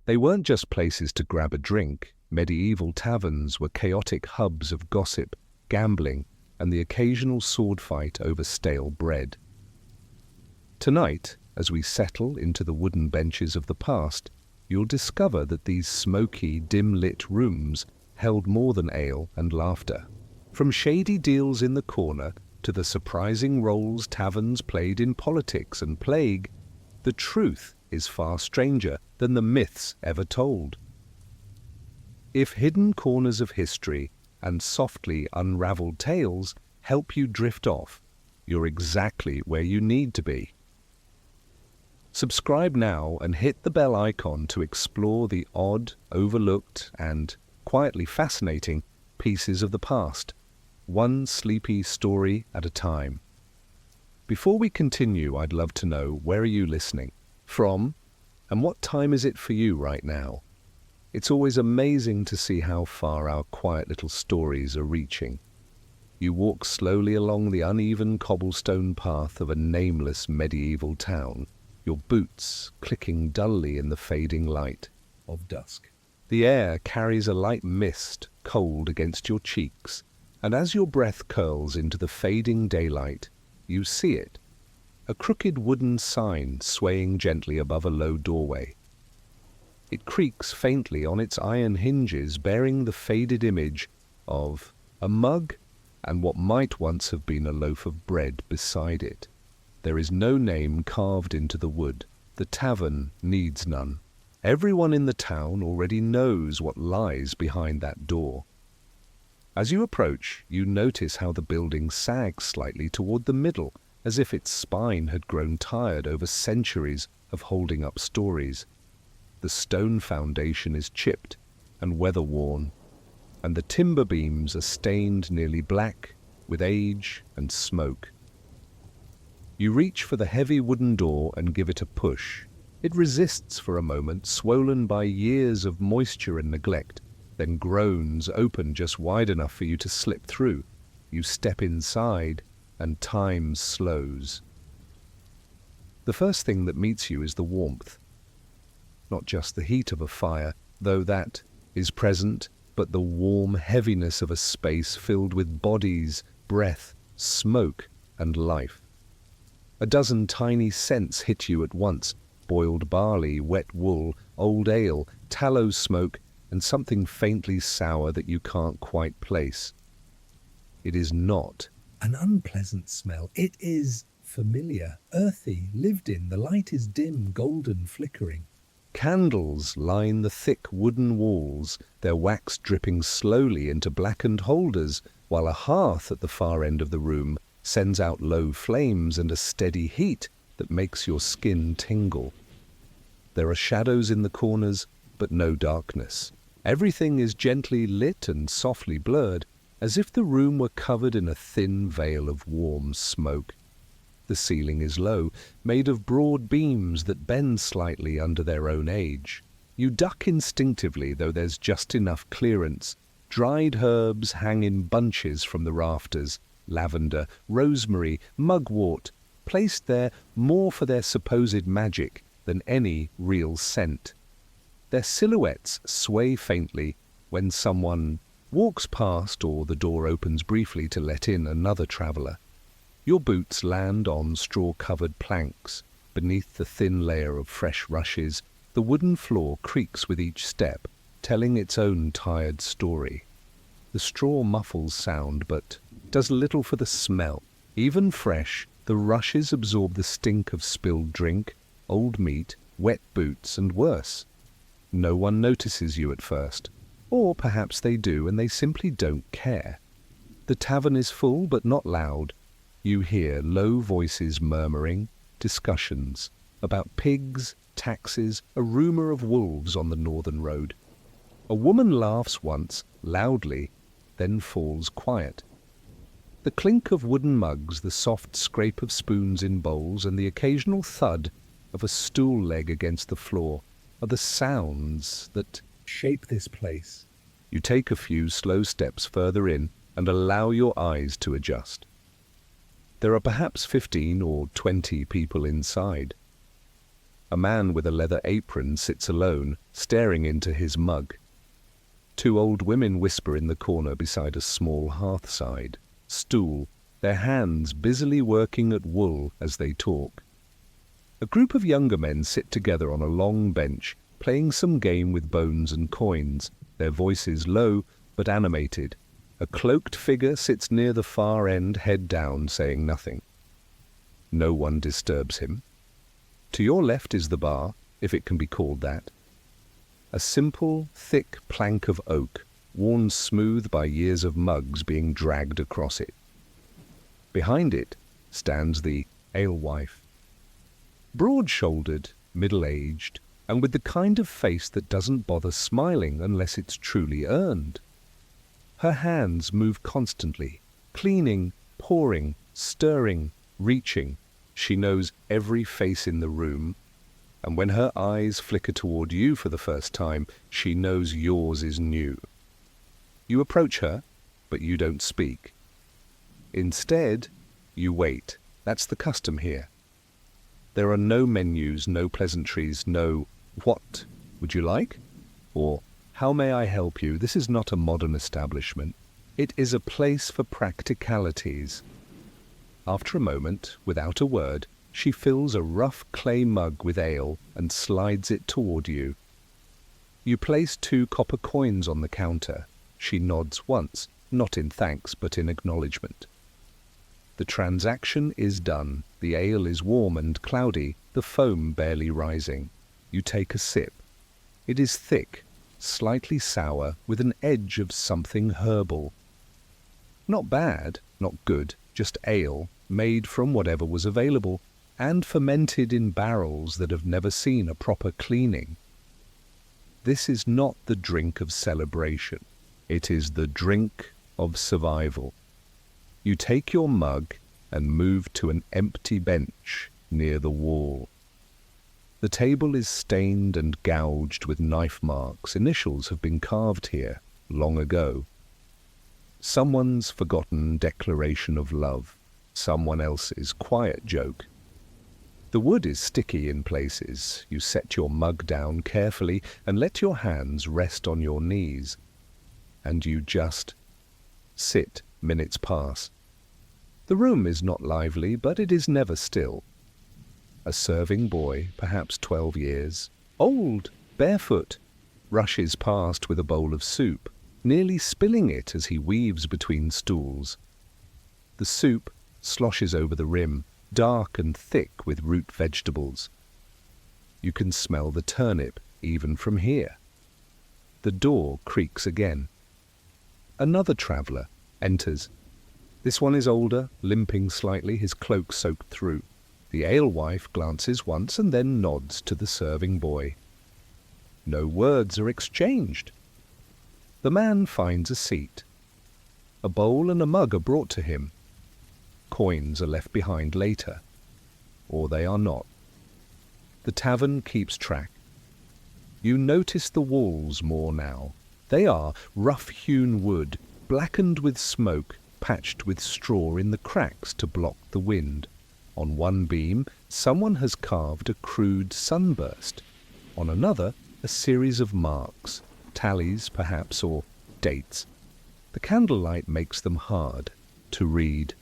They weren't just places to grab a drink. Medieval taverns were chaotic hubs of gossip, gambling, and the occasional sword fight over stale bread. Tonight, as we settle into the wooden benches of the past, you'll discover that these smoky, dim-lit rooms held more than ale and laughter. From shady deals in the corner to the surprising roles taverns played in politics and plague, the truth is far stranger than the myths ever told. If hidden corners of history and softly unraveled tales help you drift off, you're exactly where you need to be. Subscribe now and hit the bell icon to explore the odd, overlooked, and quietly fascinating pieces of the past, one sleepy story at a time. Before we continue, I'd love to know, where are you listening from, and what time is it for you right now? It's always amazing to see how far our quiet little stories are reaching. You walk slowly along the uneven cobblestone path of a nameless medieval town, your boots clicking dully in the fading light of dusk. The air carries a light mist, cold against your cheeks, and as your breath curls into the fading daylight, you see it. A crooked wooden sign swaying gently above a low doorway. It creaks faintly on its iron hinges, bearing the faded image of a mug and what might once have been a loaf of bread beside it. There is no name carved into the wood. The tavern needs none. Everyone in the town already knows what lies behind that door. As you approach, you notice how the building sags slightly toward the middle, as if its spine had grown tired over centuries of holding up stories. The stone foundation is chipped and weather-worn, and the timber beams are stained nearly black with age and smoke. You reach for the heavy wooden door and give it a push. It resists for a moment, swollen by years of moisture and neglect, then groans open just wide enough for you to slip through. You step inside, and time slows. The first thing that meets you is the warmth. Not just the heat of a fire, though that is present, but the warm heaviness of a space filled with bodies, breath, smoke, and life. A dozen tiny scents hit you at once: boiled barley, wet wool, old ale, tallow smoke, and something faintly sour that you can't quite place. It is not an unpleasant smell. It is familiar, earthy, lived in. The light is dim, golden, flickering. Candles line the thick wooden walls, their wax dripping slowly into blackened holders, while a hearth at the far end of the room sends out low flames and a steady heat that makes your skin tingle. There are shadows in the corners, but no darkness. Everything is gently lit and softly blurred, as if the room were covered in a thin veil of warm smoke. The ceiling is low, made of broad beams that bend slightly under their own age. You duck instinctively, though there's just enough clearance. Dried herbs hang in bunches from the rafters. Lavender, rosemary, mugwort, placed there more for their supposed magic than any real scent. Their silhouettes sway faintly when someone walks past or the door opens briefly to let in another traveller. Your boots land on straw-covered planks. Beneath the thin layer of fresh rushes, the wooden floor creaks with each step, telling its own tired story. The straw muffles sound, but does little for the smell. Even fresh, the rushes absorb the stink of spilled drink, old meat, wet boots, and worse. No one notices you at first. Or perhaps they do, and they simply don't care. The tavern is full, but not loud. You hear low voices murmuring, discussions about pigs, taxes, a rumour of wolves on the northern road. A woman laughs once, loudly, then falls quiet. The clink of wooden mugs, the soft scrape of spoons in bowls, and the occasional thud of a stool leg against the floor are the sounds that shape this place. You take a few slow steps further in and allow your eyes to adjust. There are perhaps 15 or 20 people inside. A man with a leather apron sits alone, staring into his mug. Two old women whisper in the corner beside a small hearthside stool, their hands busily working at wool as they talk. A group of younger men sit together on a long bench, playing some game with bones and coins, their voices low but animated. A cloaked figure sits near the far end, head down, saying nothing. No one disturbs him. To your left is the bar, if it can be called that. A simple, thick plank of oak, worn smooth by years of mugs being dragged across it. Behind it stands the alewife. Broad-shouldered, middle-aged, and with the kind of face that doesn't bother smiling unless it's truly earned. Her hands move constantly, cleaning, pouring, stirring, reaching. She knows every face in the room, and when her eyes flicker toward you for the first time, she knows yours is new. You approach her, but you don't speak. Instead, you wait. That's the custom here. There are no menus, no pleasantries, no "What would you like?" or "How may I help you?" This is not a modern establishment. It is a place for practicalities. After a moment, without a word, she fills a rough clay mug with ale and slides it toward you. You place 2 copper coins on the counter. She nods once, not in thanks but in acknowledgement. The transaction is done. The ale is warm and cloudy, the foam barely rising. You take a sip. It is thick, slightly sour, with an edge of something herbal. Not bad, not good, just ale, made from whatever was available, and fermented in barrels that have never seen a proper cleaning. This is not the drink of celebration. It is the drink of survival. You take your mug and move to an empty bench near the wall. The table is stained and gouged with knife marks. Initials have been carved here long ago. Someone's forgotten declaration of love, someone else's quiet joke. The wood is sticky in places. You set your mug down carefully and let your hands rest on your knees. And you just sit. Minutes pass. The room is not lively, but it is never still. A serving boy, perhaps 12 years, old, barefoot, rushes past with a bowl of soup, nearly spilling it as he weaves between stools. The soup sloshes over the rim, dark and thick with root vegetables. You can smell the turnip even from here. The door creaks again. Another traveller enters. This one is older, limping slightly, his cloak soaked through. The alewife glances once and then nods to the serving boy. No words are exchanged. The man finds a seat. A bowl and a mug are brought to him. Coins are left behind later. Or they are not. The tavern keeps track. You notice the walls more now. They are rough-hewn wood, blackened with smoke, patched with straw in the cracks to block the wind. On one beam, someone has carved a crude sunburst. On another, a series of marks, tallies perhaps, or dates. The candlelight makes them hard to read.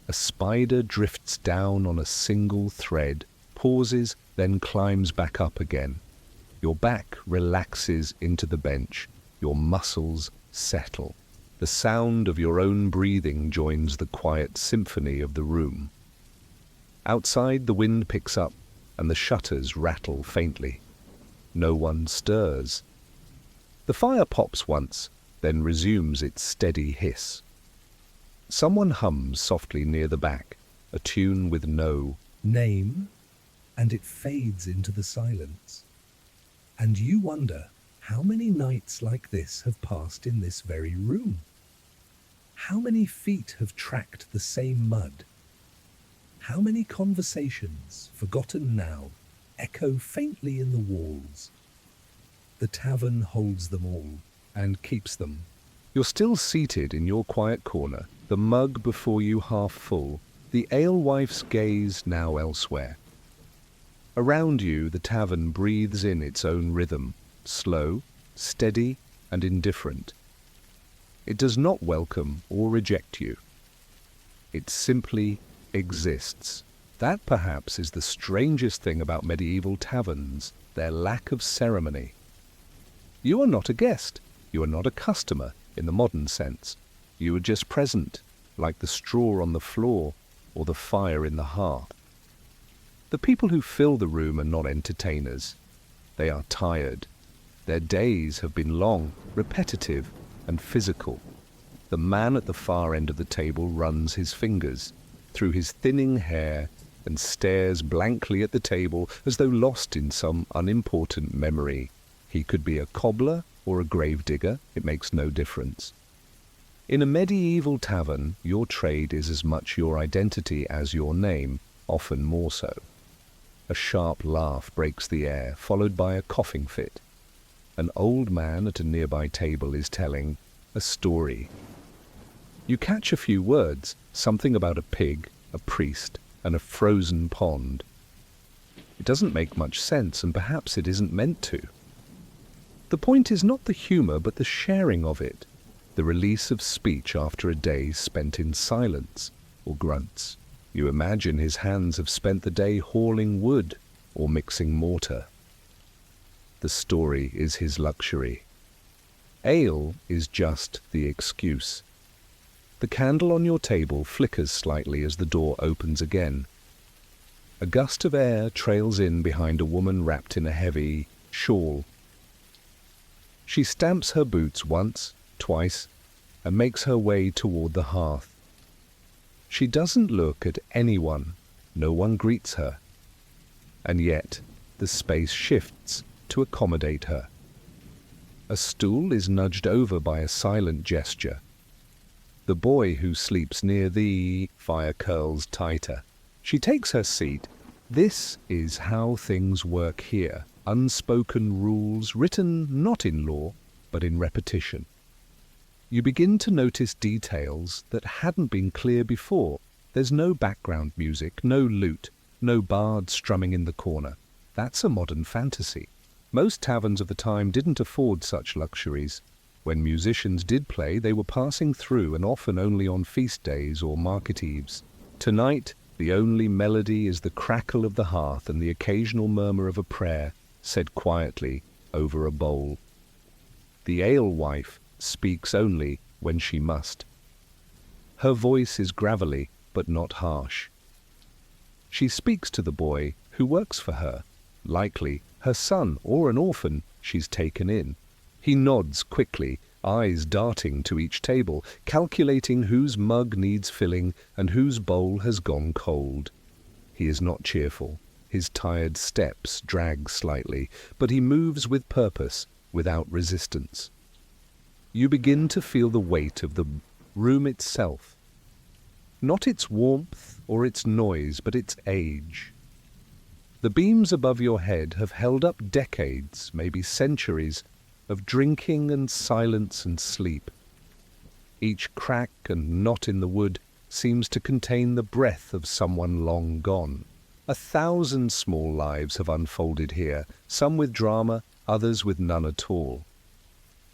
A spider drifts down on a single thread, pauses, then climbs back up again. Your back relaxes into the bench. Your muscles settle. The sound of your own breathing joins the quiet symphony of the room. Outside, the wind picks up, and the shutters rattle faintly. No one stirs. The fire pops once, then resumes its steady hiss. Someone hums softly near the back, a tune with no name, and it fades into the silence. And you wonder how many nights like this have passed in this very room. How many feet have tracked the same mud? How many conversations, forgotten now, echo faintly in the walls? The tavern holds them all and keeps them. You're still seated in your quiet corner, the mug before you half full, the alewife's gaze now elsewhere. Around you, the tavern breathes in its own rhythm, slow, steady, and indifferent. It does not welcome or reject you. It simply exists. That perhaps is the strangest thing about medieval taverns, their lack of ceremony. You are not a guest. You are not a customer in the modern sense. You are just present, like the straw on the floor or the fire in the hearth. The people who fill the room are not entertainers. They are tired. Their days have been long, repetitive, and physical. The man at the far end of the table runs his fingers through his thinning hair and stares blankly at the table as though lost in some unimportant memory. He could be a cobbler or a gravedigger, it makes no difference. In a medieval tavern, your trade is as much your identity as your name, often more so. A sharp laugh breaks the air, followed by a coughing fit. An old man at a nearby table is telling a story. You catch a few words, something about a pig, a priest, and a frozen pond. It doesn't make much sense, and perhaps it isn't meant to. The point is not the humor, but the sharing of it, the release of speech after a day spent in silence or grunts. You imagine his hands have spent the day hauling wood or mixing mortar. The story is his luxury. Ale is just the excuse. The candle on your table flickers slightly as the door opens again. A gust of air trails in behind a woman wrapped in a heavy shawl. She stamps her boots once, twice, and makes her way toward the hearth. She doesn't look at anyone. No one greets her. And yet, the space shifts to accommodate her. A stool is nudged over by a silent gesture. The boy who sleeps near the fire curls tighter. She takes her seat. This is how things work here. Unspoken rules written not in law, but in repetition. You begin to notice details that hadn't been clear before. There's no background music, no lute, no bard strumming in the corner. That's a modern fantasy. Most taverns of the time didn't afford such luxuries. When musicians did play, they were passing through, and often only on feast days or market eves. Tonight, the only melody is the crackle of the hearth and the occasional murmur of a prayer said quietly over a bowl. The alewife speaks only when she must. Her voice is gravelly, but not harsh. She speaks to the boy who works for her, likely her son or an orphan she's taken in. He nods quickly, eyes darting to each table, calculating whose mug needs filling and whose bowl has gone cold. He is not cheerful. His tired steps drag slightly, but he moves with purpose, without resistance. You begin to feel the weight of the room itself. Not its warmth or its noise, but its age. The beams above your head have held up decades, maybe centuries, of drinking and silence and sleep. Each crack and knot in the wood seems to contain the breath of someone long gone. 1,000 small lives have unfolded here, some with drama, others with none at all.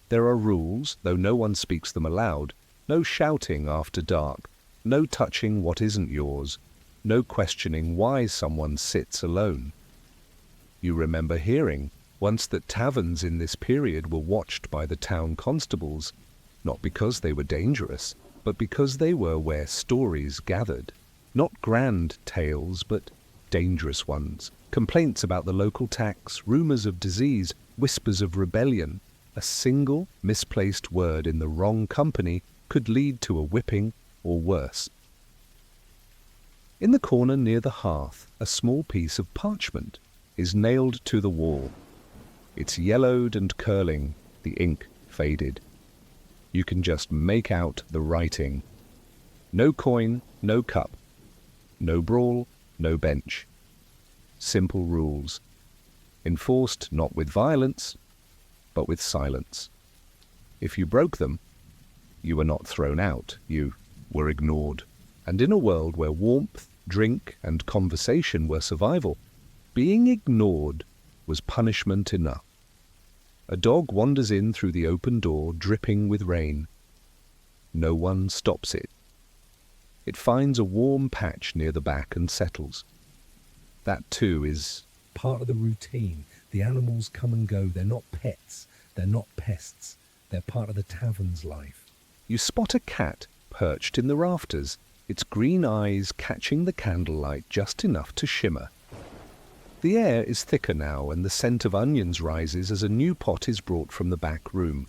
There are rules, though no one speaks them aloud, no shouting after dark, no touching what isn't yours, no questioning why someone sits alone. You remember hearing once that taverns in this period were watched by the town constables, not because they were dangerous, but because they were where stories gathered. Not grand tales, but dangerous ones. Complaints about the local tax, rumors of disease, whispers of rebellion. A single misplaced word in the wrong company could lead to a whipping or worse. In the corner near the hearth, a small piece of parchment is nailed to the wall. It's yellowed and curling, the ink faded. You can just make out the writing. No coin, no cup. No brawl, no bench. Simple rules. Enforced not with violence, but with silence. If you broke them, you were not thrown out, you were ignored. And in a world where warmth, drink, and conversation were survival, Being ignored was punishment enough. A dog wanders in through the open door, dripping with rain. No one stops it. It finds a warm patch near the back and settles. That too is part of the routine. The animals come and go. They're not pets. They're not pests. They're part of the tavern's life. You spot a cat perched in the rafters, its green eyes catching the candlelight just enough to shimmer. The air is thicker now, and the scent of onions rises as a new pot is brought from the back room.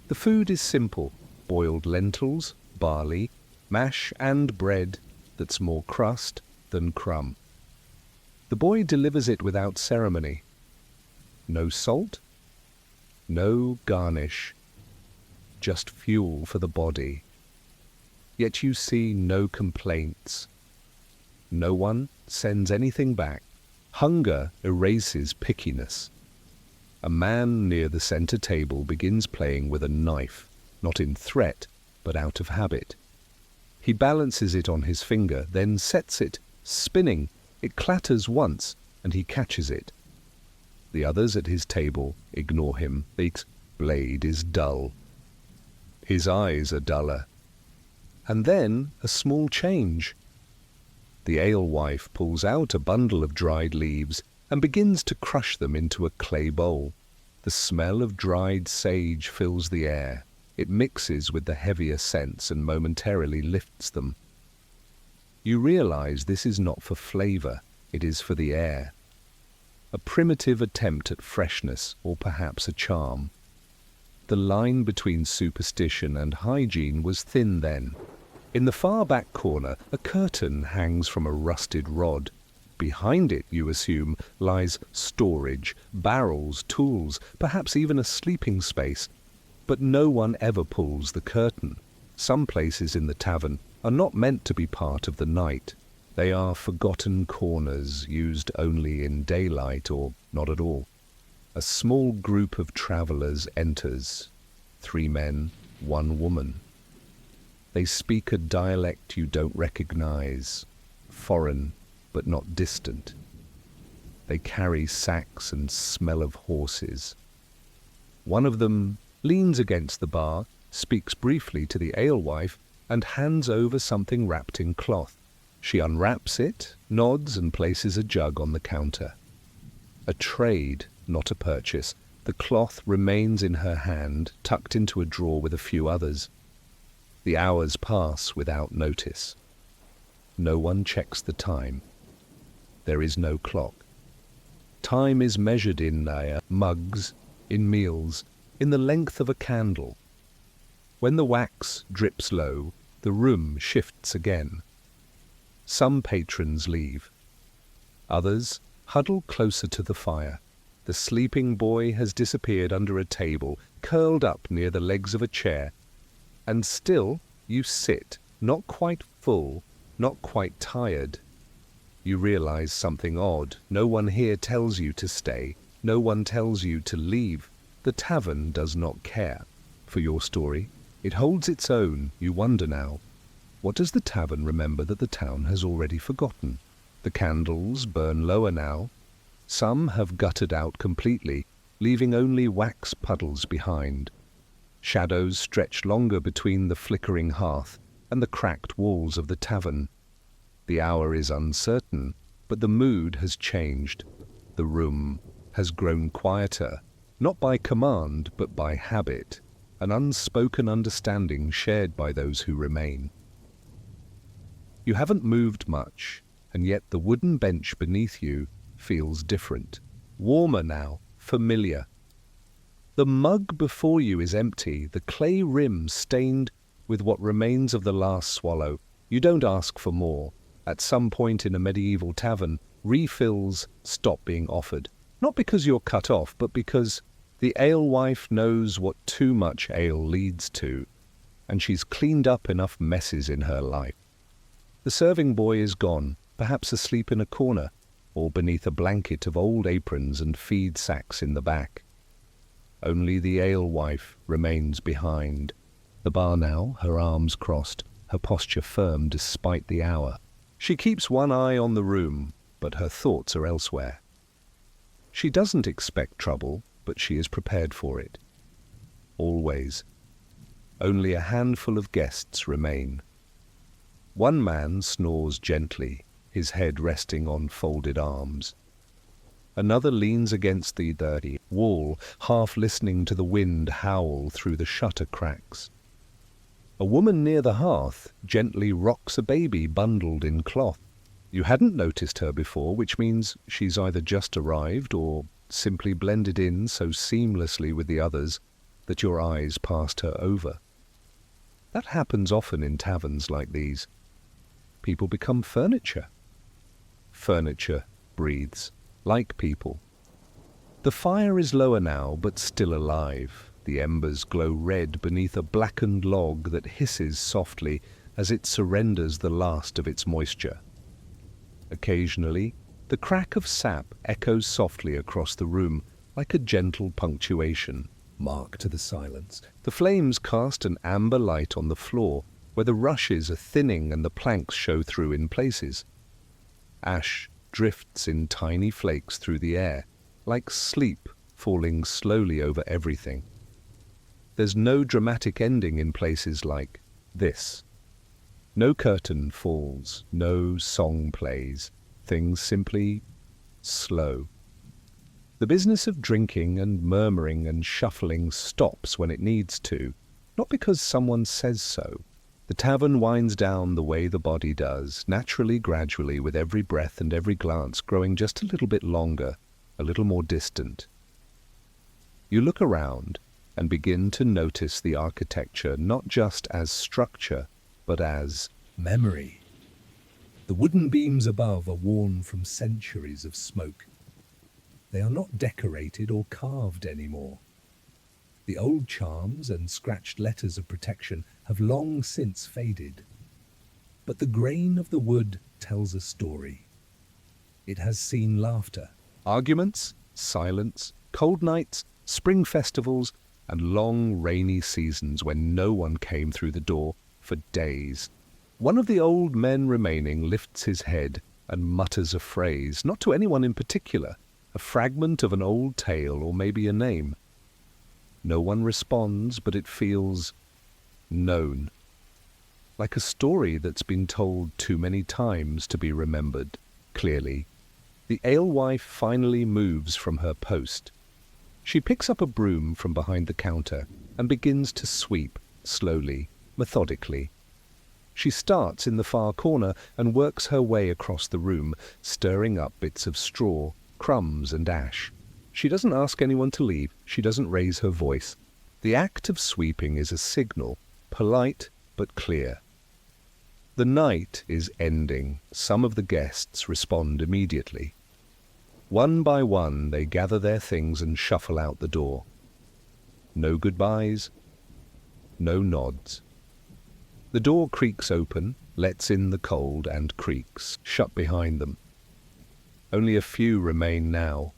The food is simple: boiled lentils, barley, mash and bread that's more crust than crumb. The boy delivers it without ceremony. No salt, no garnish, just fuel for the body. Yet you see no complaints. No one sends anything back. Hunger erases pickiness. A man near the center table begins playing with a knife, not in threat, but out of habit. He balances it on his finger, then sets it, spinning. It clatters once, and he catches it. The others at his table ignore him. The blade is dull. His eyes are duller. And then a small change. The alewife pulls out a bundle of dried leaves and begins to crush them into a clay bowl. The smell of dried sage fills the air. It mixes with the heavier scents and momentarily lifts them. You realize this is not for flavor, it is for the air. A primitive attempt at freshness, or perhaps a charm. The line between superstition and hygiene was thin then. In the far back corner, a curtain hangs from a rusted rod. Behind it, you assume, lies storage, barrels, tools, perhaps even a sleeping space. But no one ever pulls the curtain. Some places in the tavern are not meant to be part of the night. They are forgotten corners, used only in daylight or not at all. A small group of travellers enters. 3 men, 1 woman. They speak a dialect you don't recognize, foreign but not distant. They carry sacks and smell of horses. One of them leans against the bar, speaks briefly to the alewife, and hands over something wrapped in cloth. She unwraps it, nods, and places a jug on the counter. A trade, not a purchase. The cloth remains in her hand, tucked into a drawer with a few others. The hours pass without notice. No one checks the time. There is no clock. Time is measured in mugs, in meals, in the length of a candle. When the wax drips low, the room shifts again. Some patrons leave. Others huddle closer to the fire. The sleeping boy has disappeared under a table, curled up near the legs of a chair. And still you sit, not quite full, not quite tired. You realize something odd. No one here tells you to stay. No one tells you to leave. The tavern does not care for your story. It holds its own. You wonder now, what does the tavern remember that the town has already forgotten? The candles burn lower now. Some have guttered out completely, leaving only wax puddles behind. Shadows stretch longer between the flickering hearth and the cracked walls of the tavern. The hour is uncertain, but the mood has changed. The room has grown quieter, not by command, but by habit, an unspoken understanding shared by those who remain. You haven't moved much, and yet the wooden bench beneath you feels different, warmer now, familiar. The mug before you is empty, the clay rim stained with what remains of the last swallow. You don't ask for more. At some point in a medieval tavern, refills stop being offered. Not because you're cut off, but because the alewife knows what too much ale leads to, and she's cleaned up enough messes in her life. The serving boy is gone, perhaps asleep in a corner, or beneath a blanket of old aprons and feed sacks in the back. Only the alewife remains behind. The bar now, her arms crossed, her posture firm despite the hour. She keeps one eye on the room, but her thoughts are elsewhere. She doesn't expect trouble, but she is prepared for it. Always. Only a handful of guests remain. One man snores gently, his head resting on folded arms. Another leans against the dirty wall, half listening to the wind howl through the shutter cracks. A woman near the hearth gently rocks a baby bundled in cloth. You hadn't noticed her before, which means she's either just arrived or simply blended in so seamlessly with the others that your eyes passed her over. That happens often in taverns like these. People become furniture. Furniture breathes, like people. The fire is lower now, but still alive. The embers glow red beneath a blackened log that hisses softly as it surrenders the last of its moisture. Occasionally, the crack of sap echoes softly across the room like a gentle punctuation, mark to the silence. The flames cast an amber light on the floor, where the rushes are thinning and the planks show through in places. Ash drifts in tiny flakes through the air, like sleep falling slowly over everything. There's no dramatic ending in places like this. No curtain falls, no song plays. Things simply slow. The business of drinking and murmuring and shuffling stops when it needs to, not because someone says so. The tavern winds down the way the body does, naturally, gradually, with every breath and every glance growing just a little bit longer, a little more distant. You look around and begin to notice the architecture not just as structure, but as memory. The wooden beams above are worn from centuries of smoke. They are not decorated or carved anymore. The old charms and scratched letters of protection have long since faded. But the grain of the wood tells a story. It has seen laughter, arguments, silence, cold nights, spring festivals, and long rainy seasons when no one came through the door for days. One of the old men remaining lifts his head and mutters a phrase, not to anyone in particular, a fragment of an old tale or maybe a name. No one responds, but it feels known, like a story that's been told too many times to be remembered clearly. The alewife finally moves from her post. She picks up a broom from behind the counter and begins to sweep, slowly, methodically. She starts in the far corner and works her way across the room, stirring up bits of straw, crumbs and ash. She doesn't ask anyone to leave. She doesn't raise her voice. The act of sweeping is a signal, polite but clear. The night is ending. Some of the guests respond immediately. One by one, they gather their things and shuffle out the door. No goodbyes, no nods. The door creaks open, lets in the cold, and creaks, shut behind them. Only a few remain now.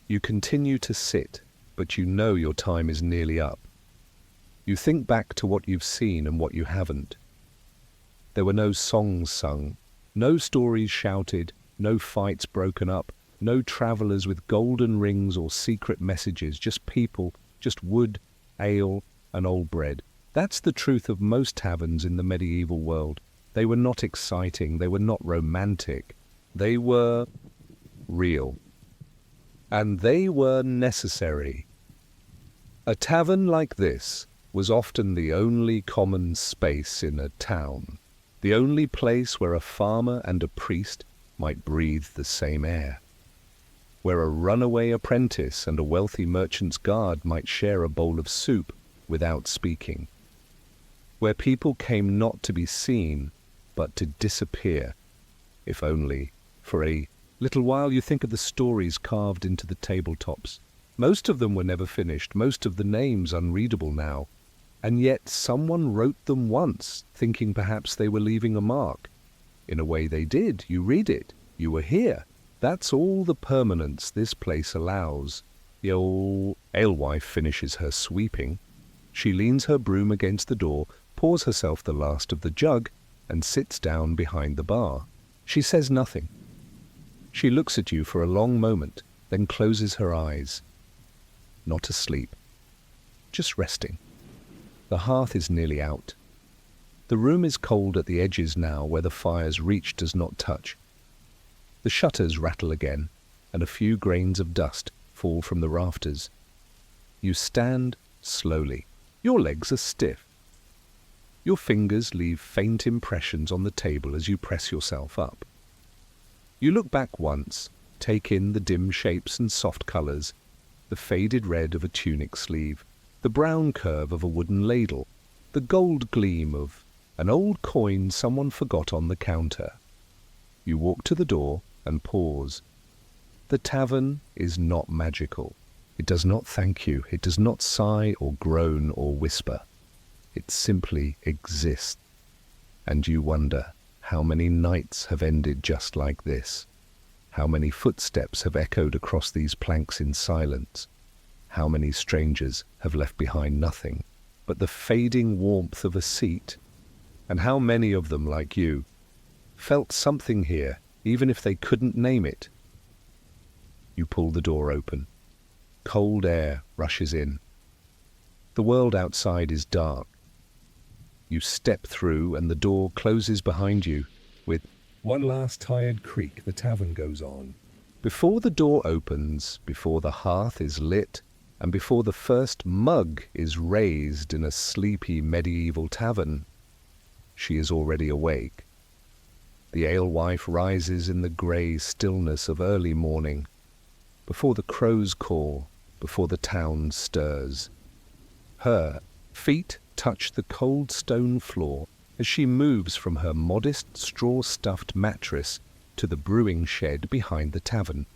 You continue to sit, but you know your time is nearly up. You think back to what you've seen and what you haven't. There were no songs sung, no stories shouted, no fights broken up, no travellers with golden rings or secret messages, just people, just wood, ale, and old bread. That's the truth of most taverns in the medieval world. They were not exciting, they were not romantic. They were real. And they were necessary. A tavern like this was often the only common space in a town, the only place where a farmer and a priest might breathe the same air, where a runaway apprentice and a wealthy merchant's guard might share a bowl of soup without speaking, where people came not to be seen, but to disappear, if only for a little while. You think of the stories carved into the tabletops. Most of them were never finished, most of the names unreadable now, and yet someone wrote them once, thinking perhaps they were leaving a mark. In a way they did. You read it. You were here. That's all the permanence this place allows. The old alewife finishes her sweeping. She leans her broom against the door, pours herself the last of the jug, and sits down behind the bar. She says nothing. She looks at you for a long moment, then closes her eyes. Not asleep, just resting. The hearth is nearly out. The room is cold at the edges now where the fire's reach does not touch. The shutters rattle again, and a few grains of dust fall from the rafters. You stand slowly. Your legs are stiff. Your fingers leave faint impressions on the table as you press yourself up. You look back once, take in the dim shapes and soft colours, the faded red of a tunic sleeve, the brown curve of a wooden ladle, the gold gleam of an old coin someone forgot on the counter. You walk to the door and pause. The tavern is not magical. It does not thank you. It does not sigh or groan or whisper. It simply exists. And you wonder how many nights have ended just like this. How many footsteps have echoed across these planks in silence. How many strangers have left behind nothing but the fading warmth of a seat. And how many of them, like you, felt something here, even if they couldn't name it. You pull the door open. Cold air rushes in. The world outside is dark. You step through and the door closes behind you with one last tired creak. The tavern goes on. Before the door opens, before the hearth is lit, and before the first mug is raised in a sleepy medieval tavern, she is already awake. The alewife rises in the grey stillness of early morning, before the crows call, before the town stirs. Her feet touch the cold stone floor as she moves from her modest straw-stuffed mattress to the brewing shed behind the tavern.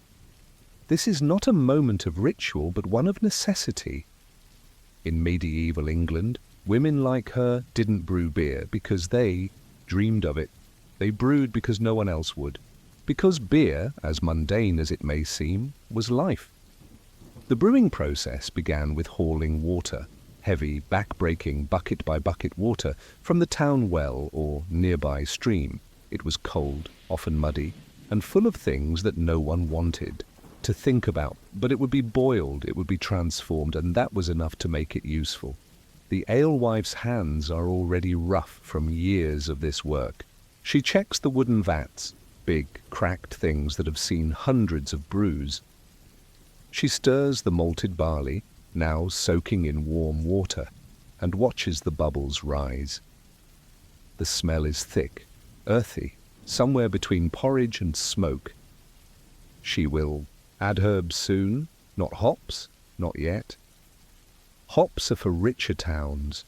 This is not a moment of ritual, but one of necessity. In medieval England, women like her didn't brew beer because they dreamed of it. They brewed because no one else would. Because beer, as mundane as it may seem, was life. The brewing process began with hauling water, heavy, back-breaking, bucket-by-bucket water from the town well or nearby stream. It was cold, often muddy, and full of things that no one wanted to think about. But it would be boiled, it would be transformed, and that was enough to make it useful. The alewife's hands are already rough from years of this work. She checks the wooden vats, big, cracked things that have seen hundreds of brews. She stirs the malted barley, now soaking in warm water, and watches the bubbles rise. The smell is thick, earthy, somewhere between porridge and smoke. She will add herbs soon, not hops, not yet. Hops are for richer towns.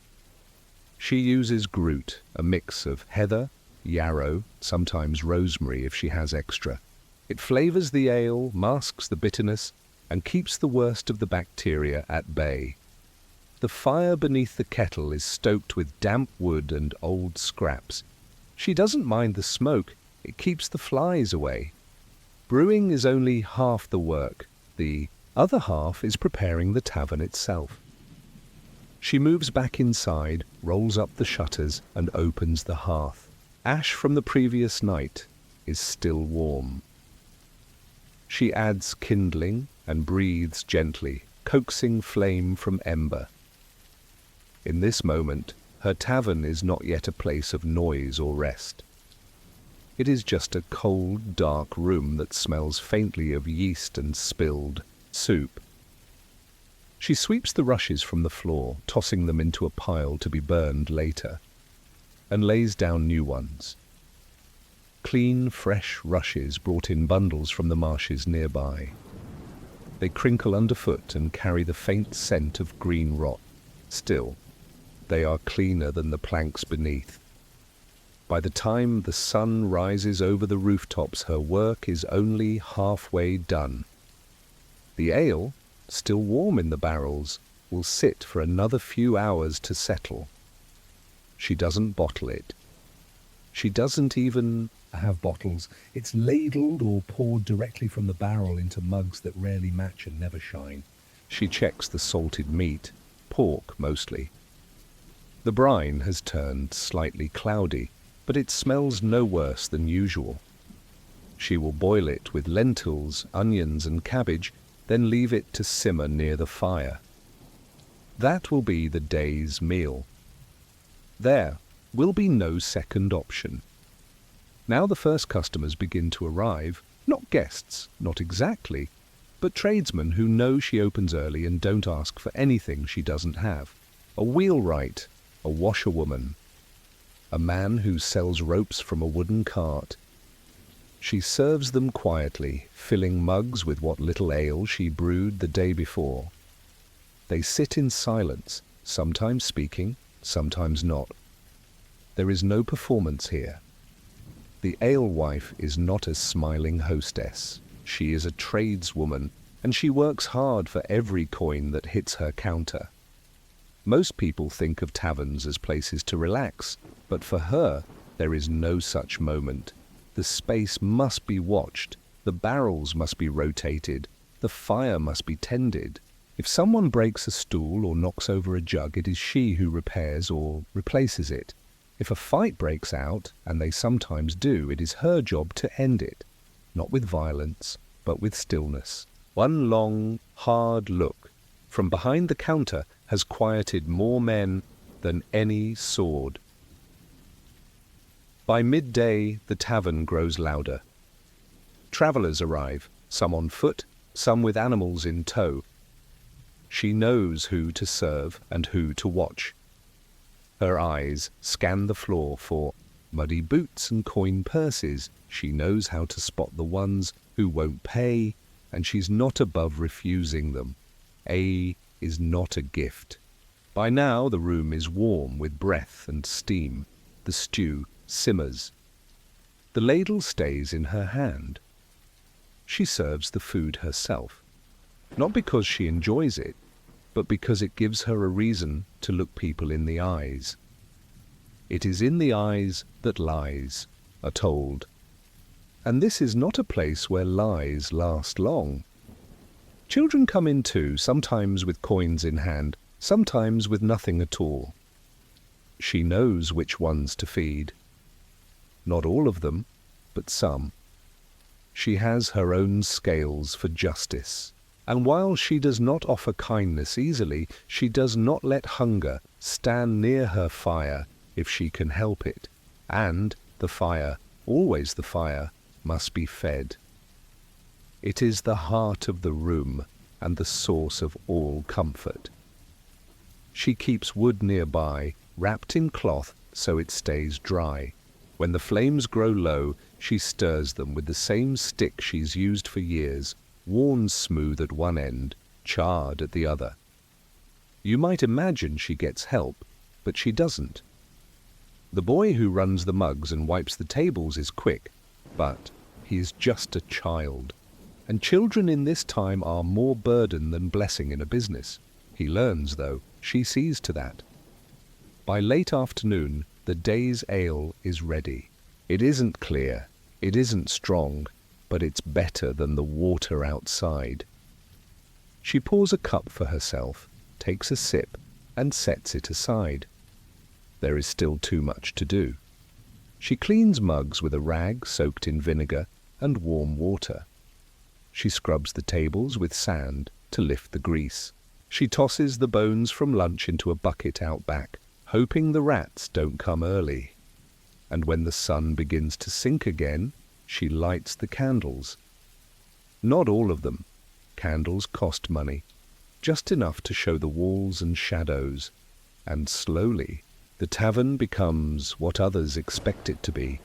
She uses groot, a mix of heather, yarrow, sometimes rosemary if she has extra. It flavours the ale, masks the bitterness, and keeps the worst of the bacteria at bay. The fire beneath the kettle is stoked with damp wood and old scraps. She doesn't mind the smoke, it keeps the flies away. Brewing is only half the work. The other half is preparing the tavern itself. She moves back inside, rolls up the shutters, and opens the hearth. Ash from the previous night is still warm. She adds kindling and breathes gently, coaxing flame from ember. In this moment, her tavern is not yet a place of noise or rest. It is just a cold, dark room that smells faintly of yeast and spilled soup. She sweeps the rushes from the floor, tossing them into a pile to be burned later, and lays down new ones. Clean, fresh rushes brought in bundles from the marshes nearby. They crinkle underfoot and carry the faint scent of green rot. Still, they are cleaner than the planks beneath. By the time the sun rises over the rooftops, her work is only halfway done. The ale, still warm in the barrels, will sit for another few hours to settle. She doesn't bottle it. She doesn't even have bottles. It's ladled or poured directly from the barrel into mugs that rarely match and never shine. She checks the salted meat, pork mostly. The brine has turned slightly cloudy, but it smells no worse than usual. She will boil it with lentils, onions and cabbage, then leave it to simmer near the fire. That will be the day's meal. There will be no second option. Now the first customers begin to arrive, not guests, not exactly, but tradesmen who know she opens early and don't ask for anything she doesn't have. A wheelwright, a washerwoman, a man who sells ropes from a wooden cart. She serves them quietly, filling mugs with what little ale she brewed the day before. They sit in silence, sometimes speaking, sometimes not. There is no performance here. The alewife is not a smiling hostess. She is a tradeswoman, and she works hard for every coin that hits her counter. Most people think of taverns as places to relax, but for her, there is no such moment. The space must be watched, the barrels must be rotated, the fire must be tended. If someone breaks a stool or knocks over a jug, it is she who repairs or replaces it. If a fight breaks out, and they sometimes do, it is her job to end it, not with violence, but with stillness. One long, hard look from behind the counter has quieted more men than any sword. By midday, the tavern grows louder. Travellers arrive, some on foot, some with animals in tow. She knows who to serve and who to watch. Her eyes scan the floor for muddy boots and coin purses. She knows how to spot the ones who won't pay, and she's not above refusing them. Is not a gift. By now the room is warm with breath and steam. The stew simmers. The ladle stays in her hand. She serves the food herself, not because she enjoys it, but because it gives her a reason to look people in the eyes. It is in the eyes that lies are told. And this is not a place where lies last long. Children come in too, sometimes with coins in hand, sometimes with nothing at all. She knows which ones to feed. Not all of them, but some. She has her own scales for justice. And while she does not offer kindness easily, she does not let hunger stand near her fire if she can help it. And the fire, always the fire, must be fed. It is the heart of the room and the source of all comfort. She keeps wood nearby, wrapped in cloth so it stays dry. When the flames grow low, she stirs them with the same stick she's used for years, worn smooth at one end, charred at the other. You might imagine she gets help, but she doesn't. The boy who runs the mugs and wipes the tables is quick, but he is just a child. And children in this time are more burden than blessing in a business. He learns, though. She sees to that. By late afternoon, the day's ale is ready. It isn't clear, it isn't strong, but it's better than the water outside. She pours a cup for herself, takes a sip, and sets it aside. There is still too much to do. She cleans mugs with a rag soaked in vinegar and warm water. She scrubs the tables with sand to lift the grease. She tosses the bones from lunch into a bucket out back, hoping the rats don't come early. And when the sun begins to sink again, she lights the candles. Not all of them. Candles cost money, just enough to show the walls and shadows. And slowly, the tavern becomes what others expect it to be.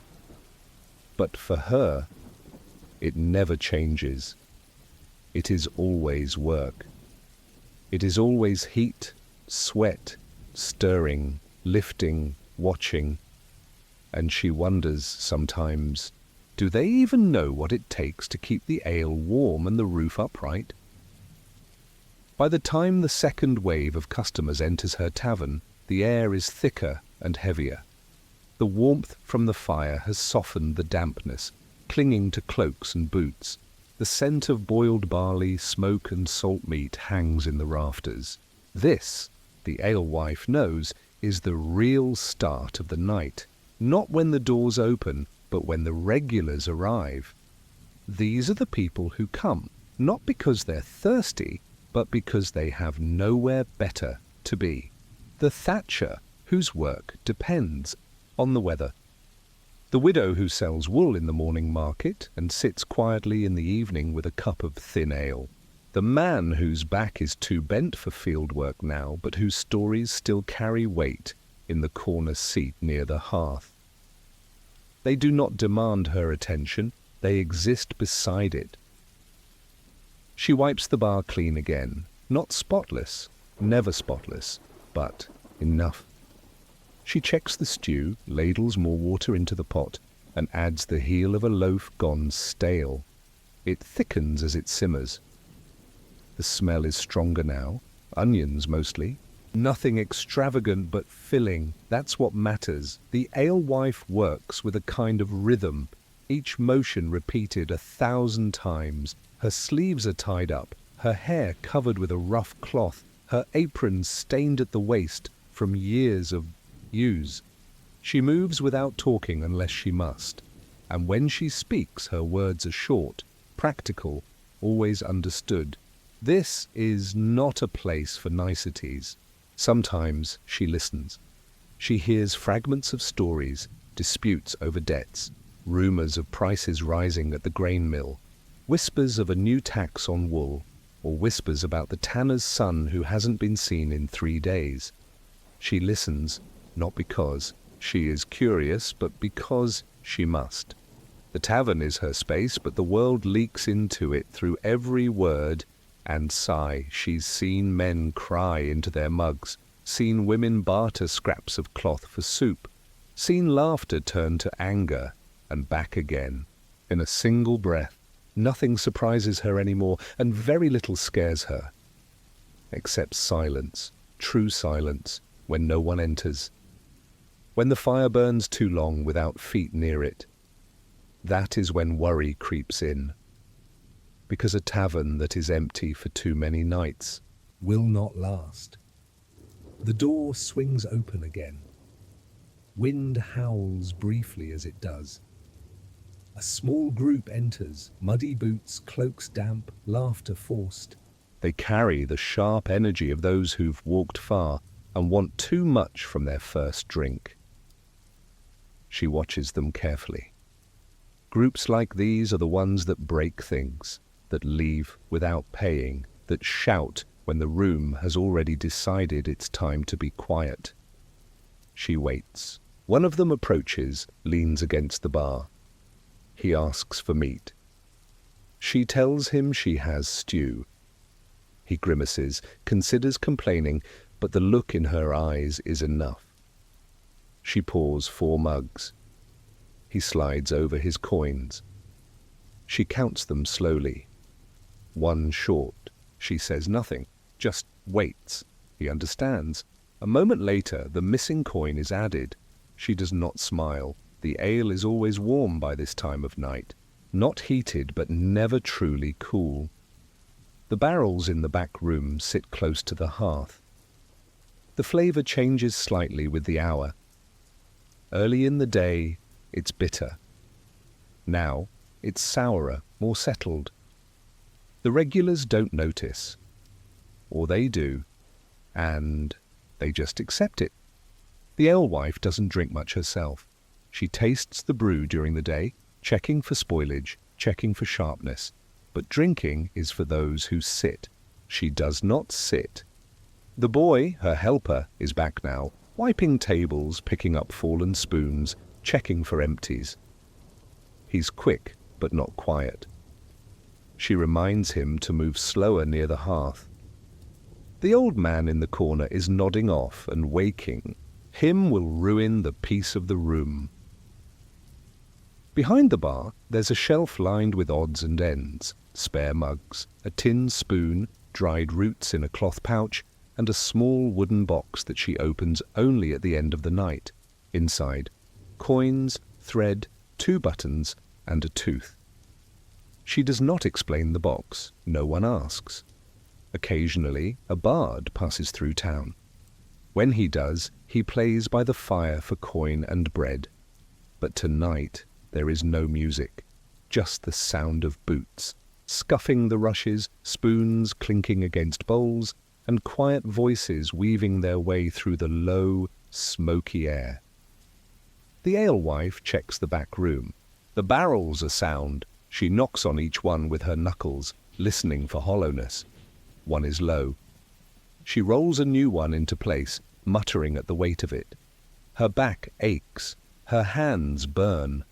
But for her, it never changes. It is always work. It is always heat, sweat, stirring, lifting, watching. And she wonders sometimes, do they even know what it takes to keep the ale warm and the roof upright? By the time the second wave of customers enters her tavern, the air is thicker and heavier. The warmth from the fire has softened the dampness, clinging to cloaks and boots. The scent of boiled barley, smoke and salt meat hangs in the rafters. This, the alewife knows, is the real start of the night. Not when the doors open, but when the regulars arrive. These are the people who come, not because they're thirsty, but because they have nowhere better to be. The thatcher whose work depends on the weather. The widow who sells wool in the morning market and sits quietly in the evening with a cup of thin ale. The man whose back is too bent for field work now, but whose stories still carry weight in the corner seat near the hearth. They do not demand her attention, they exist beside it. She wipes the bar clean again, not spotless, never spotless, but enough. She checks the stew, ladles more water into the pot, and adds the heel of a loaf gone stale. It thickens as it simmers. The smell is stronger now, onions mostly. Nothing extravagant but filling, that's what matters. The alewife works with a kind of rhythm, each motion repeated 1,000 times. Her sleeves are tied up, her hair covered with a rough cloth, her apron stained at the waist from years of use. She moves without talking unless she must, and when she speaks her words are short, practical, always understood. This is not a place for niceties. Sometimes she listens. She hears fragments of stories, disputes over debts, rumours of prices rising at the grain mill, whispers of a new tax on wool, or whispers about the tanner's son who hasn't been seen in 3 days. She listens, not because she is curious, but because she must. The tavern is her space, but the world leaks into it through every word and sigh. She's seen men cry into their mugs, seen women barter scraps of cloth for soup, seen laughter turn to anger and back again. In a single breath, nothing surprises her anymore, and very little scares her, except silence, true silence, when no one enters. When the fire burns too long without feet near it, that is when worry creeps in. Because a tavern that is empty for too many nights will not last. The door swings open again. Wind howls briefly as it does. A small group enters, muddy boots, cloaks damp, laughter forced. They carry the sharp energy of those who've walked far and want too much from their first drink. She watches them carefully. Groups like these are the ones that break things, that leave without paying, that shout when the room has already decided it's time to be quiet. She waits. One of them approaches, leans against the bar. He asks for meat. She tells him she has stew. He grimaces, considers complaining, but the look in her eyes is enough. She pours 4 mugs. He slides over his coins. She counts them slowly. 1 short. She says nothing, just waits. He understands. A moment later, the missing coin is added. She does not smile. The ale is always warm by this time of night. Not heated, but never truly cool. The barrels in the back room sit close to the hearth. The flavour changes slightly with the hour. Early in the day, it's bitter. Now, it's sourer, more settled. The regulars don't notice. Or they do, and they just accept it. The alewife doesn't drink much herself. She tastes the brew during the day, checking for spoilage, checking for sharpness. But drinking is for those who sit. She does not sit. The boy, her helper, is back now, wiping tables, picking up fallen spoons, checking for empties. He's quick, but not quiet. She reminds him to move slower near the hearth. The old man in the corner is nodding off and waking. Him will ruin the peace of the room. Behind the bar, there's a shelf lined with odds and ends, spare mugs, a tin spoon, dried roots in a cloth pouch, and a small wooden box that she opens only at the end of the night. Inside, coins, thread, 2 buttons, and a tooth. She does not explain the box. No one asks. Occasionally, a bard passes through town. When he does, he plays by the fire for coin and bread. But tonight, there is no music, just the sound of boots, scuffing the rushes, spoons clinking against bowls, and quiet voices weaving their way through the low, smoky air. The alewife checks the back room. The barrels are sound. She knocks on each one with her knuckles, listening for hollowness. One is low. She rolls a new one into place, muttering at the weight of it. Her back aches, her hands burn,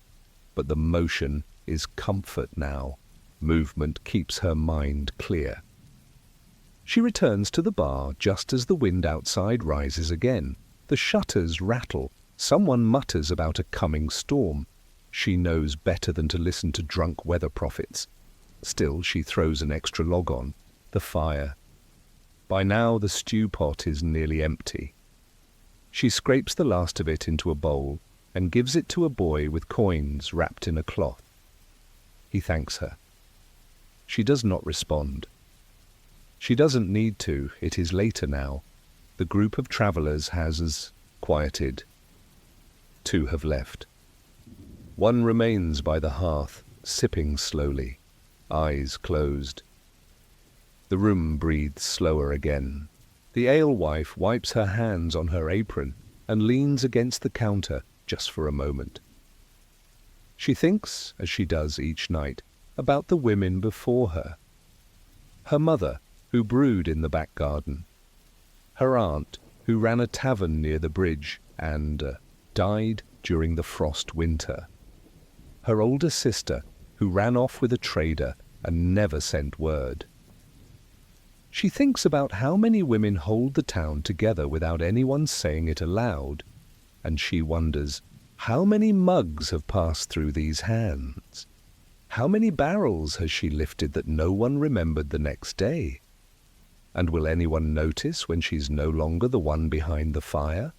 but the motion is comfort now. Movement keeps her mind clear. She returns to the bar just as the wind outside rises again. The shutters rattle. Someone mutters about a coming storm. She knows better than to listen to drunk weather prophets. Still, she throws an extra log on. The fire. By now, the stew pot is nearly empty. She scrapes the last of it into a bowl and gives it to a boy with coins wrapped in a cloth. He thanks her. She does not respond. She doesn't need to. It is later now. The group of travellers has quieted. 2 have left. One remains by the hearth, sipping slowly, eyes closed. The room breathes slower again. The alewife wipes her hands on her apron and leans against the counter just for a moment. She thinks, as she does each night, about the women before her. Her mother, who brewed in the back garden. Her aunt, who ran a tavern near the bridge and died during the frost winter. Her older sister, who ran off with a trader and never sent word. She thinks about how many women hold the town together without anyone saying it aloud, and she wonders, how many mugs have passed through these hands? How many barrels has she lifted that no one remembered the next day? And will anyone notice when she's no longer the one behind the fire?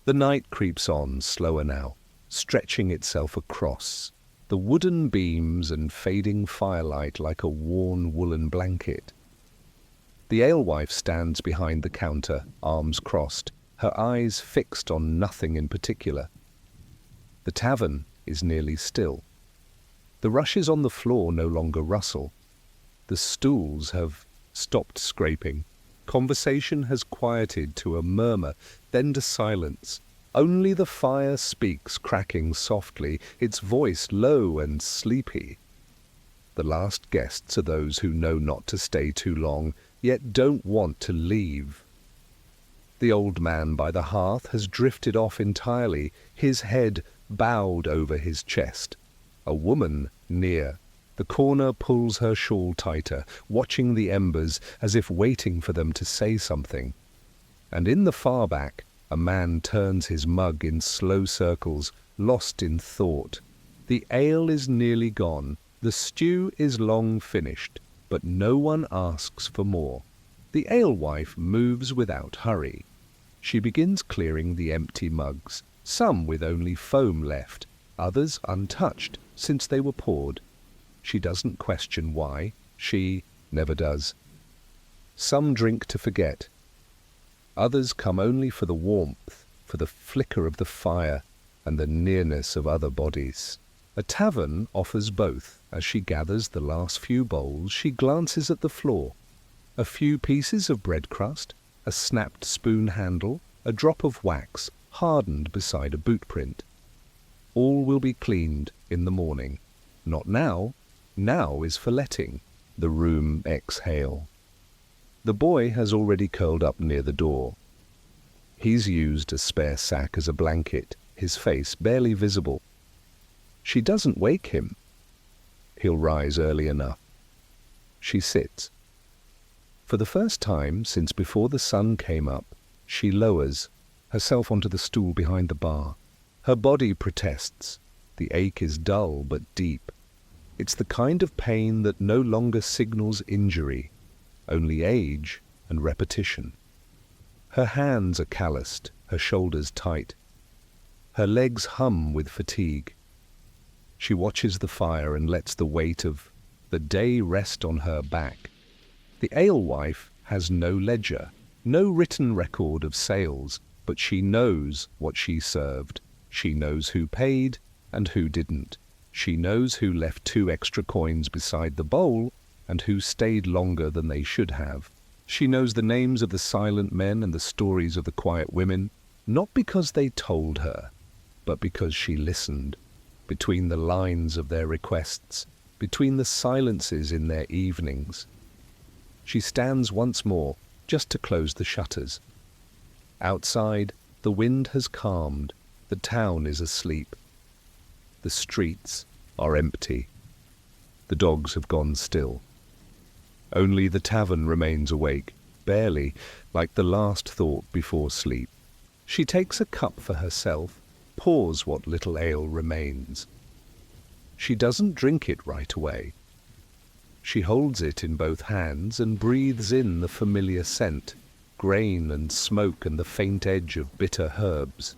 The night creeps on slower now, stretching itself across, the wooden beams and fading firelight like a worn woolen blanket. The alewife stands behind the counter, arms crossed, her eyes fixed on nothing in particular. The tavern is nearly still. The rushes on the floor no longer rustle. The stools have stopped scraping. Conversation has quieted to a murmur, then to silence. Only the fire speaks, cracking softly, its voice low and sleepy. The last guests are those who know not to stay too long, yet don't want to leave. The old man by the hearth has drifted off entirely, his head bowed over his chest. A woman near. The corner pulls her shawl tighter, watching the embers as if waiting for them to say something. And in the far back, a man turns his mug in slow circles, lost in thought. The ale is nearly gone, the stew is long finished, but no one asks for more. The alewife moves without hurry. She begins clearing the empty mugs, some with only foam left, others untouched since they were poured. She doesn't question why. She never does. Some drink to forget. Others come only for the warmth, for the flicker of the fire and the nearness of other bodies. A tavern offers both. As she gathers the last few bowls, she glances at the floor. A few pieces of bread crust, a snapped spoon handle, a drop of wax hardened beside a boot print. All will be cleaned in the morning. Not now. Now is for letting. The room exhale. The boy has already curled up near the door. He's used a spare sack as a blanket, his face barely visible. She doesn't wake him. He'll rise early enough. She sits. For the first time since before the sun came up, she lowers herself onto the stool behind the bar. Her body protests. The ache is dull but deep. It's the kind of pain that no longer signals injury, only age and repetition. Her hands are calloused, her shoulders tight. Her legs hum with fatigue. She watches the fire and lets the weight of the day rest on her back. The alewife has no ledger, no written record of sales, but she knows what she served. She knows who paid and who didn't. She knows who left 2 extra coins beside the bowl and who stayed longer than they should have. She knows the names of the silent men and the stories of the quiet women, not because they told her, but because she listened, between the lines of their requests, between the silences in their evenings. She stands once more, just to close the shutters. Outside, the wind has calmed, the town is asleep. The streets are empty. The dogs have gone still. Only the tavern remains awake, barely, like the last thought before sleep. She takes a cup for herself, pours what little ale remains. She doesn't drink it right away. She holds it in both hands and breathes in the familiar scent, grain and smoke and the faint edge of bitter herbs.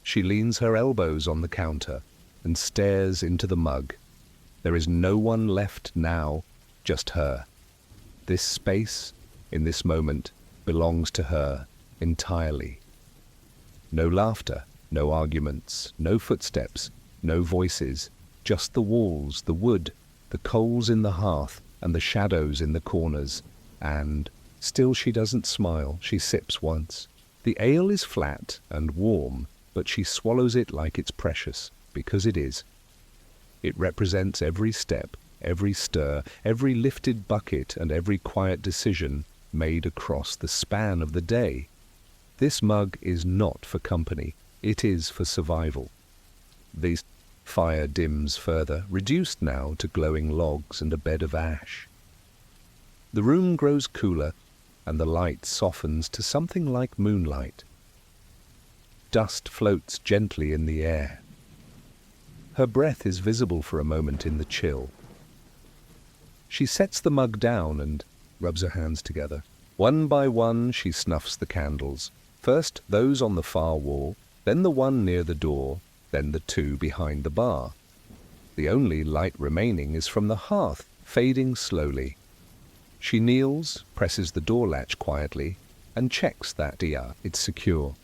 She leans her elbows on the counter and stares into the mug. There is no one left now, just her. This space, in this moment, belongs to her entirely. No laughter, no arguments, no footsteps, no voices, just the walls, the wood, the coals in the hearth, and the shadows in the corners. And still she doesn't smile. She sips once. The ale is flat and warm, but she swallows it like it's precious, because it is. It represents every step, every stir, every lifted bucket, and every quiet decision made across the span of the day. This mug is not for company. It is for survival. The fire dims further, reduced now to glowing logs and a bed of ash. The room grows cooler, and the light softens to something like moonlight. Dust floats gently in the air. Her breath is visible for a moment in the chill. She sets the mug down and rubs her hands together. One by one she snuffs the candles. First those on the far wall, then the one near the door, then the 2 behind the bar. The only light remaining is from the hearth, fading slowly. She kneels, presses the door latch quietly, and checks that it's secure.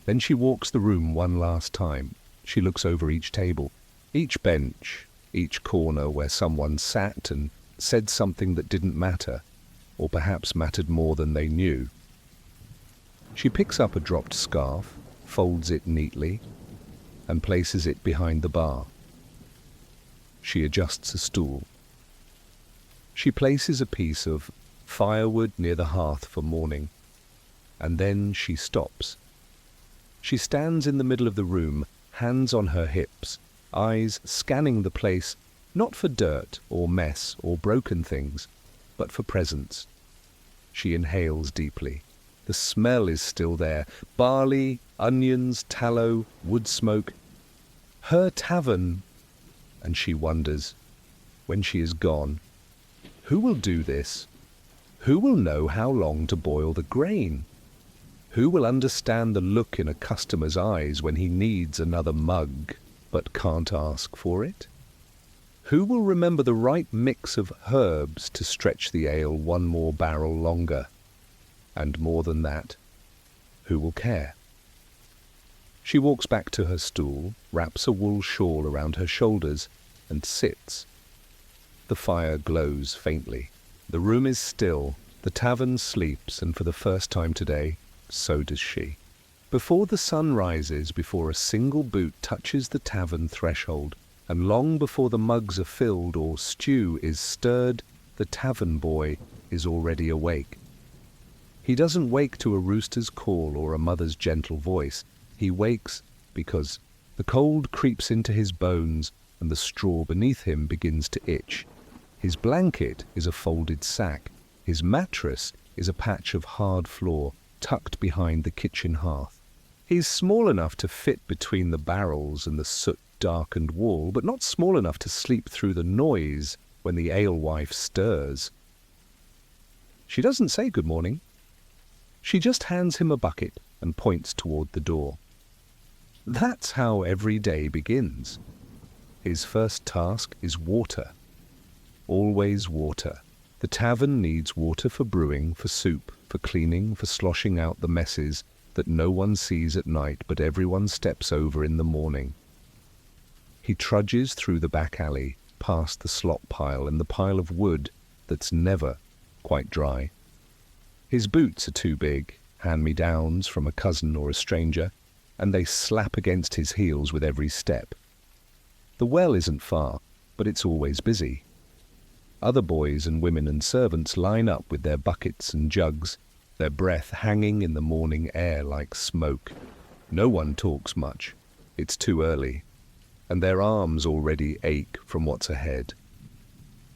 Then she walks the room one last time. She looks over each table, each bench, each corner where someone sat and said something that didn't matter, or perhaps mattered more than they knew. She picks up a dropped scarf, folds it neatly, and places it behind the bar. She adjusts a stool. She places a piece of firewood near the hearth for morning, and then she stops. She stands in the middle of the room, hands on her hips, eyes scanning the place, not for dirt or mess or broken things, but for presence. She inhales deeply. The smell is still there. Barley, onions, tallow, wood smoke. Her tavern. And she wonders, when she is gone, who will do this? Who will know how long to boil the grain? Who will understand the look in a customer's eyes when he needs another mug, but can't ask for it? Who will remember the right mix of herbs to stretch the ale one more barrel longer? And more than that, who will care? She walks back to her stool, wraps a wool shawl around her shoulders, and sits. The fire glows faintly. The room is still. The tavern sleeps, and for the first time today, so does she. Before the sun rises, before a single boot touches the tavern threshold, and long before the mugs are filled or stew is stirred, the tavern boy is already awake. He doesn't wake to a rooster's call or a mother's gentle voice. He wakes because the cold creeps into his bones and the straw beneath him begins to itch. His blanket is a folded sack. His mattress is a patch of hard floor tucked behind the kitchen hearth. He's small enough to fit between the barrels and the soot-darkened wall, but not small enough to sleep through the noise when the alewife stirs. She doesn't say good morning. She just hands him a bucket and points toward the door. That's how every day begins. His first task is water. Always water. The tavern needs water for brewing, for soup, for cleaning, for sloshing out the messes that no one sees at night but everyone steps over in the morning. He trudges through the back alley, past the slop pile and the pile of wood that's never quite dry. His boots are too big, hand-me-downs from a cousin or a stranger, and they slap against his heels with every step. The well isn't far, but it's always busy. Other boys and women and servants line up with their buckets and jugs, their breath hanging in the morning air like smoke. No one talks much. It's too early, and their arms already ache from what's ahead.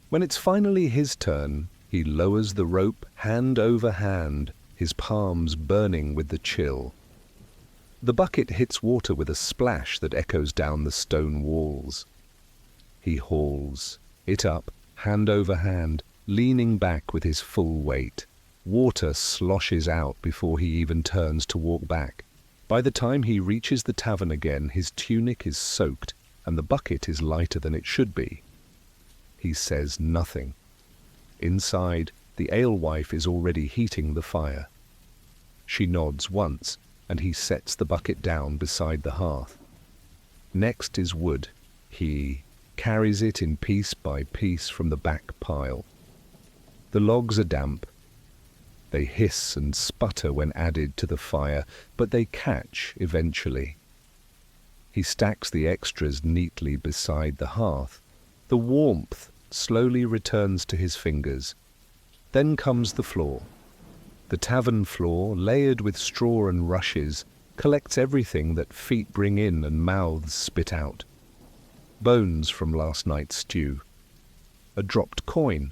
When it's finally his turn, he lowers the rope hand over hand, his palms burning with the chill. The bucket hits water with a splash that echoes down the stone walls. He hauls it up, hand over hand, leaning back with his full weight. Water sloshes out before he even turns to walk back. By the time he reaches the tavern again, his tunic is soaked and the bucket is lighter than it should be. He says nothing. Inside, the alewife is already heating the fire. She nods once, and he sets the bucket down beside the hearth. Next is wood. He carries it in piece by piece from the back pile. The logs are damp. They hiss and sputter when added to the fire, but they catch eventually. He stacks the extras neatly beside the hearth. The warmth slowly returns to his fingers. Then comes the floor. The tavern floor, layered with straw and rushes, collects everything that feet bring in and mouths spit out. Bones from last night's stew. A dropped coin.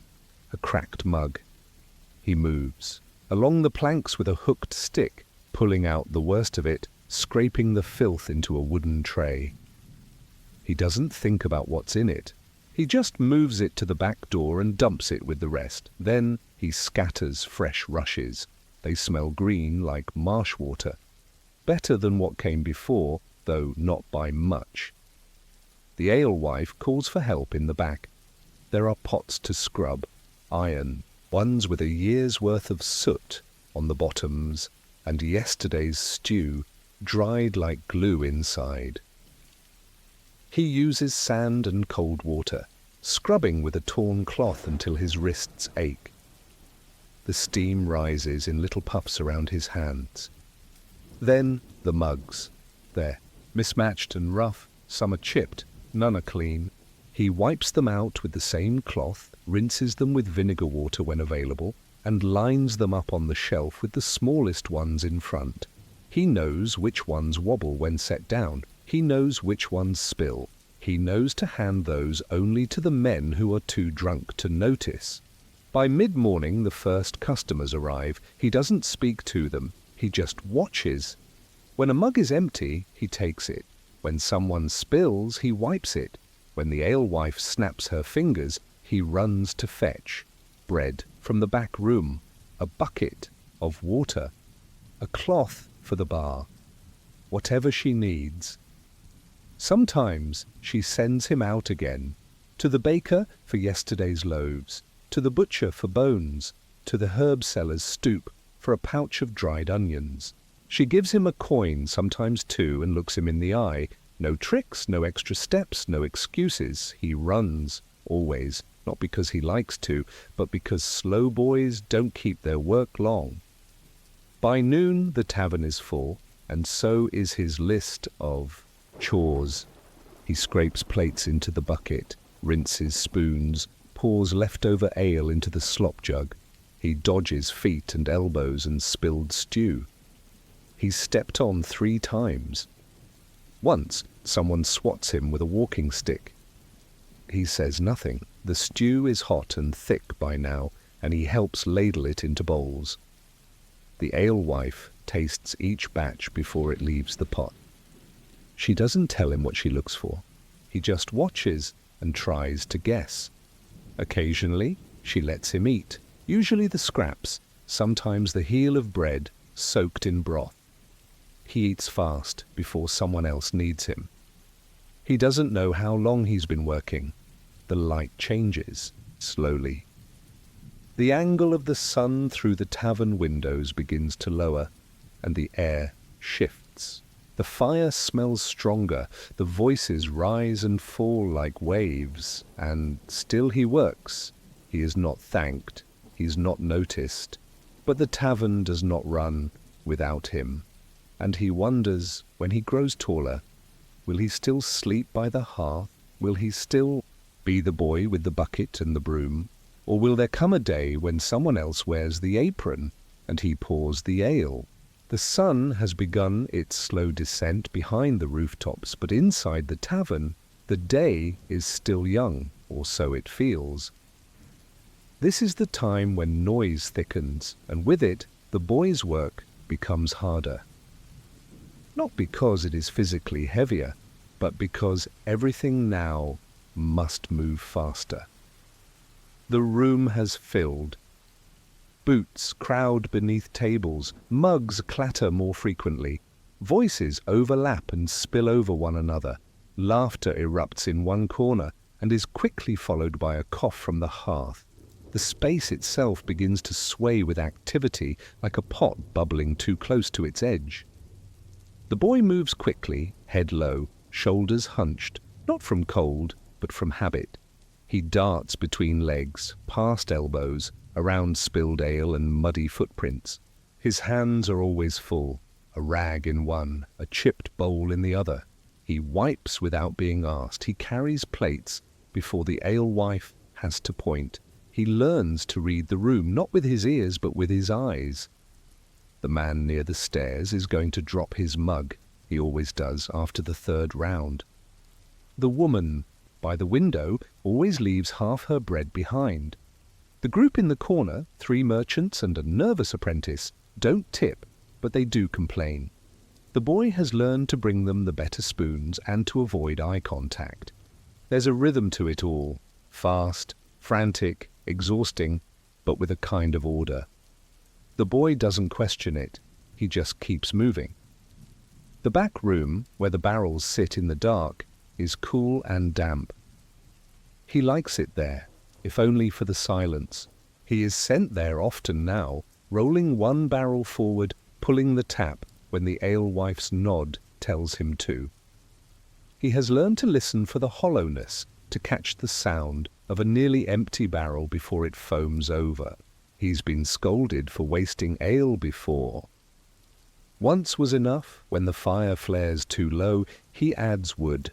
A cracked mug. He moves along the planks with a hooked stick, pulling out the worst of it, scraping the filth into a wooden tray. He doesn't think about what's in it. He just moves it to the back door and dumps it with the rest. Then he scatters fresh rushes. They smell green like marsh water. Better than what came before, though not by much. The alewife calls for help in the back. There are pots to scrub, iron, ones with a year's worth of soot on the bottoms, and yesterday's stew, dried like glue inside. He uses sand and cold water, scrubbing with a torn cloth until his wrists ache. The steam rises in little puffs around his hands. Then the mugs. They're mismatched and rough, some are chipped, none are clean. He wipes them out with the same cloth, rinses them with vinegar water when available, and lines them up on the shelf with the smallest ones in front. He knows which ones wobble when set down. He knows which ones spill. He knows to hand those only to the men who are too drunk to notice. By mid-morning, the first customers arrive. He doesn't speak to them. He just watches. When a mug is empty, he takes it. When someone spills, he wipes it. When the alewife snaps her fingers, he runs to fetch bread from the back room, a bucket of water, a cloth for the bar, whatever she needs. Sometimes she sends him out again, to the baker for yesterday's loaves, to the butcher for bones, to the herb seller's stoop for a pouch of dried onions. She gives him a coin, sometimes two, and looks him in the eye. No tricks, no extra steps, no excuses. He runs, always, not because he likes to, but because slow boys don't keep their work long. By noon, the tavern is full, and so is his list of chores. He scrapes plates into the bucket, rinses spoons, pours leftover ale into the slop jug. He dodges feet and elbows and spilled stew. He's stepped on 3 times. Once, someone swats him with a walking stick. He says nothing. The stew is hot and thick by now, and he helps ladle it into bowls. The alewife tastes each batch before it leaves the pot. She doesn't tell him what she looks for. He just watches and tries to guess. Occasionally, she lets him eat, usually the scraps, sometimes the heel of bread soaked in broth. He eats fast before someone else needs him. He doesn't know how long he's been working. The light changes, slowly. The angle of the sun through the tavern windows begins to lower, and the air shifts. The fire smells stronger, the voices rise and fall like waves, and still he works. He is not thanked, he is not noticed, but the tavern does not run without him. And he wonders, when he grows taller, will he still sleep by the hearth? Will he still be the boy with the bucket and the broom? Or will there come a day when someone else wears the apron and he pours the ale? The sun has begun its slow descent behind the rooftops, but inside the tavern, the day is still young, or so it feels. This is the time when noise thickens, and with it, the boy's work becomes harder. Not because it is physically heavier, but because everything now must move faster. The room has filled. Boots crowd beneath tables, mugs clatter more frequently, voices overlap and spill over one another, laughter erupts in one corner and is quickly followed by a cough from the hearth. The space itself begins to sway with activity like a pot bubbling too close to its edge. The boy moves quickly, head low, shoulders hunched, not from cold, but from habit. He darts between legs, past elbows, around spilled ale and muddy footprints. His hands are always full, a rag in one, a chipped bowl in the other. He wipes without being asked. He carries plates before the alewife has to point. He learns to read the room, not with his ears, but with his eyes. The man near the stairs is going to drop his mug. He always does after the third round. The woman by the window always leaves half her bread behind. The group in the corner, 3 merchants and a nervous apprentice, don't tip, but they do complain. The boy has learned to bring them the better spoons and to avoid eye contact. There's a rhythm to it all, fast, frantic, exhausting, but with a kind of order. The boy doesn't question it, he just keeps moving. The back room, where the barrels sit in the dark, is cool and damp. He likes it there, if only for the silence. He is sent there often now, rolling one barrel forward, pulling the tap when the alewife's nod tells him to. He has learned to listen for the hollowness, to catch the sound of a nearly empty barrel before it foams over. He's been scolded for wasting ale before. Once was enough. When the fire flares too low, he adds wood.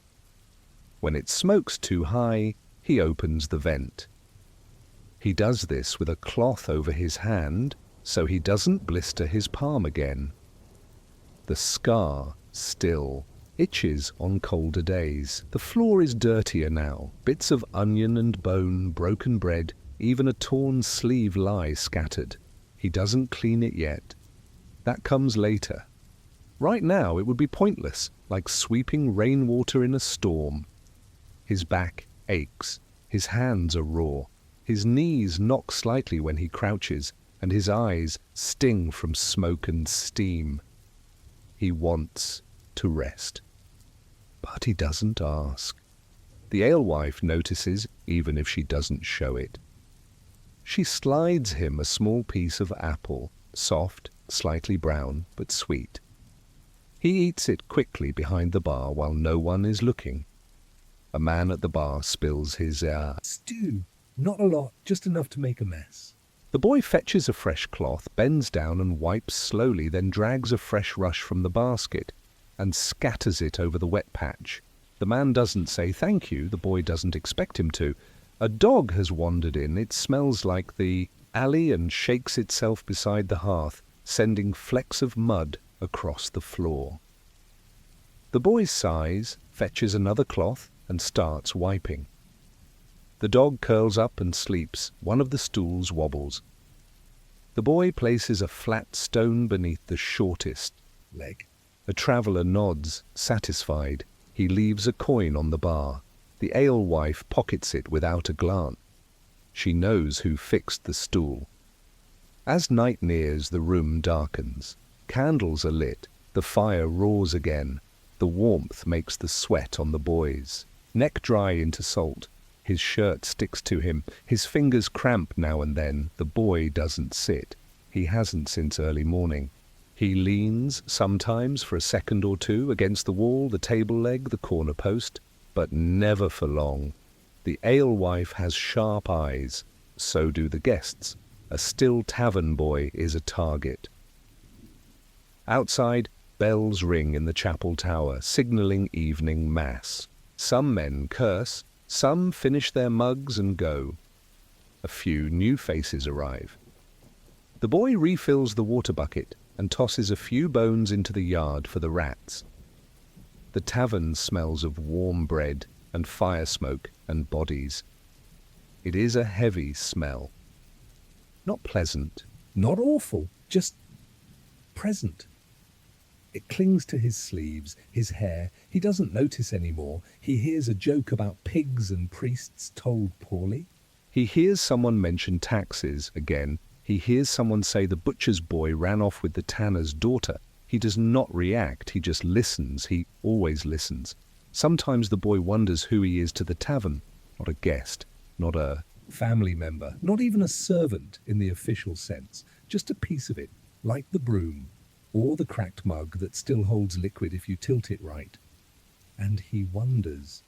When it smokes too high, he opens the vent. He does this with a cloth over his hand, so he doesn't blister his palm again. The scar still itches on colder days. The floor is dirtier now. Bits of onion and bone, broken bread, even a torn sleeve lie scattered. He doesn't clean it yet. That comes later. Right now it would be pointless, like sweeping rainwater in a storm. His back aches. His hands are raw. His knees knock slightly when he crouches, and his eyes sting from smoke and steam. He wants to rest. But he doesn't ask. The alewife notices, even if she doesn't show it. She slides him a small piece of apple, soft, slightly brown, but sweet. He eats it quickly behind the bar while no one is looking. A man at the bar spills his stew. Not a lot, just enough to make a mess. The boy fetches a fresh cloth, bends down and wipes slowly, then drags a fresh rush from the basket and scatters it over the wet patch. The man doesn't say thank you, the boy doesn't expect him to. A dog has wandered in, it smells like the alley and shakes itself beside the hearth, sending flecks of mud across the floor. The boy sighs, fetches another cloth and starts wiping. The dog curls up and sleeps. One of the stools wobbles. The boy places a flat stone beneath the shortest leg. A traveller nods, satisfied. He leaves a coin on the bar. The alewife pockets it without a glance. She knows who fixed the stool. As night nears, the room darkens. Candles are lit. The fire roars again. The warmth makes the sweat on the boy's neck dry into salt. His shirt sticks to him. His fingers cramp now and then. The boy doesn't sit. He hasn't since early morning. He leans, sometimes for a second or two, against the wall, the table leg, the corner post, but never for long. The alewife has sharp eyes, so do the guests. A still tavern boy is a target. Outside, bells ring in the chapel tower, signalling evening mass. Some men curse, some finish their mugs and go. A few new faces arrive. The boy refills the water bucket and tosses a few bones into the yard for the rats. The tavern smells of warm bread and fire smoke and bodies. It is a heavy smell. Not pleasant. Not awful, just present. It clings to his sleeves, his hair. He doesn't notice anymore. He hears a joke about pigs and priests told poorly. He hears someone mention taxes again. He hears someone say the butcher's boy ran off with the tanner's daughter. He does not react, he just listens. He always listens. Sometimes the boy wonders who he is to the tavern. Not a guest, not a Family member, not even a servant in the official sense. Just a piece of it, like the broom, or the cracked mug that still holds liquid if you tilt it right. And he wonders.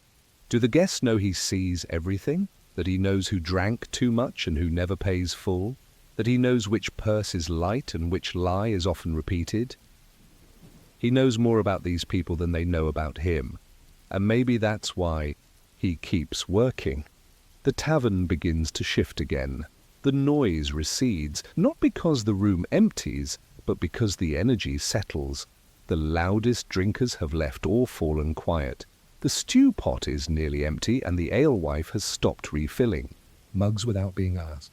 Do the guests know he sees everything? That he knows who drank too much and who never pays full? That he knows which purse is light and which lie is often repeated? He knows more about these people than they know about him, and maybe that's why he keeps working. The tavern begins to shift again. The noise recedes, not because the room empties, but because the energy settles. The loudest drinkers have left or fallen quiet. The stew pot is nearly empty, and the alewife has stopped refilling. Mugs without being asked.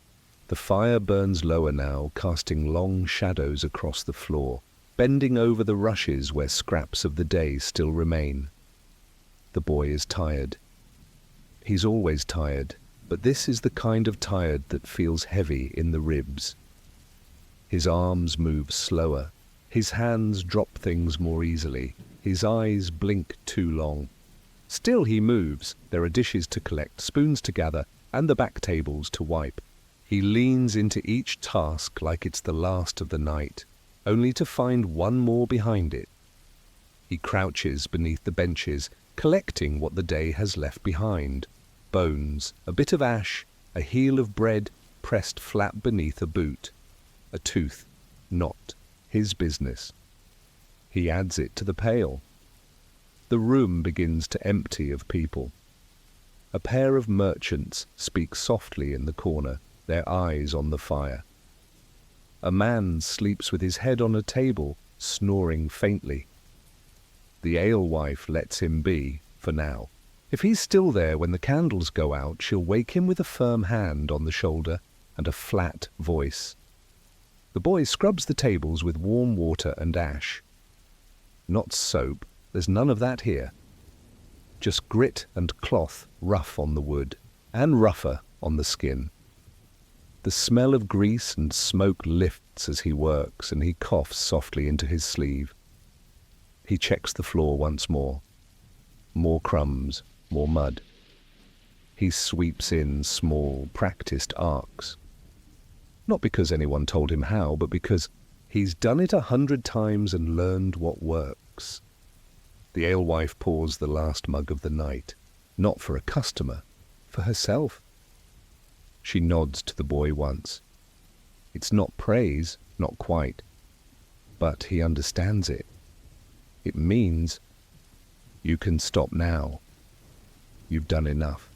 The fire burns lower now, casting long shadows across the floor, bending over the rushes where scraps of the day still remain. The boy is tired. He's always tired, but this is the kind of tired that feels heavy in the ribs. His arms move slower. His hands drop things more easily. His eyes blink too long. Still he moves. There are dishes to collect, spoons to gather, and the back tables to wipe. He leans into each task like it's the last of the night, only to find one more behind it. He crouches beneath the benches, collecting what the day has left behind. Bones, a bit of ash, a heel of bread pressed flat beneath a boot. A tooth, not his business. He adds it to the pail. The room begins to empty of people. A pair of merchants speak softly in the corner, their eyes on the fire. A man sleeps with his head on a table, snoring faintly. The alewife lets him be, for now. If he's still there when the candles go out, she'll wake him with a firm hand on the shoulder and a flat voice. The boy scrubs the tables with warm water and ash. Not soap, there's none of that here. Just grit and cloth rough on the wood, and rougher on the skin. The smell of grease and smoke lifts as he works, and he coughs softly into his sleeve. He checks the floor once more. More crumbs, more mud. He sweeps in small, practiced arcs. Not because anyone told him how, but because he's done it 100 times and learned what works. The alewife pours the last mug of the night, not for a customer, for herself. She nods to the boy once. It's not praise, not quite, but he understands it. It means, you can stop now. You've done enough.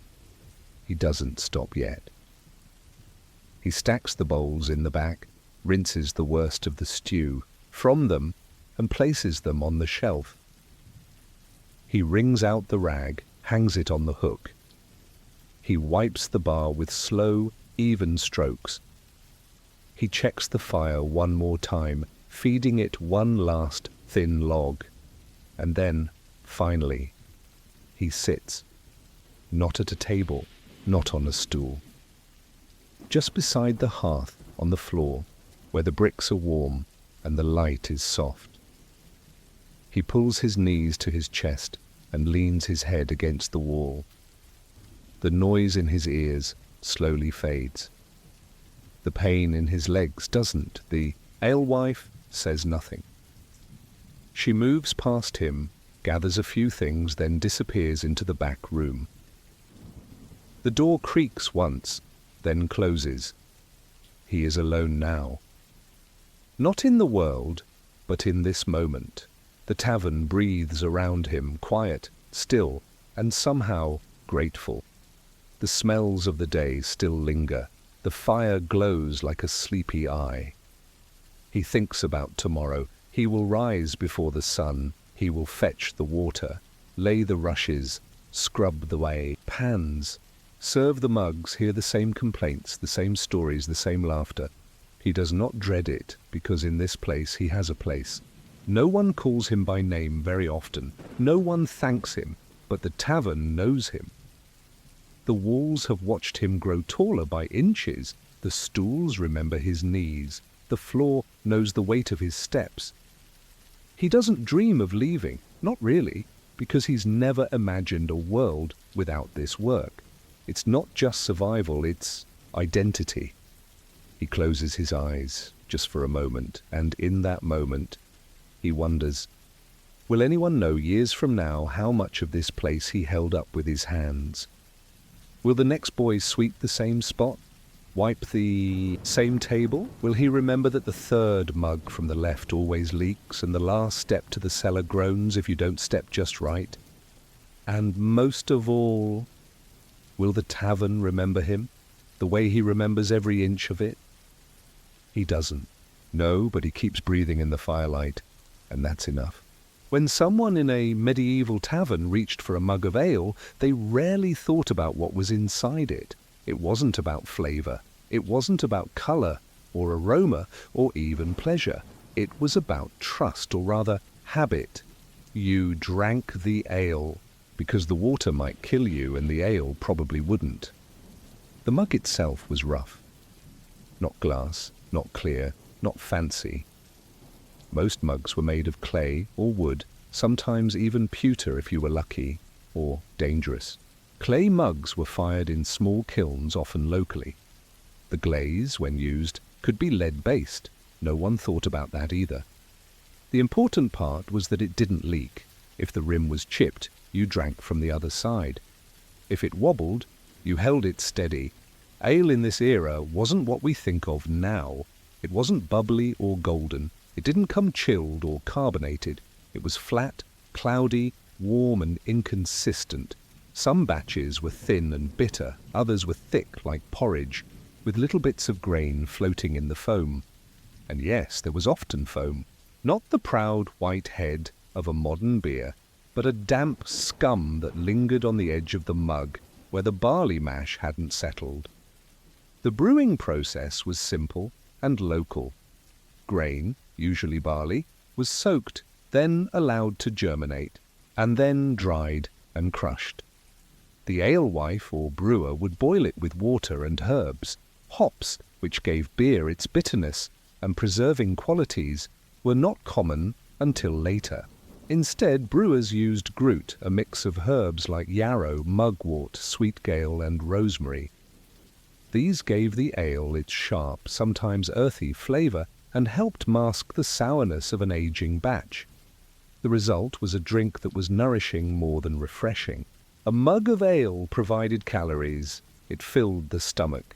He doesn't stop yet. He stacks the bowls in the back, rinses the worst of the stew from them, and places them on the shelf. He wrings out the rag, hangs it on the hook. He wipes the bar with slow, even strokes. He checks the fire one more time, feeding it one last thin log. And then, finally, he sits. Not at a table, not on a stool. Just beside the hearth on the floor, where the bricks are warm and the light is soft. He pulls his knees to his chest and leans his head against the wall. The noise in his ears slowly fades. The pain in his legs doesn't. The alewife says nothing. She moves past him, gathers a few things, then disappears into the back room. The door creaks once, then closes. He is alone now. Not in the world, but in this moment. The tavern breathes around him, quiet, still, and somehow grateful. The smells of the day still linger. The fire glows like a sleepy eye. He thinks about tomorrow. He will rise before the sun. He will fetch the water, lay the rushes, scrub the way, pans, serve the mugs, hear the same complaints, the same stories, the same laughter. He does not dread it, because in this place he has a place. No one calls him by name very often. No one thanks him, but the tavern knows him. The walls have watched him grow taller by inches. The stools remember his knees. The floor knows the weight of his steps. He doesn't dream of leaving, not really, because he's never imagined a world without this work. It's not just survival, it's identity. He closes his eyes just for a moment, and in that moment, he wonders, will anyone know years from now how much of this place he held up with his hands? Will the next boy sweep the same spot? Wipe the same table? Will he remember that the third mug from the left always leaks and the last step to the cellar groans if you don't step just right? And most of all, will the tavern remember him, the way he remembers every inch of it? He doesn't. No, but he keeps breathing in the firelight, and that's enough. When someone in a medieval tavern reached for a mug of ale, they rarely thought about what was inside it. It wasn't about flavour. It wasn't about colour or aroma or even pleasure. It was about trust, or rather habit. You drank the ale because the water might kill you and the ale probably wouldn't. The mug itself was rough. Not glass, not clear, not fancy. Most mugs were made of clay or wood, sometimes even pewter if you were lucky, or dangerous. Clay mugs were fired in small kilns, often locally. The glaze, when used, could be lead-based. No one thought about that either. The important part was that it didn't leak. If the rim was chipped, you drank from the other side. If it wobbled, you held it steady. Ale in this era wasn't what we think of now. It wasn't bubbly or golden. It didn't come chilled or carbonated. It was flat, cloudy, warm and inconsistent. Some batches were thin and bitter, others were thick like porridge, with little bits of grain floating in the foam. And yes, there was often foam. Not the proud white head of a modern beer, but a damp scum that lingered on the edge of the mug where the barley mash hadn't settled. The brewing process was simple and local. Grain, usually barley, was soaked, then allowed to germinate, and then dried and crushed. The alewife or brewer would boil it with water and herbs. Hops, which gave beer its bitterness and preserving qualities, were not common until later. Instead, brewers used grute, a mix of herbs like yarrow, mugwort, sweetgale, and rosemary. These gave the ale its sharp, sometimes earthy flavour and helped mask the sourness of an aging batch. The result was a drink that was nourishing more than refreshing. A mug of ale provided calories. It filled the stomach.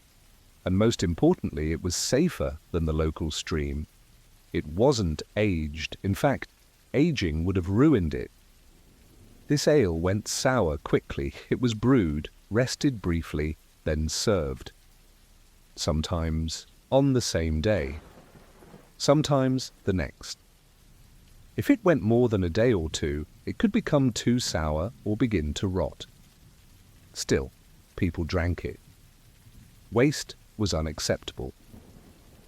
And most importantly, it was safer than the local stream. It wasn't aged. In fact, aging would have ruined it. This ale went sour quickly. It was brewed, rested briefly, then served. Sometimes on the same day. Sometimes the next. If it went more than a day or two, it could become too sour or begin to rot. Still, people drank it. Waste was unacceptable.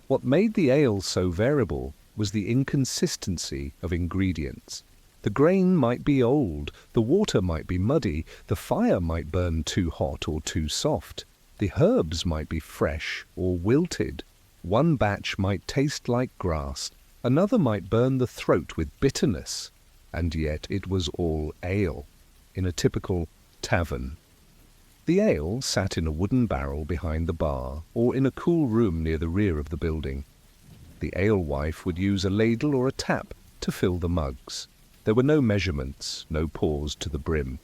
What made the ale so variable was the inconsistency of ingredients. The grain might be old, the water might be muddy, the fire might burn too hot or too soft, the herbs might be fresh or wilted. One batch might taste like grass, another might burn the throat with bitterness, and yet it was all ale, in a typical tavern. The ale sat in a wooden barrel behind the bar, or in a cool room near the rear of the building. The alewife would use a ladle or a tap to fill the mugs. There were no measurements, no pours to the brim.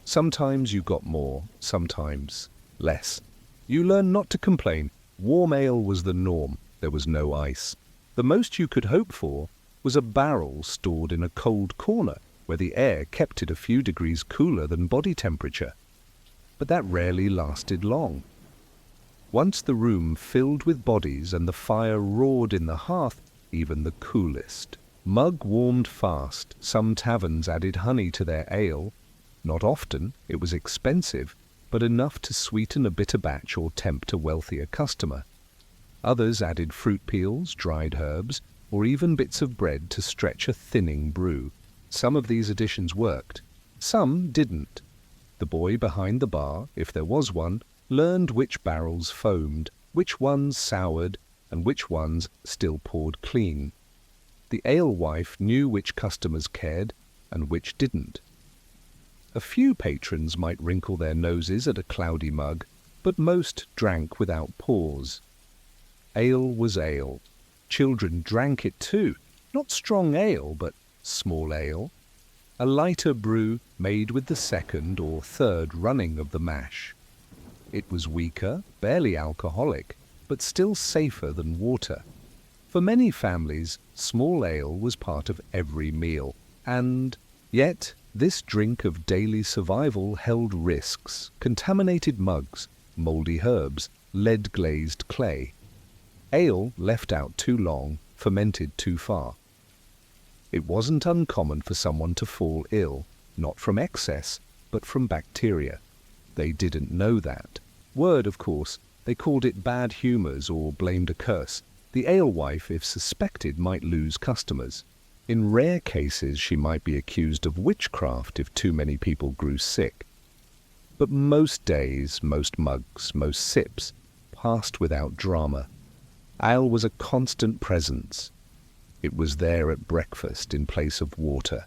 Sometimes you got more, sometimes less. You learned not to complain. Warm ale was the norm. There was no ice. The most you could hope for was a barrel stored in a cold corner where the air kept it a few degrees cooler than body temperature. But that rarely lasted long. Once the room filled with bodies and the fire roared in the hearth, even the coolest mug warmed fast. Some taverns added honey to their ale. Not often, it was expensive, but enough to sweeten a bitter batch or tempt a wealthier customer. Others added fruit peels, dried herbs, or even bits of bread to stretch a thinning brew. Some of these additions worked, some didn't. The boy behind the bar, if there was one, learned which barrels foamed, which ones soured, and which ones still poured clean. The alewife knew which customers cared and which didn't. A few patrons might wrinkle their noses at a cloudy mug, but most drank without pause. Ale was ale. Children drank it too, not strong ale, but small ale, a lighter brew made with the second or third running of the mash. It was weaker, barely alcoholic, but still safer than water. For many families, small ale was part of every meal, and yet this drink of daily survival held risks: contaminated mugs, mouldy herbs, lead-glazed clay. Ale left out too long, fermented too far. It wasn't uncommon for someone to fall ill, not from excess, but from bacteria. They didn't know that. Word, of course, they called it bad humours or blamed a curse. The alewife, if suspected, might lose customers. In rare cases, she might be accused of witchcraft if too many people grew sick. But most days, most mugs, most sips passed without drama. Ale was a constant presence. It was there at breakfast in place of water.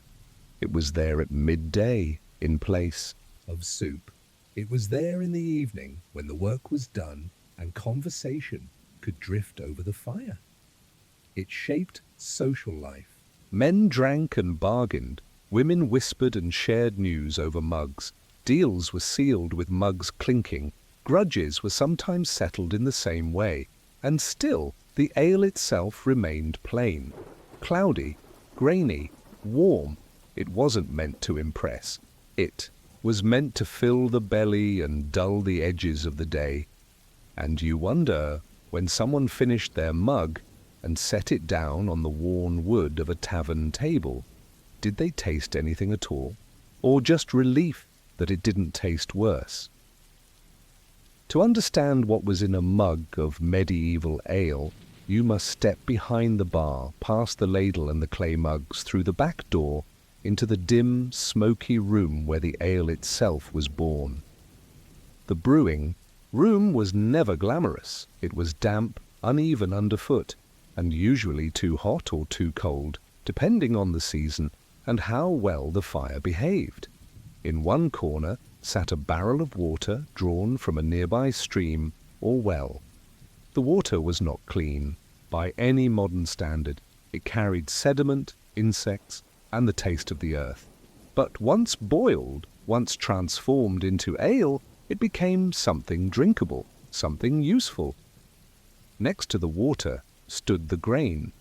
It was there at midday in place of soup. It was there in the evening when the work was done and conversation could drift over the fire. It shaped social life. Men drank and bargained. Women whispered and shared news over mugs. Deals were sealed with mugs clinking. Grudges were sometimes settled in the same way. And still, the ale itself remained plain. Cloudy, grainy, warm. It wasn't meant to impress. It was meant to fill the belly and dull the edges of the day. And you wonder, when someone finished their mug and set it down on the worn wood of a tavern table, did they taste anything at all? Or just relief that it didn't taste worse? To understand what was in a mug of medieval ale, you must step behind the bar, past the ladle and the clay mugs, through the back door, into the dim, smoky room where the ale itself was born. The brewing room was never glamorous. It was damp, uneven underfoot, and usually too hot or too cold, depending on the season and how well the fire behaved. In one corner sat a barrel of water drawn from a nearby stream or well. The water was not clean. By any modern standard, it carried sediment, insects, and the taste of the earth. But once boiled, once transformed into ale, it became something drinkable, something useful. Next to the water stood the grain.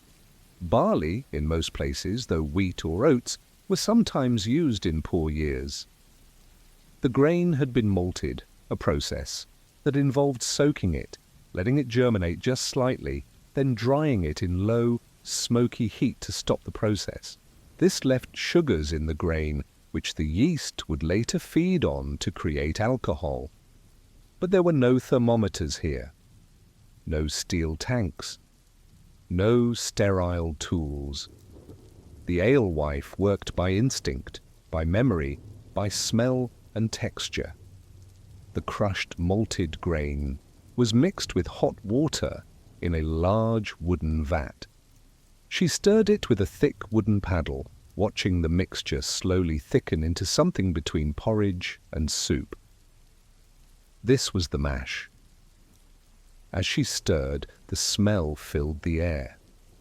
Barley, in most places, though wheat or oats, was sometimes used in poor years. The grain had been malted, a process that involved soaking it, letting it germinate just slightly, then drying it in low, smoky heat to stop the process. This left sugars in the grain, which the yeast would later feed on to create alcohol. But there were no thermometers here, no steel tanks, no sterile tools. The alewife worked by instinct, by memory, by smell and texture. The crushed malted grain was mixed with hot water in a large wooden vat. She stirred it with a thick wooden paddle, watching the mixture slowly thicken into something between porridge and soup. This was the mash. As she stirred, the smell filled the air.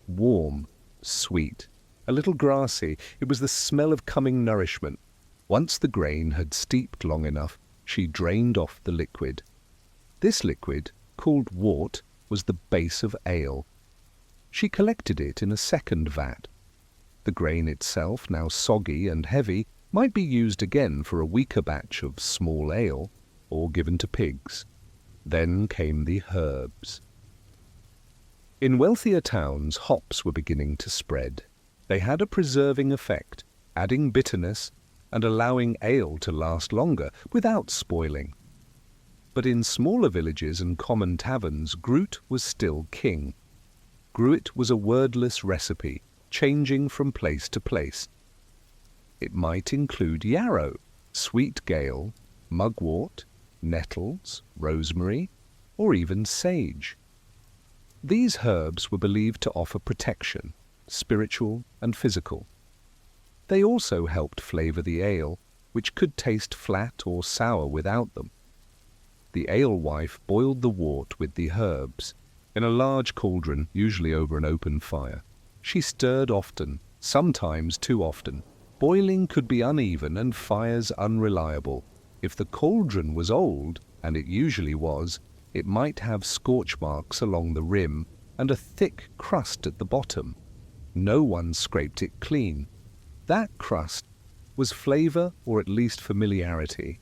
Warm, sweet, A little grassy, it was the smell of coming nourishment. Once the grain had steeped long enough, she drained off the liquid. This liquid, called wort, was the base of ale. She collected it in a second vat. The grain itself, now soggy and heavy, might be used again for a weaker batch of small ale, or given to pigs. Then came the herbs. In wealthier towns, hops were beginning to spread. They had a preserving effect, adding bitterness and allowing ale to last longer without spoiling. But in smaller villages and common taverns, Groot was still king. Gruit was a wordless recipe, changing from place to place. It might include yarrow, sweet gale, mugwort, nettles, rosemary, or even sage. These herbs were believed to offer protection, spiritual and physical. They also helped flavour the ale, which could taste flat or sour without them. The alewife boiled the wort with the herbs, in a large cauldron, usually over an open fire. She stirred often, sometimes too often. Boiling could be uneven and fires unreliable. If the cauldron was old, and it usually was, it might have scorch marks along the rim and a thick crust at the bottom. No one scraped it clean. That crust was flavour or at least familiarity.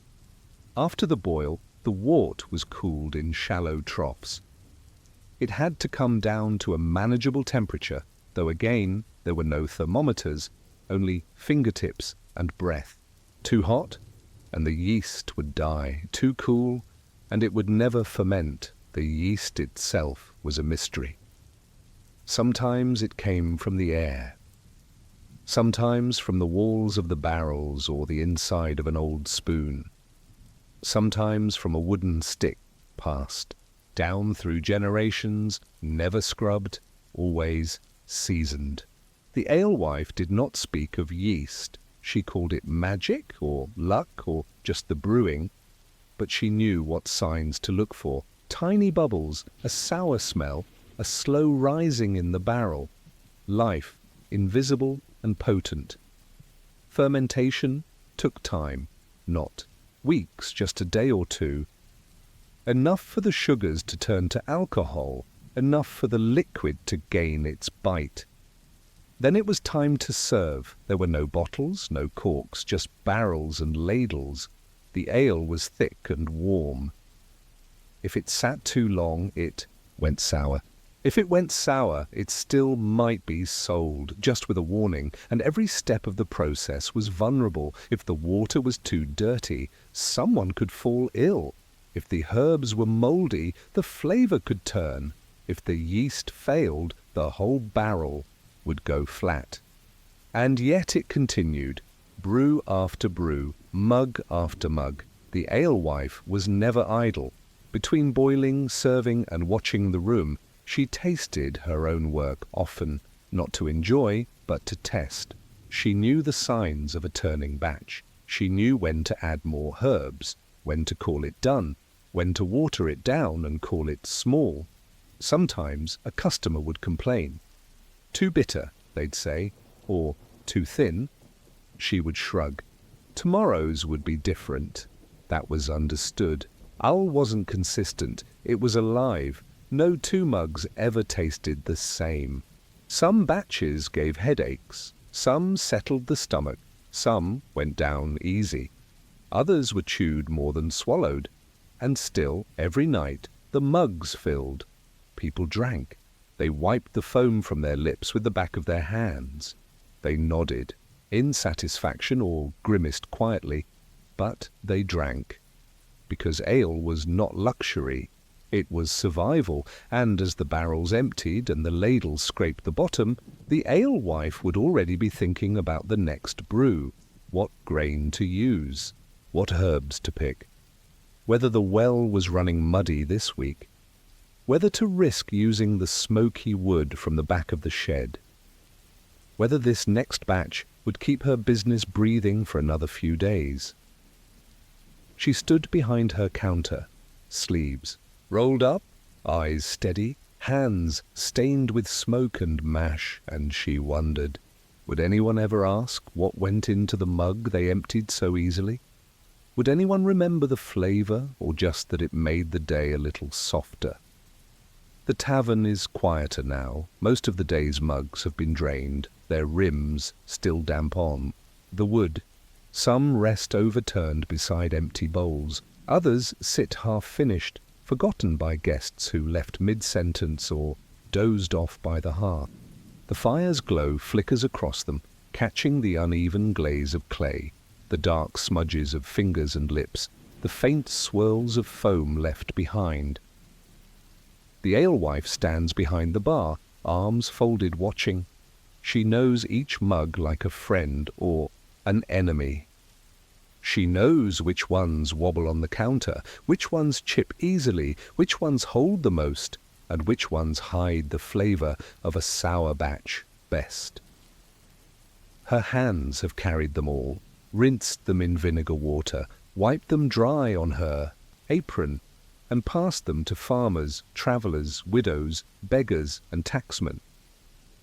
After the boil, the wort was cooled in shallow troughs. It had to come down to a manageable temperature, though again there were no thermometers, only fingertips and breath. Too hot, and the yeast would die. Too cool, and it would never ferment. The yeast itself was a mystery. Sometimes it came from the air. Sometimes from the walls of the barrels or the inside of an old spoon. Sometimes from a wooden stick passed down through generations, never scrubbed, always seasoned. The alewife did not speak of yeast. She called it magic or luck or just the brewing, but she knew what signs to look for. Tiny bubbles, a sour smell, a slow rising in the barrel. Life, invisible and potent. Fermentation took time, not weeks, just a day or two. Enough for the sugars to turn to alcohol, enough for the liquid to gain its bite. Then it was time to serve. There were no bottles, no corks, just barrels and ladles. The ale was thick and warm. If it sat too long, it went sour. If it went sour, it still might be sold, just with a warning, and every step of the process was vulnerable. If the water was too dirty, someone could fall ill. If the herbs were mouldy, the flavour could turn. If the yeast failed, the whole barrel would go flat. And yet it continued, brew after brew, mug after mug. The alewife was never idle. Between boiling, serving, and watching the room, she tasted her own work, often not to enjoy, but to test. She knew the signs of a turning batch. She knew when to add more herbs, when to call it done, when to water it down and call it small. Sometimes a customer would complain. Too bitter, they'd say, or too thin. She would shrug. Tomorrow's would be different. That was understood. Ale wasn't consistent. It was alive. No two mugs ever tasted the same. Some batches gave headaches. Some settled the stomach. Some went down easy. Others were chewed more than swallowed. And still, every night, the mugs filled. People drank. They wiped the foam from their lips with the back of their hands. They nodded, in satisfaction or grimaced quietly, but they drank. Because ale was not luxury, it was survival, and as the barrels emptied and the ladles scraped the bottom, the alewife would already be thinking about the next brew, what grain to use, what herbs to pick, whether the well was running muddy this week, whether to risk using the smoky wood from the back of the shed, whether this next batch would keep her business breathing for another few days. She stood behind her counter, sleeves rolled up, eyes steady, hands stained with smoke and mash, and she wondered, Would anyone ever ask what went into the mug they emptied so easily? Would anyone remember the flavour, or just that it made the day a little softer? The tavern is quieter now. Most of the day's mugs have been drained, their rims still damp on. The wood. Some rest overturned beside empty bowls. Others sit half-finished, forgotten by guests who left mid-sentence or dozed off by the hearth. The fire's glow flickers across them, catching the uneven glaze of clay, the dark smudges of fingers and lips, the faint swirls of foam left behind. The alewife stands behind the bar, arms folded watching. She knows each mug like a friend or an enemy. She knows which ones wobble on the counter, which ones chip easily, which ones hold the most, and which ones hide the flavour of a sour batch best. Her hands have carried them all, rinsed them in vinegar water, wiped them dry on her apron, and passed them to farmers, travellers, widows, beggars, and tacksmen.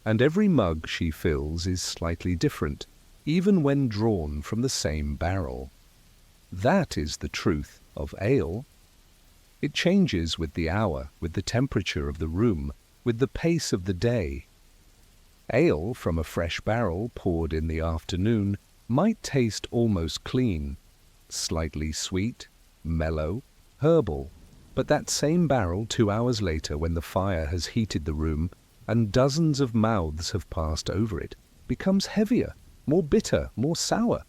And every mug she fills is slightly different, even when drawn from the same barrel. That is the truth of ale. It changes with the hour, with the temperature of the room, with the pace of the day. Ale from a fresh barrel poured in the afternoon might taste almost clean, slightly sweet, mellow, herbal, but that same barrel 2 hours later, when the fire has heated the room and dozens of mouths have passed over it, becomes heavier, more bitter, more sour.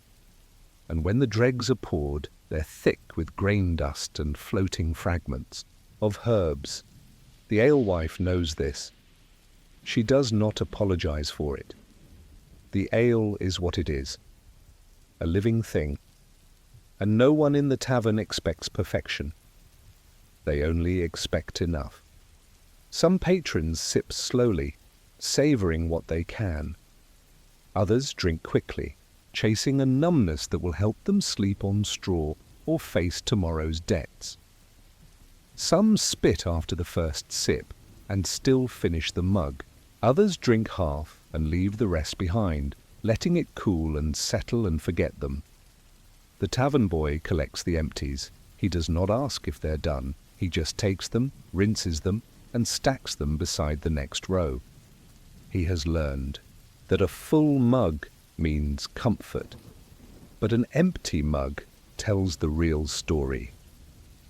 And when the dregs are poured, they're thick with grain dust and floating fragments of herbs. The alewife knows this. She does not apologize for it. The ale is what it is, a living thing, and no one in the tavern expects perfection. They only expect enough. Some patrons sip slowly, savouring what they can. Others drink quickly, chasing a numbness that will help them sleep on straw or face tomorrow's debts. Some spit after the first sip and still finish the mug. Others drink half and leave the rest behind, letting it cool and settle and forget them. The tavern boy collects the empties. He does not ask if they're done. He just takes them, rinses them, and stacks them beside the next row. He has learned that a full mug means comfort, but an empty mug tells the real story.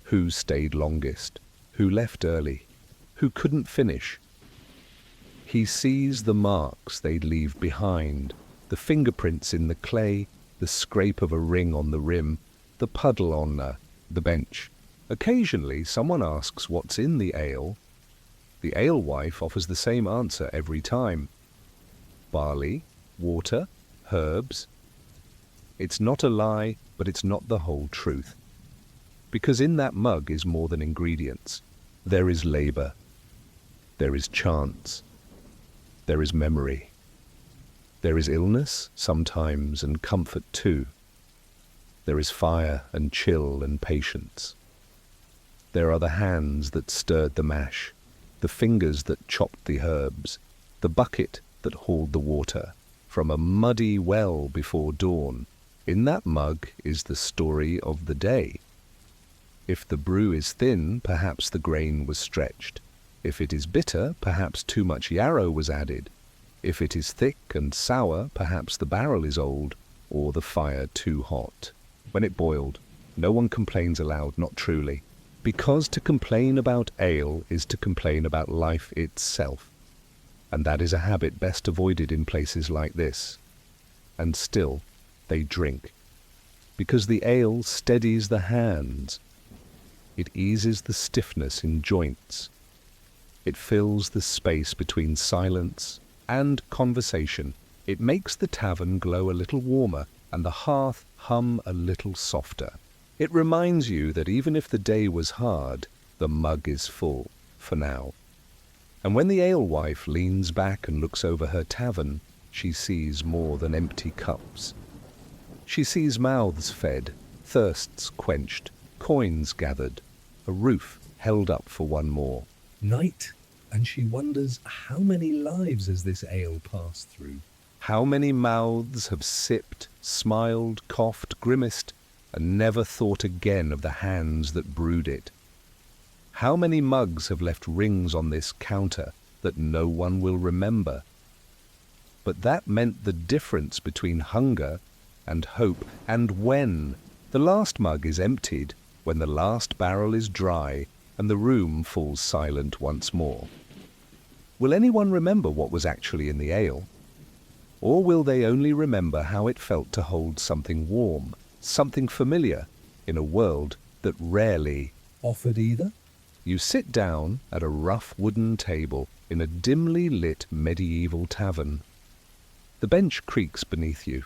Who stayed longest? Who left early? Who couldn't finish? He sees the marks they'd leave behind, the fingerprints in the clay, the scrape of a ring on the rim, the puddle on the bench. Occasionally someone asks what's in the ale. The alewife offers the same answer every time. Barley, water, herbs. It's not a lie, but it's not the whole truth. Because in that mug is more than ingredients. There is labour. There is chance. There is memory. There is illness, sometimes, and comfort too. There is fire and chill and patience. There are the hands that stirred the mash, the fingers that chopped the herbs, the bucket that hauled the water from a muddy well before dawn. In that mug is the story of the day. If the brew is thin, perhaps the grain was stretched. If it is bitter, perhaps too much yarrow was added. If it is thick and sour, perhaps the barrel is old or the fire too hot. When it boiled, no one complains aloud, not truly. Because to complain about ale is to complain about life itself. And that is a habit best avoided in places like this. And still, they drink. Because the ale steadies the hands. It eases the stiffness in joints. It fills the space between silence and conversation. It makes the tavern glow a little warmer and the hearth hum a little softer. It reminds you that even if the day was hard, the mug is full, for now. And when the alewife leans back and looks over her tavern, she sees more than empty cups. She sees mouths fed, thirsts quenched, coins gathered, a roof held up for one more. Night, and she wonders how many lives has this ale passed through. How many mouths have sipped, smiled, coughed, grimaced, and never thought again of the hands that brewed it? How many mugs have left rings on this counter that no one will remember? But that meant the difference between hunger and hope, and when the last mug is emptied, when the last barrel is dry, and the room falls silent once more. Will anyone remember what was actually in the ale? Or will they only remember how it felt to hold something warm, something familiar, in a world that rarely offered either? You sit down at a rough wooden table in a dimly lit medieval tavern. The bench creaks beneath you.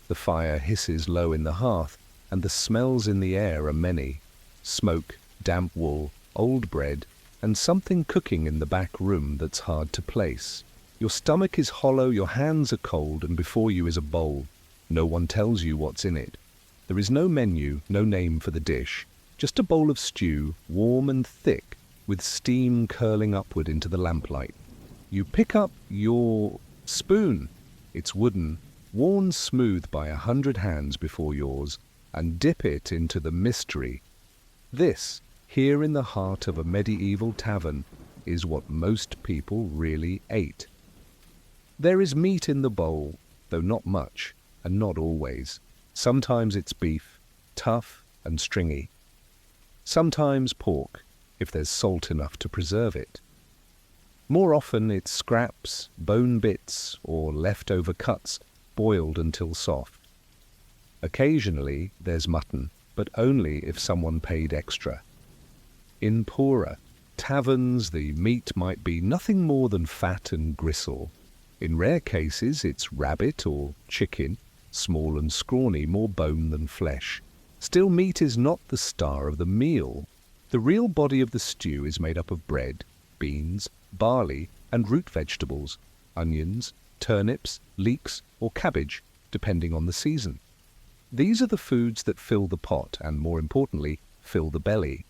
The fire hisses low in the hearth, and the smells in the air are many. Smoke, damp wool, old bread, and something cooking in the back room that's hard to place. Your stomach is hollow, your hands are cold, and before you is a bowl. No one tells you what's in it. There is no menu, no name for the dish. Just a bowl of stew, warm and thick, with steam curling upward into the lamplight. You pick up your spoon. It's wooden, worn smooth by 100 hands before yours, and dip it into the mystery. This, here in the heart of a medieval tavern, is what most people really ate. There is meat in the bowl, though not much, and not always. Sometimes it's beef, tough and stringy. Sometimes pork, if there's salt enough to preserve it. More often it's scraps, bone bits, or leftover cuts, boiled until soft. Occasionally there's mutton, but only if someone paid extra. In poorer taverns, the meat might be nothing more than fat and gristle. In rare cases it's rabbit or chicken, small and scrawny, more bone than flesh. Still, meat is not the star of the meal. The real body of the stew is made up of bread, beans, barley, and root vegetables, onions, turnips, leeks, or cabbage, depending on the season. These are the foods that fill the pot and, more importantly, fill the belly.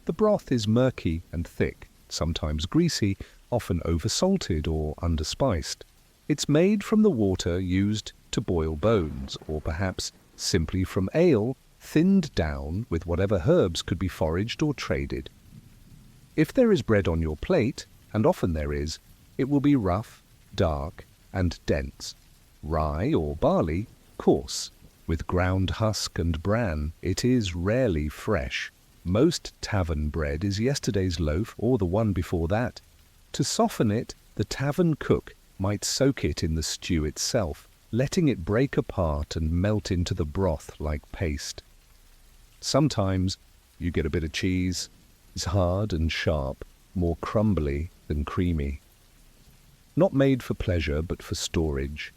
The broth is murky and thick, sometimes greasy, often oversalted or underspiced. It's made from the water used to boil bones, or perhaps simply from ale, thinned down with whatever herbs could be foraged or traded. If there is bread on your plate, and often there is, it will be rough, dark, and dense. Rye or barley, coarse. With ground husk and bran, it is rarely fresh. Most tavern bread is yesterday's loaf or the one before that. To soften it, the tavern cook might soak it in the stew itself, letting it break apart and melt into the broth like paste. Sometimes you get a bit of cheese. It's hard and sharp, more crumbly than creamy. Not made for pleasure, but for storage.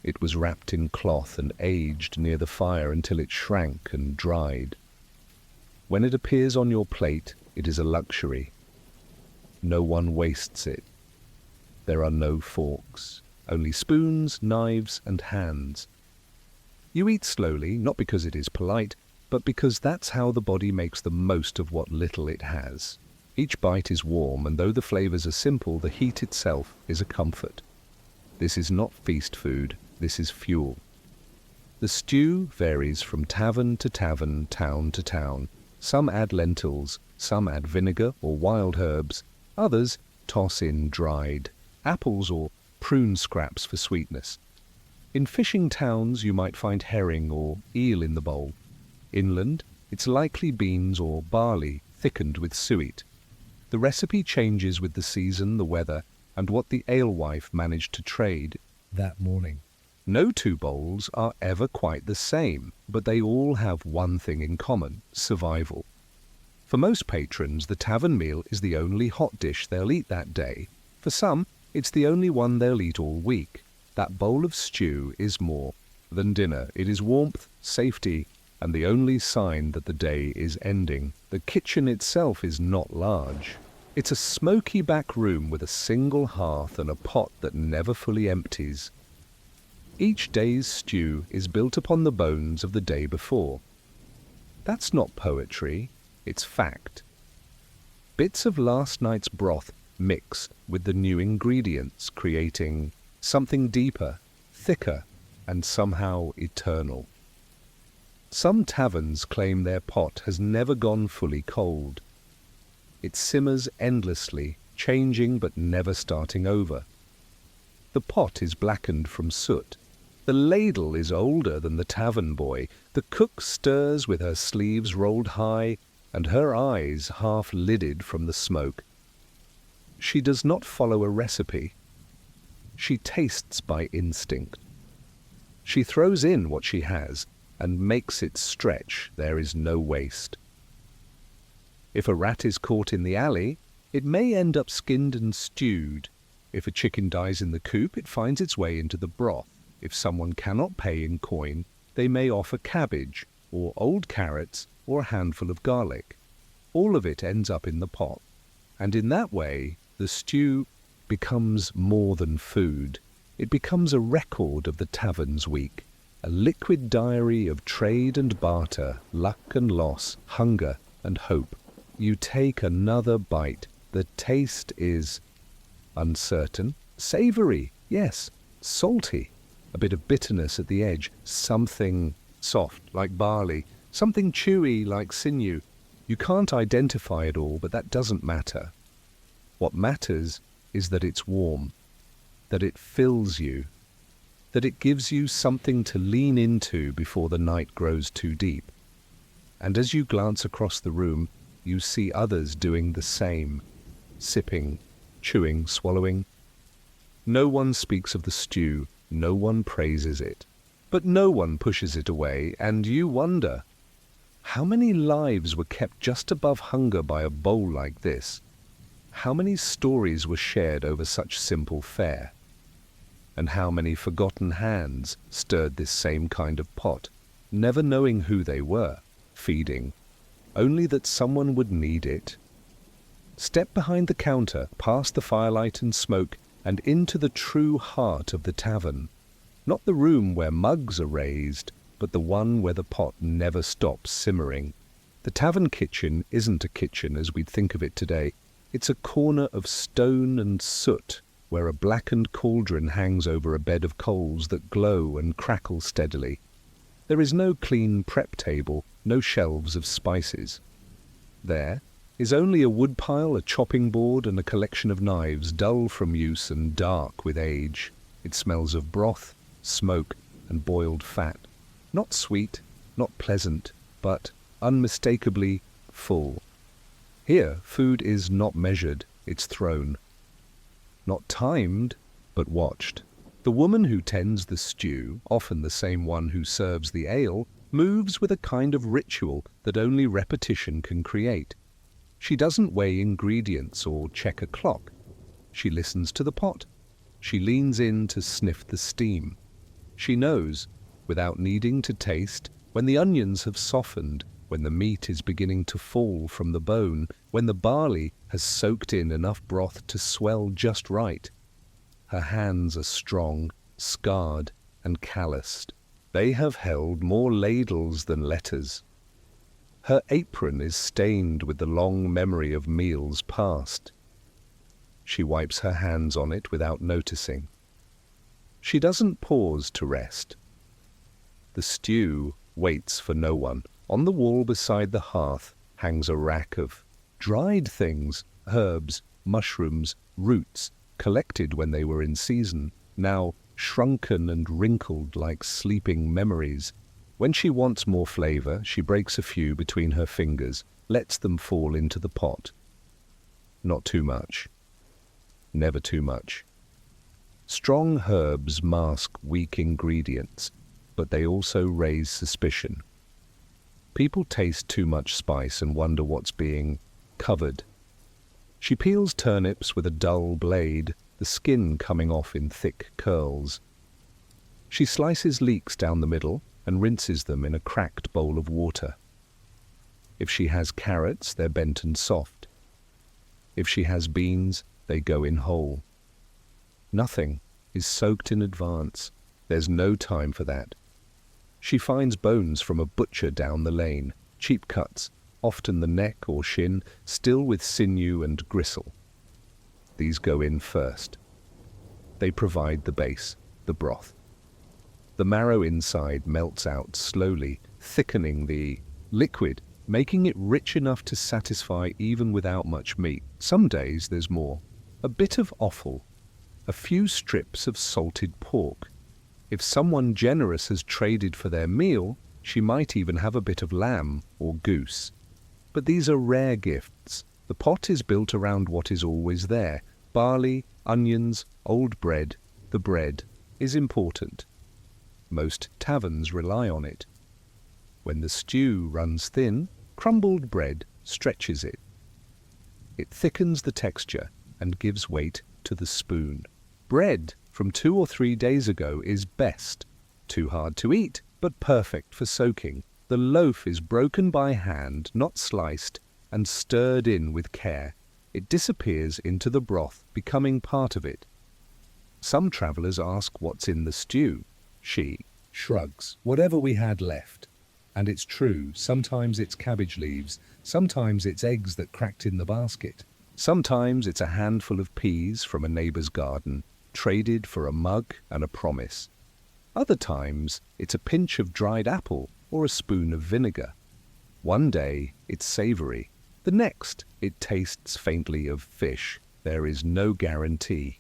It was wrapped in cloth and aged near the fire until it shrank and dried. When it appears on your plate, it is a luxury. No one wastes it. There are no forks, only spoons, knives, and hands. You eat slowly, not because it is polite, but because that's how the body makes the most of what little it has. Each bite is warm, and though the flavors are simple, the heat itself is a comfort. This is not feast food, this is fuel. The stew varies from tavern to tavern, town to town. Some add lentils, some add vinegar or wild herbs, others toss in dried apples or prune scraps for sweetness. In fishing towns you might find herring or eel in the bowl. Inland, it's likely beans or barley thickened with suet. The recipe changes with the season, the weather, and what the alewife managed to trade that morning. No two bowls are ever quite the same, but they all have one thing in common: survival. For most patrons, the tavern meal is the only hot dish they'll eat that day. For some, it's the only one they'll eat all week. That bowl of stew is more than dinner. It is warmth, safety, and the only sign that the day is ending. The kitchen itself is not large. It's a smoky back room with a single hearth and a pot that never fully empties. Each day's stew is built upon the bones of the day before. That's not poetry, it's fact. Bits of last night's broth mix with the new ingredients, creating something deeper, thicker, and somehow eternal. Some taverns claim their pot has never gone fully cold. It simmers endlessly, changing but never starting over. The pot is blackened from soot. The ladle is older than the tavern boy. The cook stirs with her sleeves rolled high and her eyes half lidded from the smoke. She does not follow a recipe. She tastes by instinct. She throws in what she has and makes it stretch. There is no waste. If a rat is caught in the alley, it may end up skinned and stewed. If a chicken dies in the coop, it finds its way into the broth. If someone cannot pay in coin, they may offer cabbage, or old carrots, or a handful of garlic. All of it ends up in the pot. And in that way, the stew becomes more than food. It becomes a record of the tavern's week, a liquid diary of trade and barter, luck and loss, hunger and hope. You take another bite. The taste is uncertain, savory, yes, salty, a bit of bitterness at the edge, something soft like barley, something chewy like sinew. You can't identify it all, but that doesn't matter. What matters is that it's warm, that it fills you, that it gives you something to lean into before the night grows too deep. And as you glance across the room, you see others doing the same, sipping, chewing, swallowing. No one speaks of the stew, no one praises it, but no one pushes it away, and you wonder, how many lives were kept just above hunger by a bowl like this? How many stories were shared over such simple fare? And how many forgotten hands stirred this same kind of pot, never knowing who they were, feeding, only that someone would need it? Step behind the counter, past the firelight and smoke, and into the true heart of the tavern. Not the room where mugs are raised, but the one where the pot never stops simmering. The tavern kitchen isn't a kitchen as we'd think of it today. It's a corner of stone and soot, where a blackened cauldron hangs over a bed of coals that glow and crackle steadily. There is no clean prep table, no shelves of spices. There is only a woodpile, a chopping board, and a collection of knives, dull from use and dark with age. It smells of broth, smoke, and boiled fat. Not sweet, not pleasant, but unmistakably full. Here, food is not measured, it's thrown. Not timed, but watched. The woman who tends the stew, often the same one who serves the ale, moves with a kind of ritual that only repetition can create. She doesn't weigh ingredients or check a clock. She listens to the pot. She leans in to sniff the steam. She knows, without needing to taste, when the onions have softened, when the meat is beginning to fall from the bone, when the barley has soaked in enough broth to swell just right. Her hands are strong, scarred, and calloused. They have held more ladles than letters. Her apron is stained with the long memory of meals past. She wipes her hands on it without noticing. She doesn't pause to rest. The stew waits for no one. On the wall beside the hearth hangs a rack of dried things, herbs, mushrooms, roots, collected when they were in season, now shrunken and wrinkled like sleeping memories. When she wants more flavor, she breaks a few between her fingers, lets them fall into the pot. Not too much. Never too much. Strong herbs mask weak ingredients, but they also raise suspicion. People taste too much spice and wonder what's being covered. She peels turnips with a dull blade, the skin coming off in thick curls. She slices leeks down the middle and rinses them in a cracked bowl of water. If she has carrots, they're bent and soft. If she has beans, they go in whole. Nothing is soaked in advance. There's no time for that. She finds bones from a butcher down the lane, cheap cuts, often the neck or shin, still with sinew and gristle. These go in first. They provide the base, the broth. The marrow inside melts out slowly, thickening the liquid, making it rich enough to satisfy even without much meat. Some days there's more. A bit of offal, a few strips of salted pork. If someone generous has traded for their meal, she might even have a bit of lamb or goose. But these are rare gifts. The pot is built around what is always there. Barley, onions, old bread. The bread is important. Most taverns rely on it. When the stew runs thin, crumbled bread stretches it. It thickens the texture and gives weight to the spoon. Bread from 2 or 3 days ago is best. Too hard to eat, but perfect for soaking. The loaf is broken by hand, not sliced, and stirred in with care. It disappears into the broth, becoming part of it. Some travellers ask what's in the stew. She shrugs. Whatever we had left. And it's true, sometimes it's cabbage leaves, sometimes it's eggs that cracked in the basket. Sometimes it's a handful of peas from a neighbour's garden, traded for a mug and a promise. Other times it's a pinch of dried apple or a spoon of vinegar. One day it's savoury, the next it tastes faintly of fish. There is no guarantee.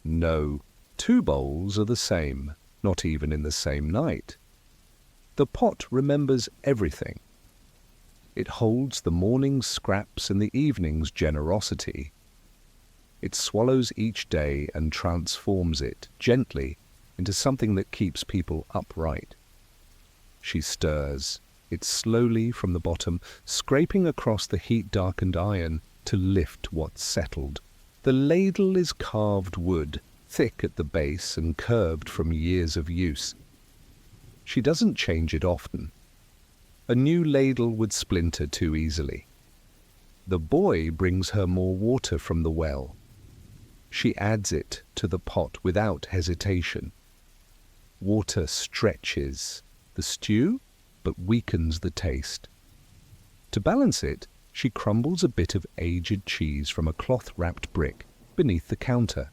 No, 2 bowls are the same, not even in the same night. The pot remembers everything. It holds the morning's scraps and the evening's generosity. It swallows each day and transforms it, gently, into something that keeps people upright. She stirs it slowly from the bottom, scraping across the heat-darkened iron to lift what's settled. The ladle is carved wood, thick at the base and curved from years of use. She doesn't change it often. A new ladle would splinter too easily. The boy brings her more water from the well. She adds it to the pot without hesitation. Water stretches the stew, but weakens the taste. To balance it, she crumbles a bit of aged cheese from a cloth-wrapped brick beneath the counter.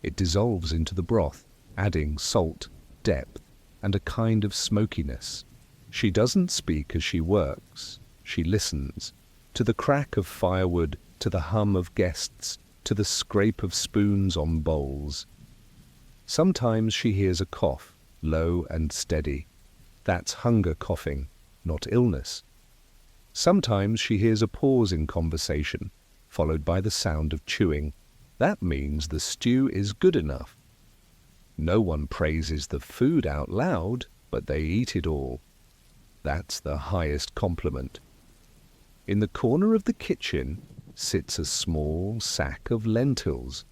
It dissolves into the broth, adding salt, depth, and a kind of smokiness. She doesn't speak as she works. She listens to the crack of firewood, to the hum of guests, to the scrape of spoons on bowls. Sometimes she hears a cough, low and steady. That's hunger coughing, not illness. Sometimes she hears a pause in conversation, followed by the sound of chewing. That means the stew is good enough. No one praises the food out loud, but they eat it all. That's the highest compliment. In the corner of the kitchen sits a small sack of lentils.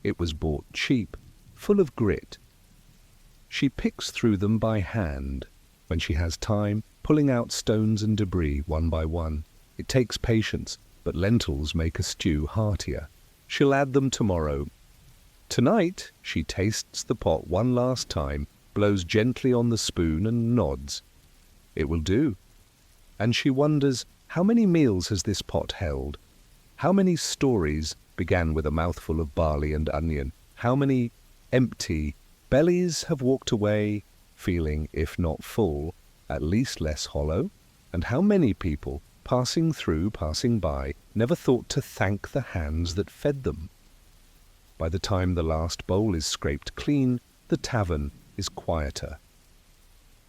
It was bought cheap, full of grit. She picks through them by hand, when she has time, pulling out stones and debris one by one. It takes patience, but lentils make a stew heartier. She'll add them tomorrow. Tonight, she tastes the pot one last time, blows gently on the spoon and nods. It will do. And she wonders, how many meals has this pot held? How many stories began with a mouthful of barley and onion? How many empty bellies have walked away, feeling, if not full, at least less hollow? And how many people, passing by, never thought to thank the hands that fed them? By the time the last bowl is scraped clean, the tavern is quieter.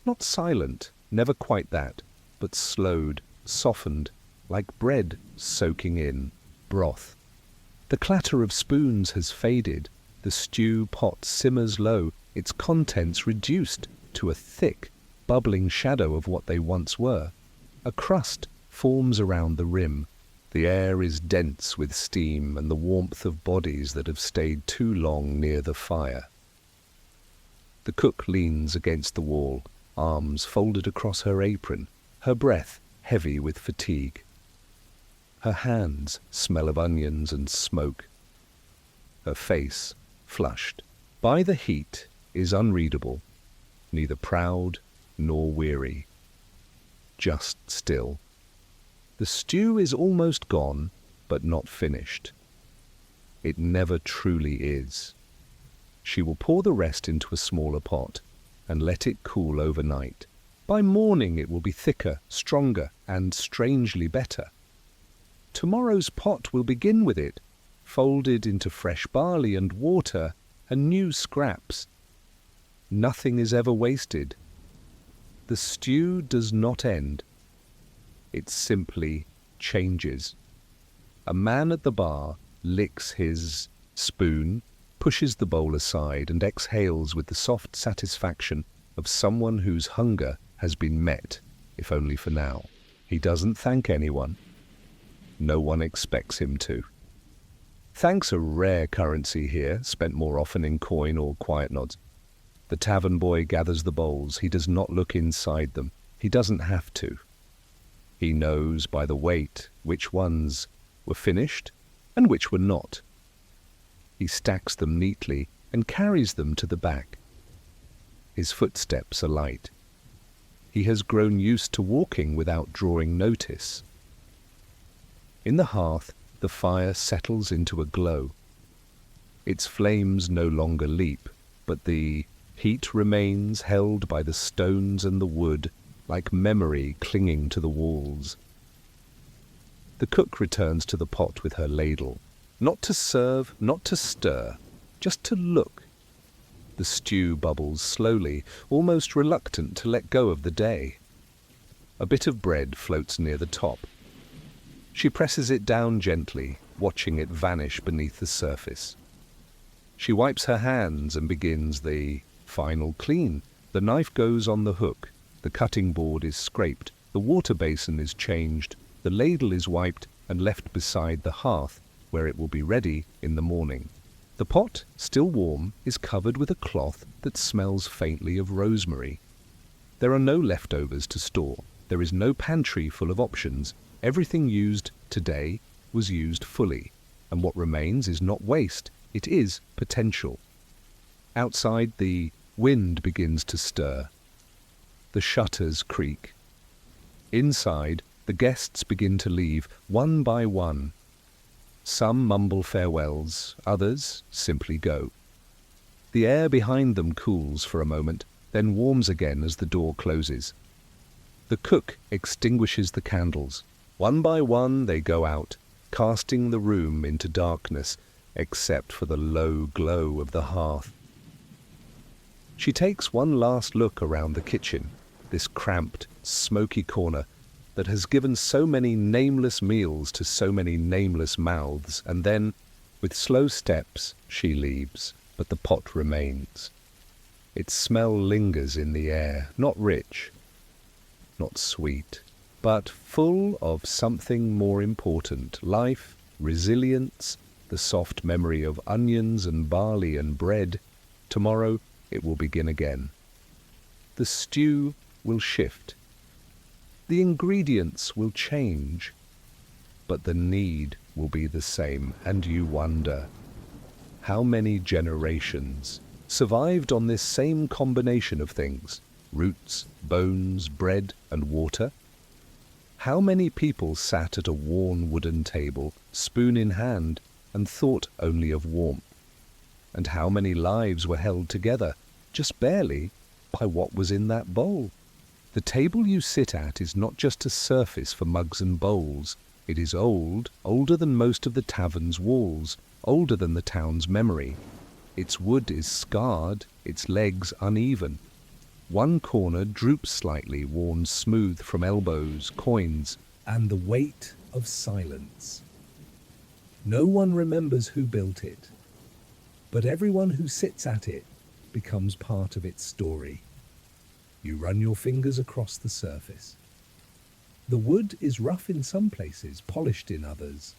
Not silent, never quite that, but slowed, softened, like bread soaking in broth. The clatter of spoons has faded. The stew pot simmers low, its contents reduced to a thick, bubbling shadow of what they once were. A crust forms around the rim. The air is dense with steam and the warmth of bodies that have stayed too long near the fire. The cook leans against the wall, arms folded across her apron, her breath heavy with fatigue. Her hands smell of onions and smoke. Her face flushed. By the heat is unreadable, neither proud nor weary. Just still. The stew is almost gone, but not finished. It never truly is. She will pour the rest into a smaller pot and let it cool overnight. By morning it will be thicker, stronger, and strangely better. Tomorrow's pot will begin with it, folded into fresh barley and water and new scraps. Nothing is ever wasted. The stew does not end. It simply changes. A man at the bar licks his spoon, pushes the bowl aside, and exhales with the soft satisfaction of someone whose hunger has been met, if only for now. He doesn't thank anyone. No one expects him to. Thanks are rare currency here, spent more often in coin or quiet nods. The tavern boy gathers the bowls. He does not look inside them. He doesn't have to. He knows by the weight which ones were finished and which were not. He stacks them neatly and carries them to the back. His footsteps are light. He has grown used to walking without drawing notice. In the hearth, the fire settles into a glow. Its flames no longer leap, but the heat remains held by the stones and the wood, like memory clinging to the walls. The cook returns to the pot with her ladle, not to serve, not to stir, just to look. The stew bubbles slowly, almost reluctant to let go of the day. A bit of bread floats near the top. She presses it down gently, watching it vanish beneath the surface. She wipes her hands and begins the final clean. The knife goes on the hook. The cutting board is scraped. The water basin is changed. The ladle is wiped and left beside the hearth, where it will be ready in the morning. The pot, still warm, is covered with a cloth that smells faintly of rosemary. There are no leftovers to store. There is no pantry full of options. Everything used today was used fully, and what remains is not waste, it is potential. Outside, the wind begins to stir. The shutters creak. Inside, the guests begin to leave, one by one. Some mumble farewells, others simply go. The air behind them cools for a moment, then warms again as the door closes. The cook extinguishes the candles. One by one they go out, casting the room into darkness, except for the low glow of the hearth. She takes one last look around the kitchen, this cramped, smoky corner that has given so many nameless meals to so many nameless mouths, and then, with slow steps, she leaves, but the pot remains. Its smell lingers in the air, not rich, not sweet, but full of something more important: life, resilience, the soft memory of onions and barley and bread. Tomorrow it will begin again. The stew will shift. The ingredients will change, but the need will be the same, and you wonder, how many generations survived on this same combination of things: roots, bones, bread, and water? How many people sat at a worn wooden table, spoon in hand, and thought only of warmth? And how many lives were held together, just barely, by what was in that bowl? The table you sit at is not just a surface for mugs and bowls. It is old, older than most of the tavern's walls, older than the town's memory. Its wood is scarred, its legs uneven. One corner droops slightly, worn smooth from elbows, coins, and the weight of silence. No one remembers who built it, but everyone who sits at it becomes part of its story. You run your fingers across the surface. The wood is rough in some places, polished in others.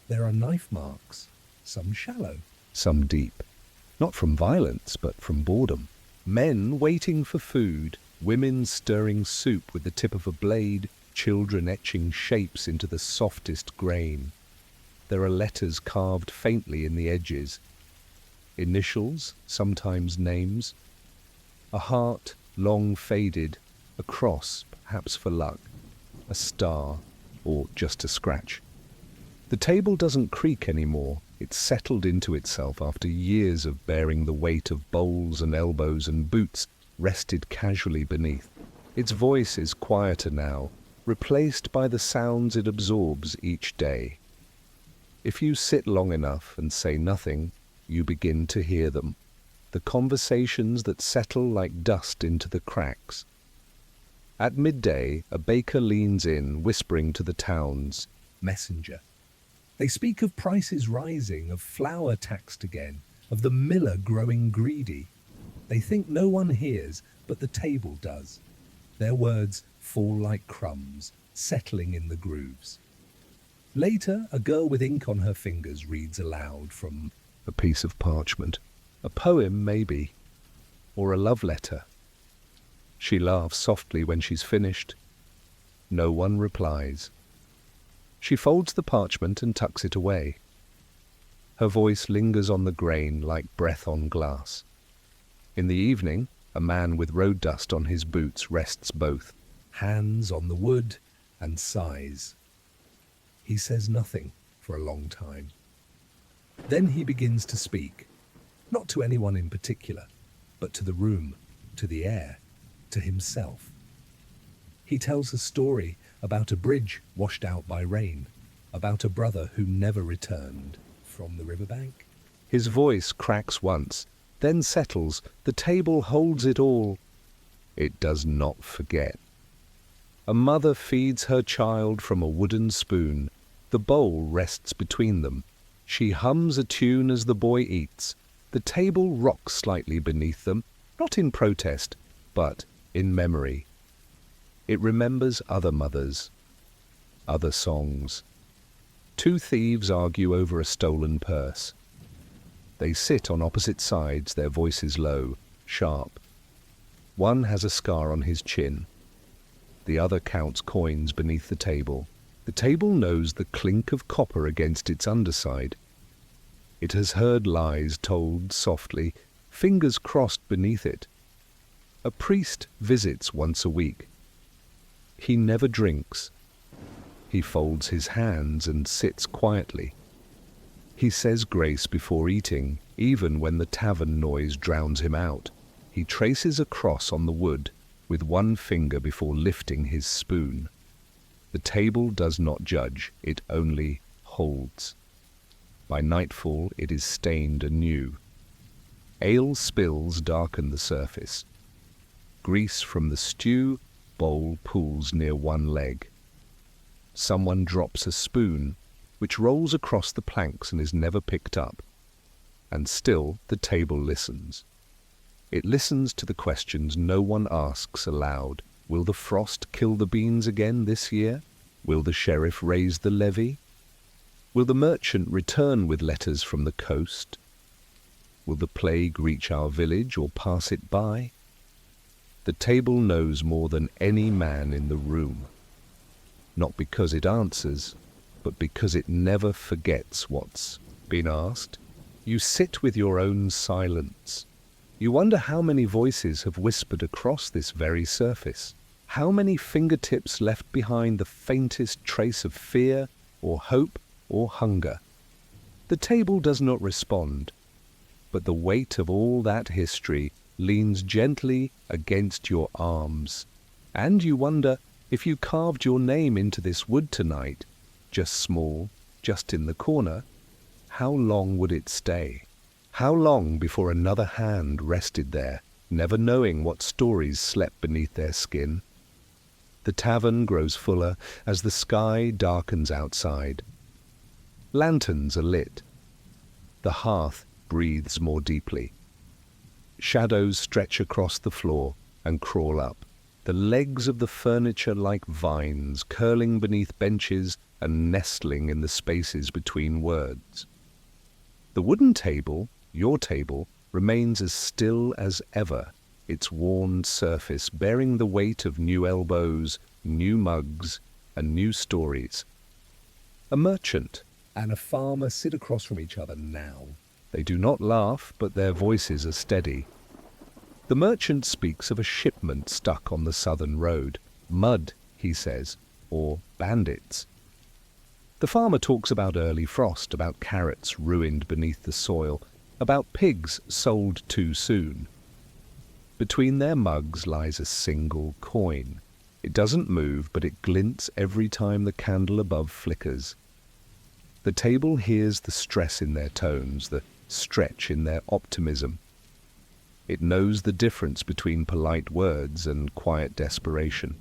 There are knife marks, some shallow, some deep, not from violence, but from boredom. Men waiting for food, women stirring soup with the tip of a blade, children etching shapes into the softest grain. There are letters carved faintly in the edges. Initials, sometimes names. A heart, long faded, a cross, perhaps for luck, a star, or just a scratch. The table doesn't creak anymore. It's settled into itself after years of bearing the weight of bowls and elbows and boots rested casually beneath. Its voice is quieter now, replaced by the sounds it absorbs each day. If you sit long enough and say nothing, you begin to hear them. The conversations that settle like dust into the cracks. At midday, a baker leans in, whispering to the town's messenger. They speak of prices rising, of flour taxed again, of the miller growing greedy. They think no one hears, but the table does. Their words fall like crumbs, settling in the grooves. Later, a girl with ink on her fingers reads aloud from a piece of parchment. A poem, maybe, or a love letter. She laughs softly when she's finished. No one replies. She folds the parchment and tucks it away. Her voice lingers on the grain like breath on glass. In the evening, a man with road dust on his boots rests both hands on the wood and sighs. He says nothing for a long time. Then he begins to speak, not to anyone in particular, but to the room, to the air, to himself. He tells a story about a bridge washed out by rain, about a brother who never returned from the riverbank. His voice cracks once, then settles. The table holds it all. It does not forget. A mother feeds her child from a wooden spoon. The bowl rests between them. She hums a tune as the boy eats. The table rocks slightly beneath them, not in protest, but in memory. It remembers other mothers, other songs. Two thieves argue over a stolen purse. They sit on opposite sides, their voices low, sharp. One has a scar on his chin. The other counts coins beneath the table. The table knows the clink of copper against its underside. It has heard lies told softly, fingers crossed beneath it. A priest visits once a week. He never drinks. He folds his hands and sits quietly. He says grace before eating, even when the tavern noise drowns him out. He traces a cross on the wood with one finger before lifting his spoon. The table does not judge, it only holds. By nightfall it is stained anew. Ale spills darken the surface. Grease from the stew bowl pools near one leg. Someone drops a spoon, which rolls across the planks and is never picked up. And still the table listens. It listens to the questions no one asks aloud. Will the frost kill the beans again this year? Will the sheriff raise the levy? Will the merchant return with letters from the coast? Will the plague reach our village or pass it by? The table knows more than any man in the room. Not because it answers, but because it never forgets what's been asked. You sit with your own silence. You wonder how many voices have whispered across this very surface. How many fingertips left behind the faintest trace of fear or hope or hunger. The table does not respond, but the weight of all that history leans gently against your arms. And you wonder, if you carved your name into this wood tonight, just small, just in the corner, how long would it stay? How long before another hand rested there, never knowing what stories slept beneath their skin? The tavern grows fuller as the sky darkens outside. Lanterns are lit. The hearth breathes more deeply. Shadows stretch across the floor and crawl up, the legs of the furniture like vines curling beneath benches and nestling in the spaces between words. The wooden table, your table, remains as still as ever, its worn surface bearing the weight of new elbows, new mugs, and new stories. A merchant and a farmer sit across from each other now. They do not laugh, but their voices are steady. The merchant speaks of a shipment stuck on the southern road. Mud, he says, or bandits. The farmer talks about early frost, about carrots ruined beneath the soil, about pigs sold too soon. Between their mugs lies a single coin. It doesn't move, but it glints every time the candle above flickers. The table hears the stress in their tones, the stretch in their optimism. It knows the difference between polite words and quiet desperation.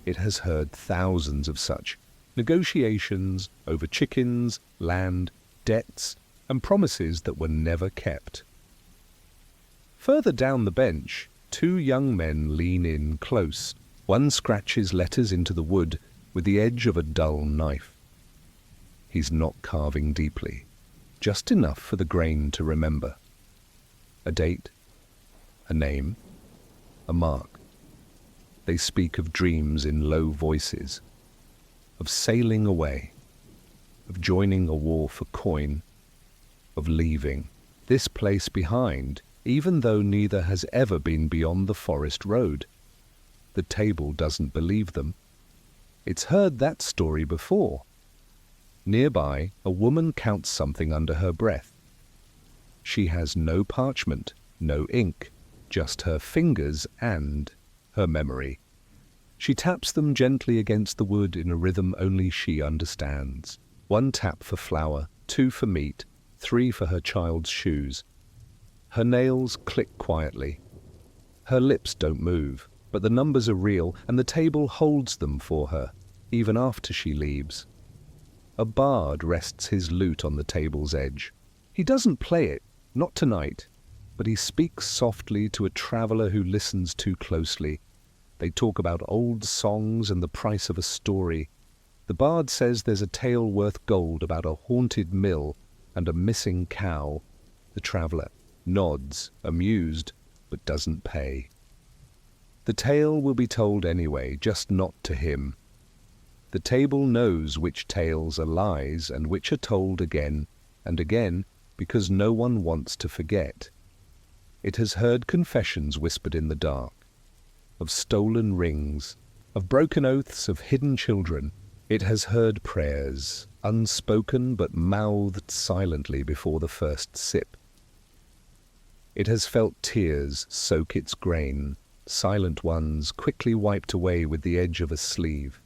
It has heard thousands of such negotiations over chickens, land, debts, and promises that were never kept. Further down the bench, two young men lean in close. One scratches letters into the wood with the edge of a dull knife. He's not carving deeply, just enough for the grain to remember. A date, a name, a mark. They speak of dreams in low voices, of sailing away, of joining a war for coin, of leaving this place behind, even though neither has ever been beyond the forest road. The table doesn't believe them. It's heard that story before. Nearby, a woman counts something under her breath. She has no parchment, no ink, just her fingers and her memory. She taps them gently against the wood in a rhythm only she understands. 1 tap for flour, 2 for meat, 3 for her child's shoes. Her nails click quietly. Her lips don't move, but the numbers are real, and the table holds them for her, even after she leaves. A bard rests his lute on the table's edge. He doesn't play it, not tonight, but he speaks softly to a traveller who listens too closely. They talk about old songs and the price of a story. The bard says there's a tale worth gold about a haunted mill and a missing cow. The traveller nods, amused, but doesn't pay. The tale will be told anyway, just not to him. The table knows which tales are lies and which are told again and again because no one wants to forget. It has heard confessions whispered in the dark, of stolen rings, of broken oaths of hidden children. It has heard prayers, unspoken but mouthed silently before the first sip. It has felt tears soak its grain, silent ones quickly wiped away with the edge of a sleeve.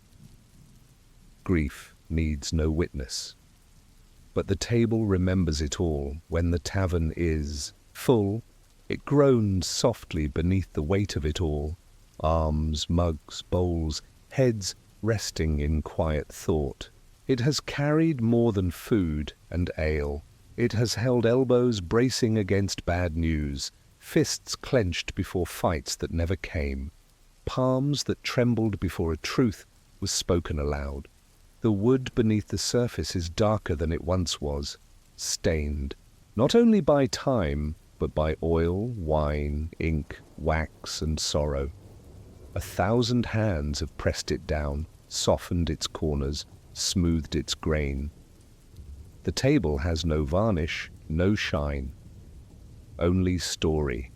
Grief needs no witness, but the table remembers it all when the tavern is full. It groans softly beneath the weight of it all, arms, mugs, bowls, heads resting in quiet thought. It has carried more than food and ale. It has held elbows bracing against bad news, fists clenched before fights that never came, palms that trembled before a truth was spoken aloud. The wood beneath the surface is darker than it once was, stained, not only by time, but by oil, wine, ink, wax, and sorrow. 1,000 hands have pressed it down, softened its corners, smoothed its grain. The table has no varnish, no shine, only story.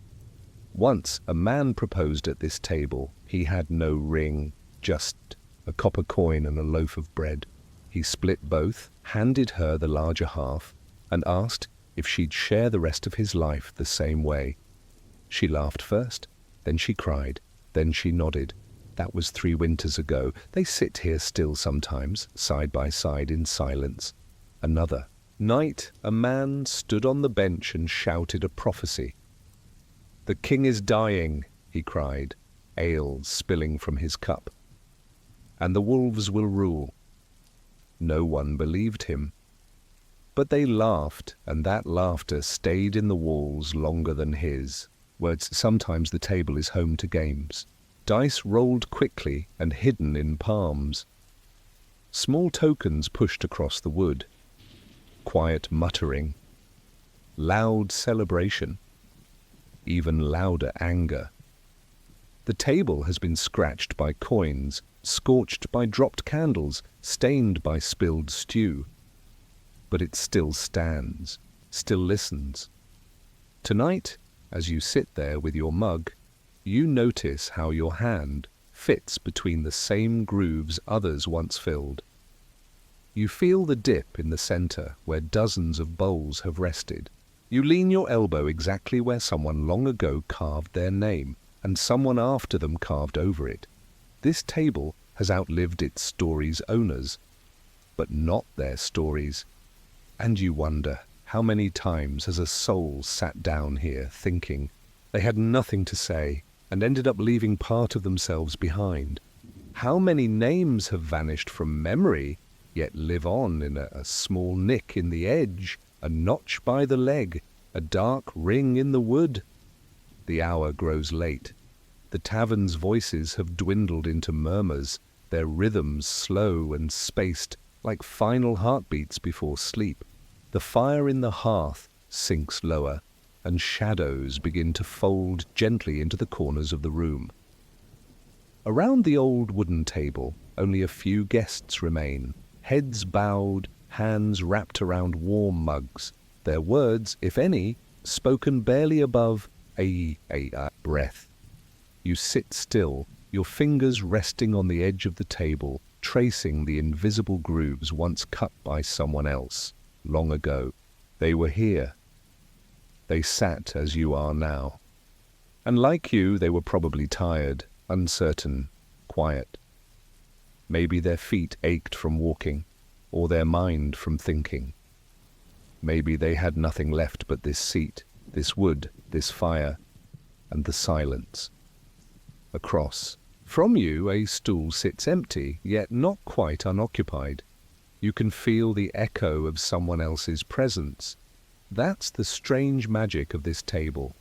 Once a man proposed at this table. He had no ring, just a copper coin and a loaf of bread. He split both, handed her the larger half, and asked if she'd share the rest of his life the same way. She laughed first, then she cried, then she nodded. That was 3 winters ago. They sit here still sometimes, side by side in silence. Another night, a man stood on the bench and shouted a prophecy. "The king is dying," he cried, ale spilling from his cup, "and the wolves will rule." No one believed him. But they laughed, and that laughter stayed in the walls longer than his. Words. Sometimes the table is home to games. Dice rolled quickly and hidden in palms. Small tokens pushed across the wood. Quiet muttering. Loud celebration. Even louder anger. The table has been scratched by coins, scorched by dropped candles, stained by spilled stew. But it still stands, still listens. Tonight, as you sit there with your mug, you notice how your hand fits between the same grooves others once filled. You feel the dip in the center where dozens of bowls have rested. You lean your elbow exactly where someone long ago carved their name, and someone after them carved over it. This table has outlived its story's owners, but not their stories. And you wonder, how many times has a soul sat down here thinking they had nothing to say and ended up leaving part of themselves behind? How many names have vanished from memory, yet live on in a small nick in the edge, a notch by the leg, a dark ring in the wood? The hour grows late. The tavern's voices have dwindled into murmurs, their rhythms slow and spaced like final heartbeats before sleep. The fire in the hearth sinks lower, and shadows begin to fold gently into the corners of the room. Around the old wooden table, only a few guests remain, heads bowed, hands wrapped around warm mugs, their words, if any, spoken barely above a breath. You sit still, your fingers resting on the edge of the table, tracing the invisible grooves once cut by someone else, long ago. They were here. They sat as you are now. And like you, they were probably tired, uncertain, quiet. Maybe their feet ached from walking, or their mind from thinking. Maybe they had nothing left but this seat, this wood, this fire, and the silence. Across from you, a stool sits empty, yet not quite unoccupied. You can feel the echo of someone else's presence. That's the strange magic of this table.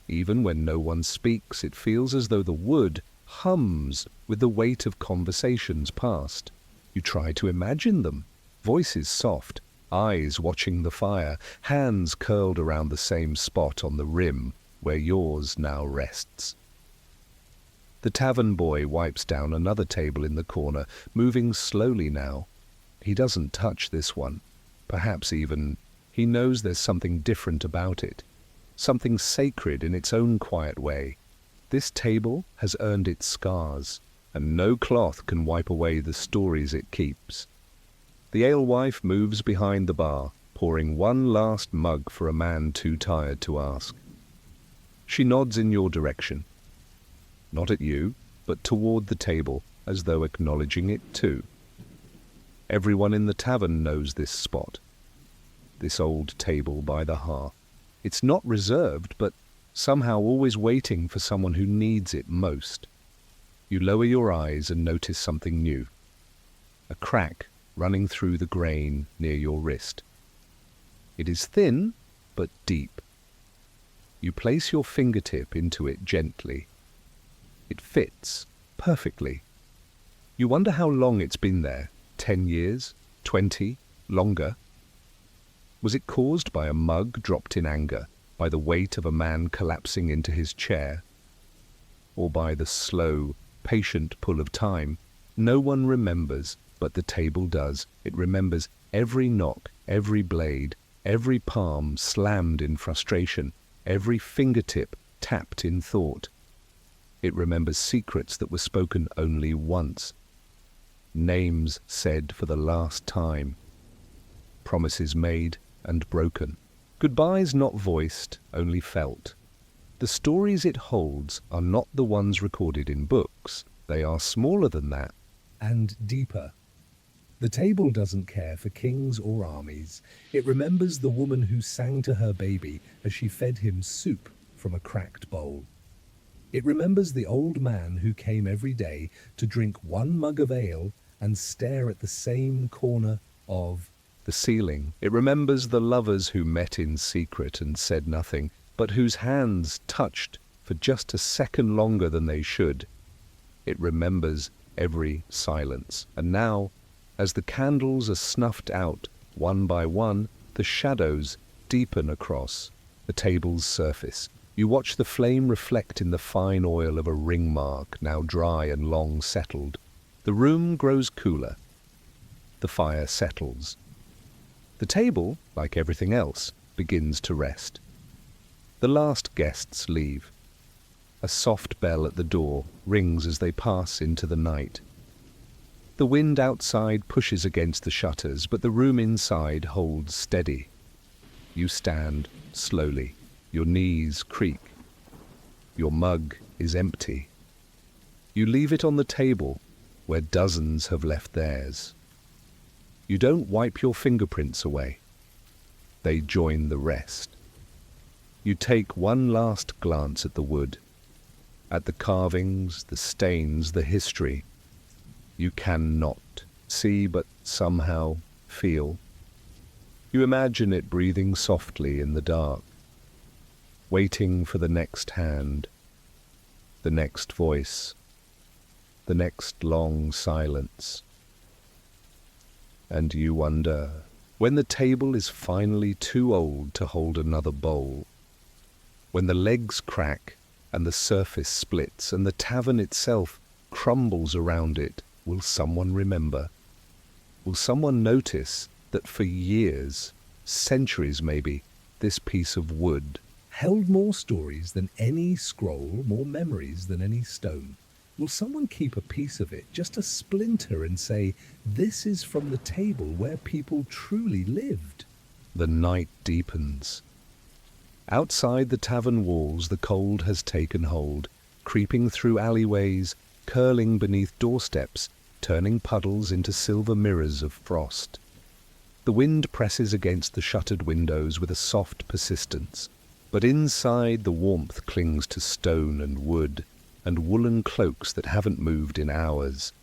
Even when no one speaks, it feels as though the wood hums with the weight of conversations past. You try to imagine them, voices soft, eyes watching the fire, hands curled around the same spot on the rim where yours now rests. The tavern boy wipes down another table in the corner, moving slowly now. He doesn't touch this one. Perhaps even he knows there's something different about it, something sacred in its own quiet way. This table has earned its scars, and no cloth can wipe away the stories it keeps. The alewife moves behind the bar, pouring one last mug for a man too tired to ask. She nods in your direction. Not at you, but toward the table, as though acknowledging it too. Everyone in the tavern knows this spot, this old table by the hearth. It's not reserved, but somehow always waiting for someone who needs it most. You lower your eyes and notice something new. A crack running through the grain near your wrist. It is thin, but deep. You place your fingertip into it gently. It fits perfectly. You wonder how long it's been there. 10 years? 20? Longer? Was it caused by a mug dropped in anger, by the weight of a man collapsing into his chair, or by the slow, patient pull of time? No one remembers, but the table does. It remembers every knock, every blade, every palm slammed in frustration, every fingertip tapped in thought. It remembers secrets that were spoken only once, names said for the last time, promises made and broken, goodbyes not voiced, only felt. The stories it holds are not the ones recorded in books. They are smaller than that, and deeper. The table doesn't care for kings or armies. It remembers the woman who sang to her baby as she fed him soup from a cracked bowl. It remembers the old man who came every day to drink one mug of ale and stare at the same corner of the ceiling. It remembers the lovers who met in secret and said nothing, but whose hands touched for just a second longer than they should. It remembers every silence. And now, as the candles are snuffed out one by one, the shadows deepen across the table's surface. You watch the flame reflect in the fine oil of a ring mark, now dry and long settled. The room grows cooler. The fire settles. The table, like everything else, begins to rest. The last guests leave. A soft bell at the door rings as they pass into the night. The The wind outside pushes against the shutters, but the room inside holds steady. You stand slowly. Your knees creak. Your mug is empty. You leave it on the table where dozens have left theirs. You don't wipe your fingerprints away. They join the rest. You take one last glance at the wood, at the carvings, the stains, the history. You cannot see, but somehow feel. You imagine it breathing softly in the dark, waiting for the next hand, the next voice, the next long silence. And you wonder, when the table is finally too old to hold another bowl, when the legs crack and the surface splits and the tavern itself crumbles around it, will someone remember? Will someone notice that for years, centuries maybe, this piece of wood held more stories than any scroll, more memories than any stone? Will someone keep a piece of it, just a splinter, and say, this is from the table where people truly lived? The night deepens. Outside the tavern walls, the cold has taken hold, creeping through alleyways, curling beneath doorsteps, turning puddles into silver mirrors of frost. The wind presses against the shuttered windows with a soft persistence, but inside the warmth clings to stone and wood, and woolen cloaks that haven't moved in hours.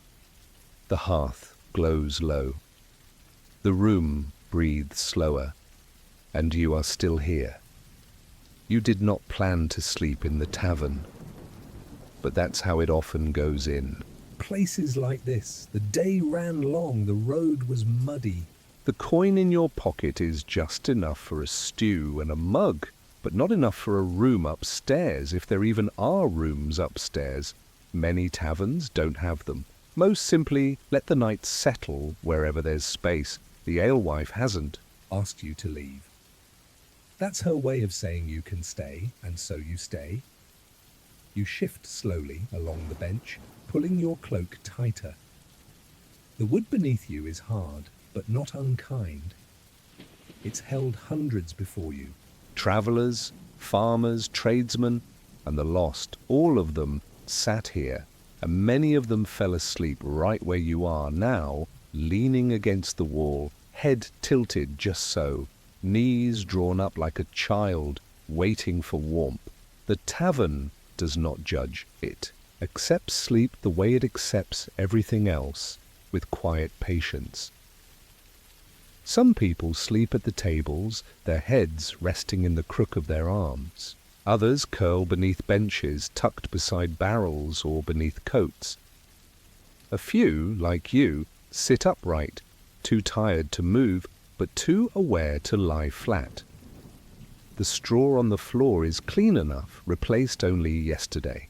The hearth glows low. The room breathes slower, and you are still here. You did not plan to sleep in the tavern, but that's how it often goes in. Places like this, the day ran long, the road was muddy. The coin in your pocket is just enough for a stew and a mug, but not enough for a room upstairs, if there even are rooms upstairs. Many taverns don't have them. Most simply, let the night settle wherever there's space. The alewife hasn't Asked you to leave. That's her way of saying you can stay, and so you stay. You shift slowly along the bench, pulling your cloak tighter. The wood beneath you is hard, but not unkind. It's held hundreds before you. Travellers, farmers, tradesmen, and the lost, all of them sat here, and many of them fell asleep right where you are now, leaning against the wall, head tilted just so, knees drawn up like a child, waiting for warmth. The tavern does not judge it, accepts sleep the way it accepts everything else, with quiet patience. Some people sleep at the tables, their heads resting in the crook of their arms. Others curl beneath benches, tucked beside barrels or beneath coats. A few, like you, sit upright, too tired to move, but too aware to lie flat. The straw on the floor is clean enough, replaced only yesterday.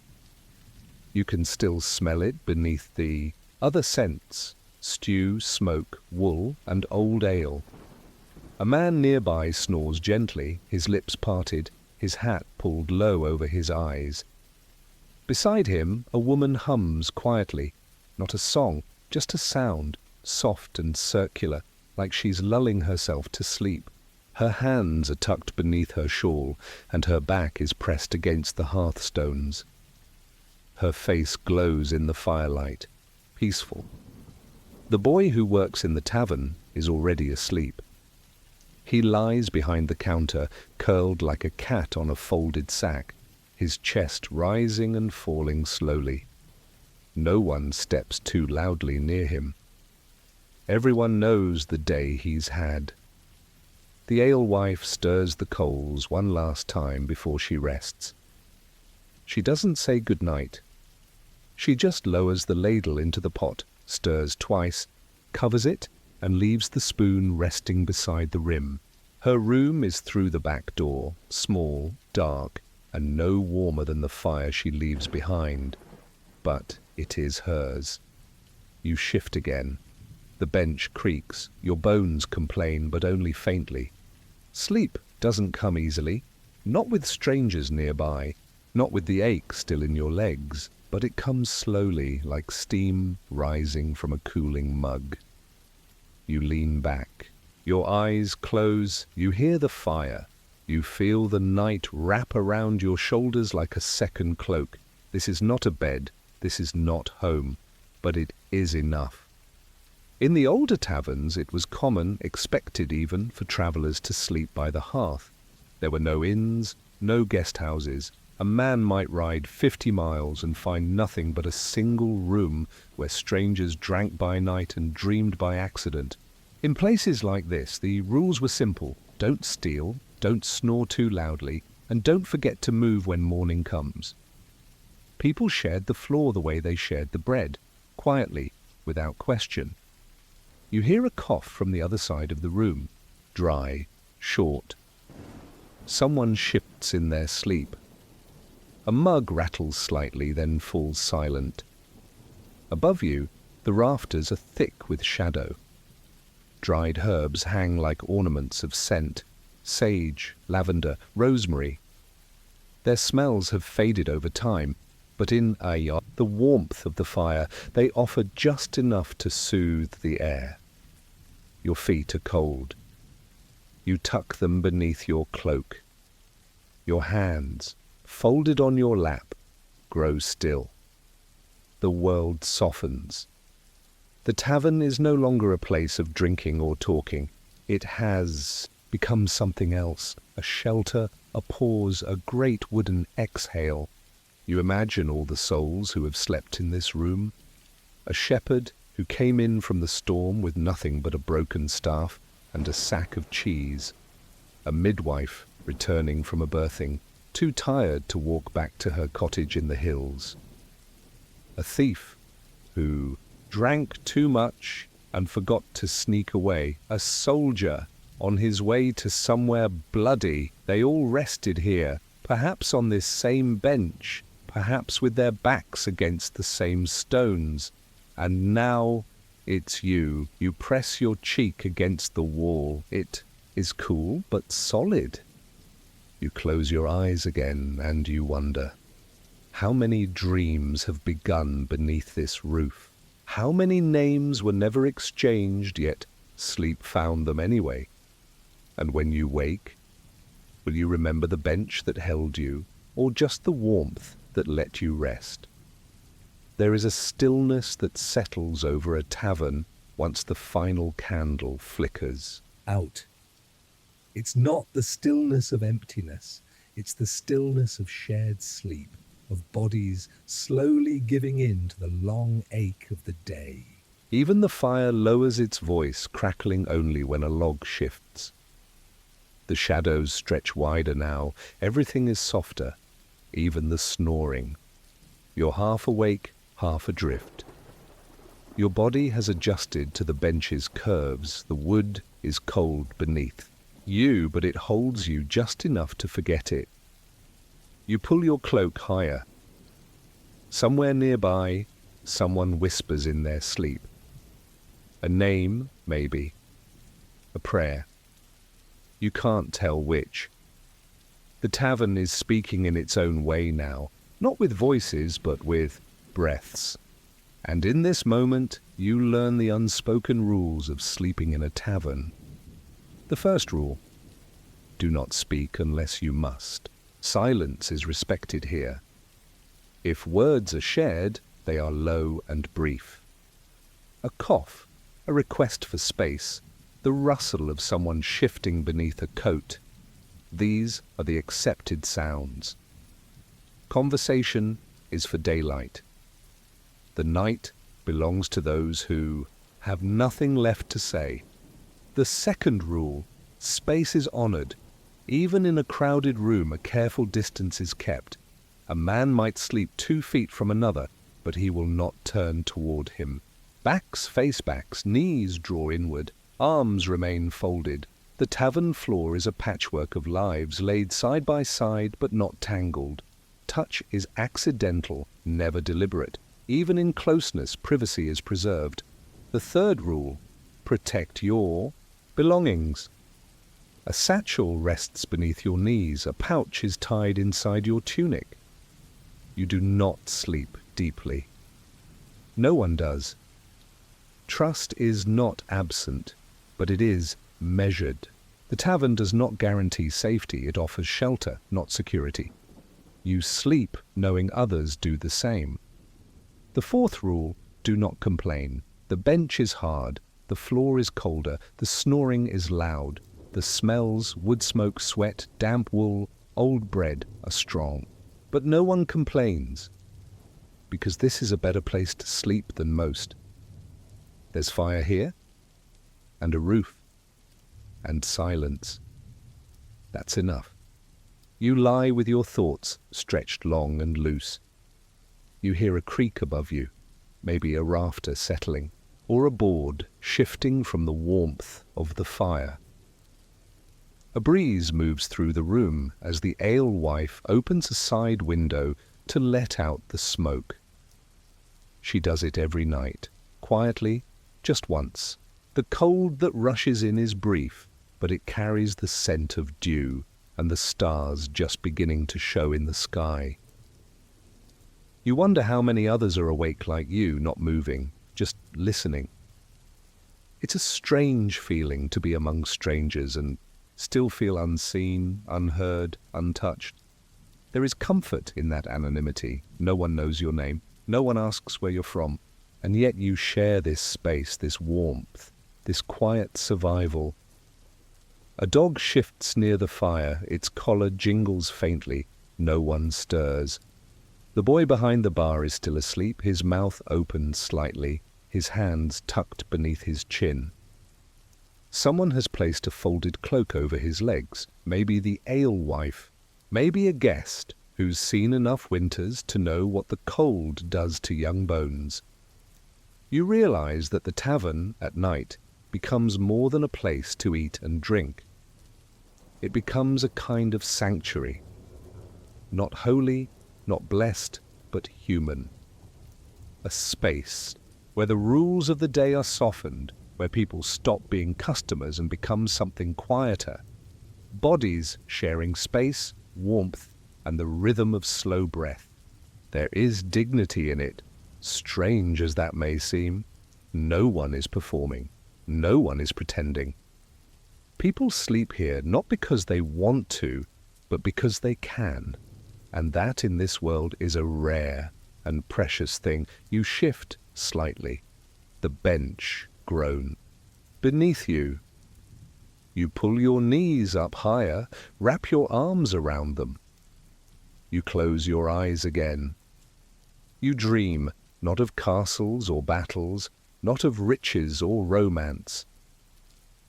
You can still smell it beneath the other scents: stew, smoke, wool, and old ale. A man nearby snores gently, his lips parted, his hat pulled low over his eyes. Beside him, a woman hums quietly, not a song, just a sound, soft and circular, like she's lulling herself to sleep. Her hands are tucked beneath her shawl, and her back is pressed against the hearthstones. Her face glows in the firelight, peaceful. The boy who works in the tavern is already asleep. He lies behind the counter, curled like a cat on a folded sack, his chest rising and falling slowly. No one steps too loudly near him. Everyone knows the day he's had. The alewife stirs the coals one last time before she rests. She doesn't say good night. She just lowers the ladle into the pot, stirs twice, covers it, and leaves the spoon resting beside the rim. Her room is through the back door, small, dark, and no warmer than the fire she leaves behind. But it is hers. You shift again. The bench creaks. Your bones complain, but only faintly. Sleep doesn't come easily, not with strangers nearby, not with the ache still in your legs. but it comes slowly, like steam rising from a cooling mug. You lean back. Your eyes close. You hear the fire. You feel the night wrap around your shoulders like a second cloak. This is not a bed. This is not home. But it is enough. In the older taverns, it was common, expected even, for travellers to sleep by the hearth. There were no inns, no guest houses. A man might ride 50 miles and find nothing but a single room where strangers drank by night and dreamed by accident. In places like this, the rules were simple. Don't steal, don't snore too loudly, and don't forget to move when morning comes. People shared the floor the way they shared the bread, quietly, without question. You hear a cough from the other side of the room, dry, short. Someone shifts in their sleep. A mug rattles slightly, then falls silent. Above you, the rafters are thick with shadow. Dried herbs hang like ornaments of scent, sage, lavender, rosemary. Their smells have faded over time, but in Ayot, the warmth of the fire, they offer just enough to soothe the air. Your feet are cold. You tuck them beneath your cloak. Your hands, folded on your lap, grow still. The world softens. The tavern is no longer a place of drinking or talking. It has become something else, a shelter, a pause, a great wooden exhale. You imagine all the souls who have slept in this room. A shepherd who came in from the storm with nothing but a broken staff and a sack of cheese. A midwife returning from a birthing, too tired to walk back to her cottage in the hills. A thief who drank too much and forgot to sneak away. A soldier on his way to somewhere bloody. They all rested here, perhaps on this same bench, perhaps with their backs against the same stones. And now it's you. You press your cheek against the wall. It is cool but solid. You close your eyes again and you wonder, how many dreams have begun beneath this roof? How many names were never exchanged, yet sleep found them anyway? And when you wake, will you remember the bench that held you, or just the warmth that let you rest? There is a stillness that settles over a tavern once the final candle flickers out. It's not the stillness of emptiness. It's the stillness of shared sleep, of bodies slowly giving in to the long ache of the day. Even the fire lowers its voice, crackling only when a log shifts. The shadows stretch wider now. Everything is softer, even the snoring. You're half awake, half adrift. Your body has adjusted to the bench's curves. The wood is cold beneath you, but it holds you just enough to forget it. You pull your cloak higher. Somewhere nearby, someone whispers in their sleep. A name, maybe. A prayer. You can't tell which. The tavern is speaking in its own way now, not with voices, but with breaths. And in this moment, you learn the unspoken rules of sleeping in a tavern. The first rule: do not speak unless you must. Silence is respected here. If words are shared, they are low and brief. A cough, a request for space, the rustle of someone shifting beneath a coat. These are the accepted sounds. Conversation is for daylight. The night belongs to those who have nothing left to say. The second rule: space is honored. Even in a crowded room, a careful distance is kept. A man might sleep 2 feet from another, but he will not turn toward him. Backs face backs, knees draw inward, arms remain folded. The tavern floor is a patchwork of lives laid side by side but not tangled. Touch is accidental, never deliberate. Even in closeness, privacy is preserved. The third rule: protect your belongings. A satchel rests beneath your knees. A pouch is tied inside your tunic. You do not sleep deeply. No one does. Trust is not absent, but it is measured. The tavern does not guarantee safety, it offers shelter, not security. You sleep knowing others do the same. The fourth rule, do not complain. The bench is hard, the floor is colder, the snoring is loud, the smells, wood smoke, sweat, damp wool, old bread are strong. But no one complains, because this is a better place to sleep than most. There's fire here, and a roof, and silence. That's enough. You lie with your thoughts stretched long and loose. You hear a creak above you, maybe a rafter settling, or a board shifting from the warmth of the fire. A breeze moves through the room as the alewife opens a side window to let out the smoke. She does it every night, quietly, just once. The cold that rushes in is brief, but it carries the scent of dew and the stars just beginning to show in the sky. You wonder how many others are awake like you, not moving, just listening. It's a strange feeling to be among strangers and still feel unseen, unheard, untouched. There is comfort in that anonymity. No one knows your name. No one asks where you're from. And yet you share this space, this warmth, this quiet survival. A dog shifts near the fire. Its collar jingles faintly. No one stirs. The boy behind the bar is still asleep, his mouth opened slightly, his hands tucked beneath his chin. Someone has placed a folded cloak over his legs, maybe the alewife, maybe a guest who's seen enough winters to know what the cold does to young bones. You realize that the tavern, at night, becomes more than a place to eat and drink. It becomes a kind of sanctuary, not holy, not blessed, but human. A space where the rules of the day are softened, where people stop being customers and become something quieter. Bodies sharing space, warmth, and the rhythm of slow breath. There is dignity in it, strange as that may seem. No one is performing. No one is pretending. People sleep here not because they want to, but because they can. And that in this world is a rare and precious thing. You shift slightly. The bench groan. Beneath you. You pull your knees up higher, wrap your arms around them. You close your eyes again. You dream, not of castles or battles, not of riches or romance.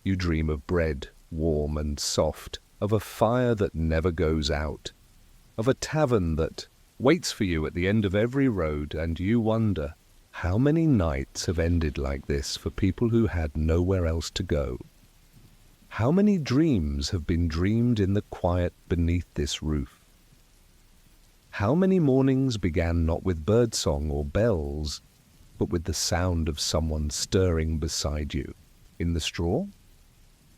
You dream of bread, warm and soft, of a fire that never goes out, of a tavern that waits for you at the end of every road, and you wonder, how many nights have ended like this for people who had nowhere else to go? How many dreams have been dreamed in the quiet beneath this roof? How many mornings began not with birdsong or bells, but with the sound of someone stirring beside you? In the straw?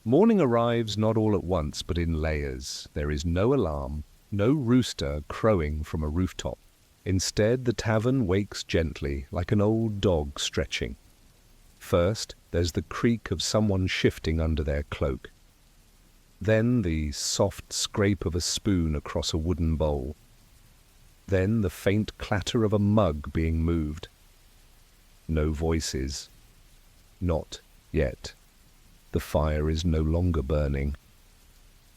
Morning arrives not all at once, but in layers. There is no alarm, no rooster crowing from a rooftop. Instead, the tavern wakes gently, like an old dog stretching. First, there's the creak of someone shifting under their cloak. Then the soft scrape of a spoon across a wooden bowl. Then the faint clatter of a mug being moved. No voices. Not yet. The fire is no longer burning.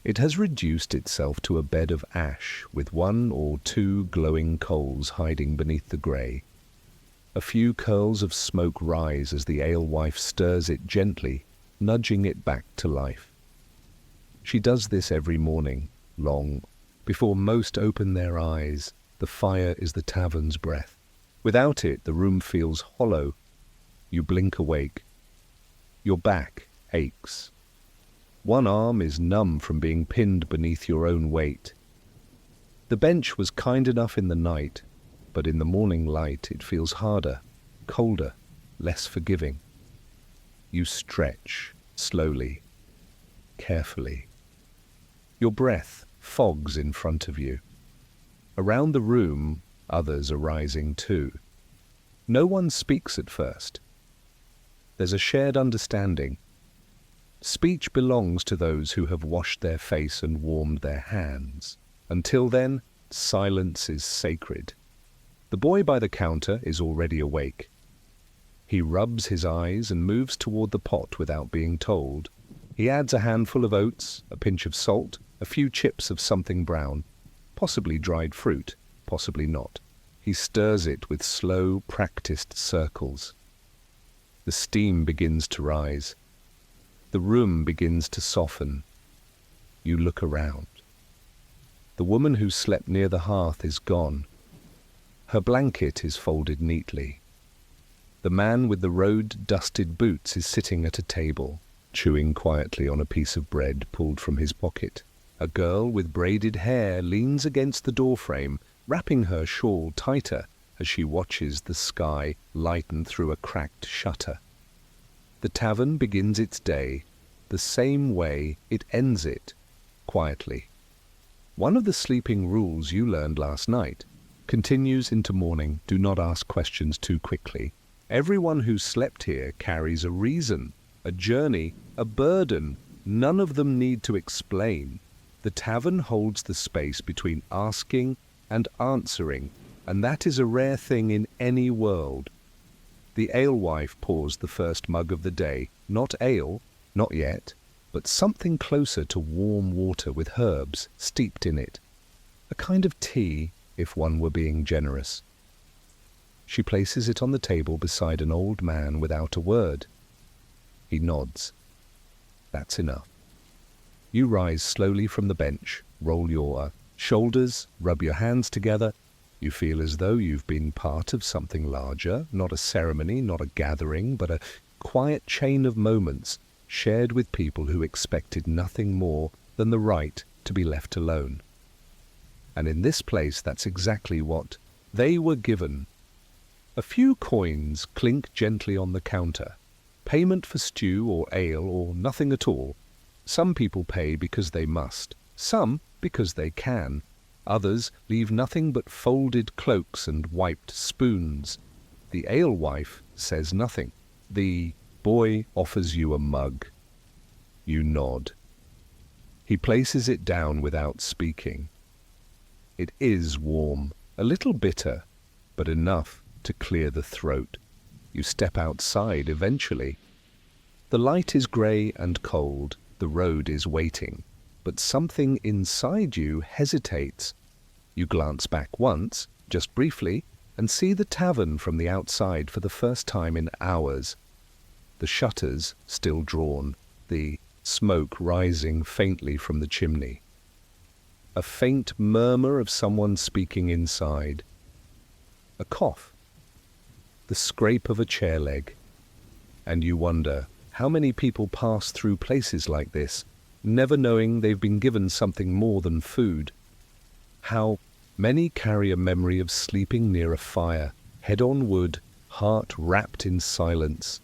It has reduced itself to a bed of ash, with one or two glowing coals hiding beneath the grey. A few curls of smoke rise as the alewife stirs it gently, nudging it back to life. She does this every morning, long. Before most open their eyes, the fire is the tavern's breath. Without it, the room feels hollow. You blink awake. Your back aches. One arm is numb from being pinned beneath your own weight. The bench was kind enough in the night, but in the morning light it feels harder, colder, less forgiving. You stretch, slowly, carefully. Your breath fogs in front of you. Around the room, Others are rising too. No one speaks at first. There's a shared understanding. Speech belongs to those who have washed their face and warmed their hands. Until then, silence is sacred. The boy by the counter is already awake. He rubs his eyes and moves toward the pot without being told. He adds a handful of oats, a pinch of salt, a few chips of something brown, possibly dried fruit, possibly not. He stirs it with slow, practiced circles. The steam begins to rise. The room begins to soften. You look around. The woman who slept near the hearth is gone. Her blanket is folded neatly. The man with the road-dusted boots is sitting at a table, chewing quietly on a piece of bread pulled from his pocket. A girl with braided hair leans against the doorframe, wrapping her shawl tighter as she watches the sky lighten through a cracked shutter. The tavern begins its day the same way it ends it, quietly. One of the sleeping rules you learned last night continues into morning. Do not ask questions too quickly. Everyone who slept here carries a reason, a journey, a burden. None of them need to explain. The tavern holds the space between asking and answering, and that is a rare thing in any world. The alewife pours the first mug of the day. Not ale, not yet, but something closer to warm water with herbs steeped in it. A kind of tea, if one were being generous. She places it on the table beside an old man without a word. He nods. That's enough. You rise slowly from the bench, roll your shoulders, rub your hands together. You feel as though you've been part of something larger, not a ceremony, not a gathering, but a quiet chain of moments shared with people who expected nothing more than the right to be left alone. And in this place, that's exactly what they were given. A few coins clink gently on the counter. Payment for stew or ale or nothing at all. Some people pay because they must, some because they can. Others leave nothing but folded cloaks and wiped spoons. The alewife says nothing. The boy offers you a mug. You nod. He places it down without speaking. It is warm, a little bitter, but enough to clear the throat. You step outside eventually. The light is grey and cold. The road is waiting. But something inside you hesitates. You glance back once, just briefly, and see the tavern from the outside for the first time in hours. The shutters still drawn, the smoke rising faintly from the chimney. A faint murmur of someone speaking inside. A cough. The scrape of a chair leg. And you wonder how many people pass through places like this, never knowing they've been given something more than food. How many carry a memory of sleeping near a fire, head on wood, heart wrapped in silence,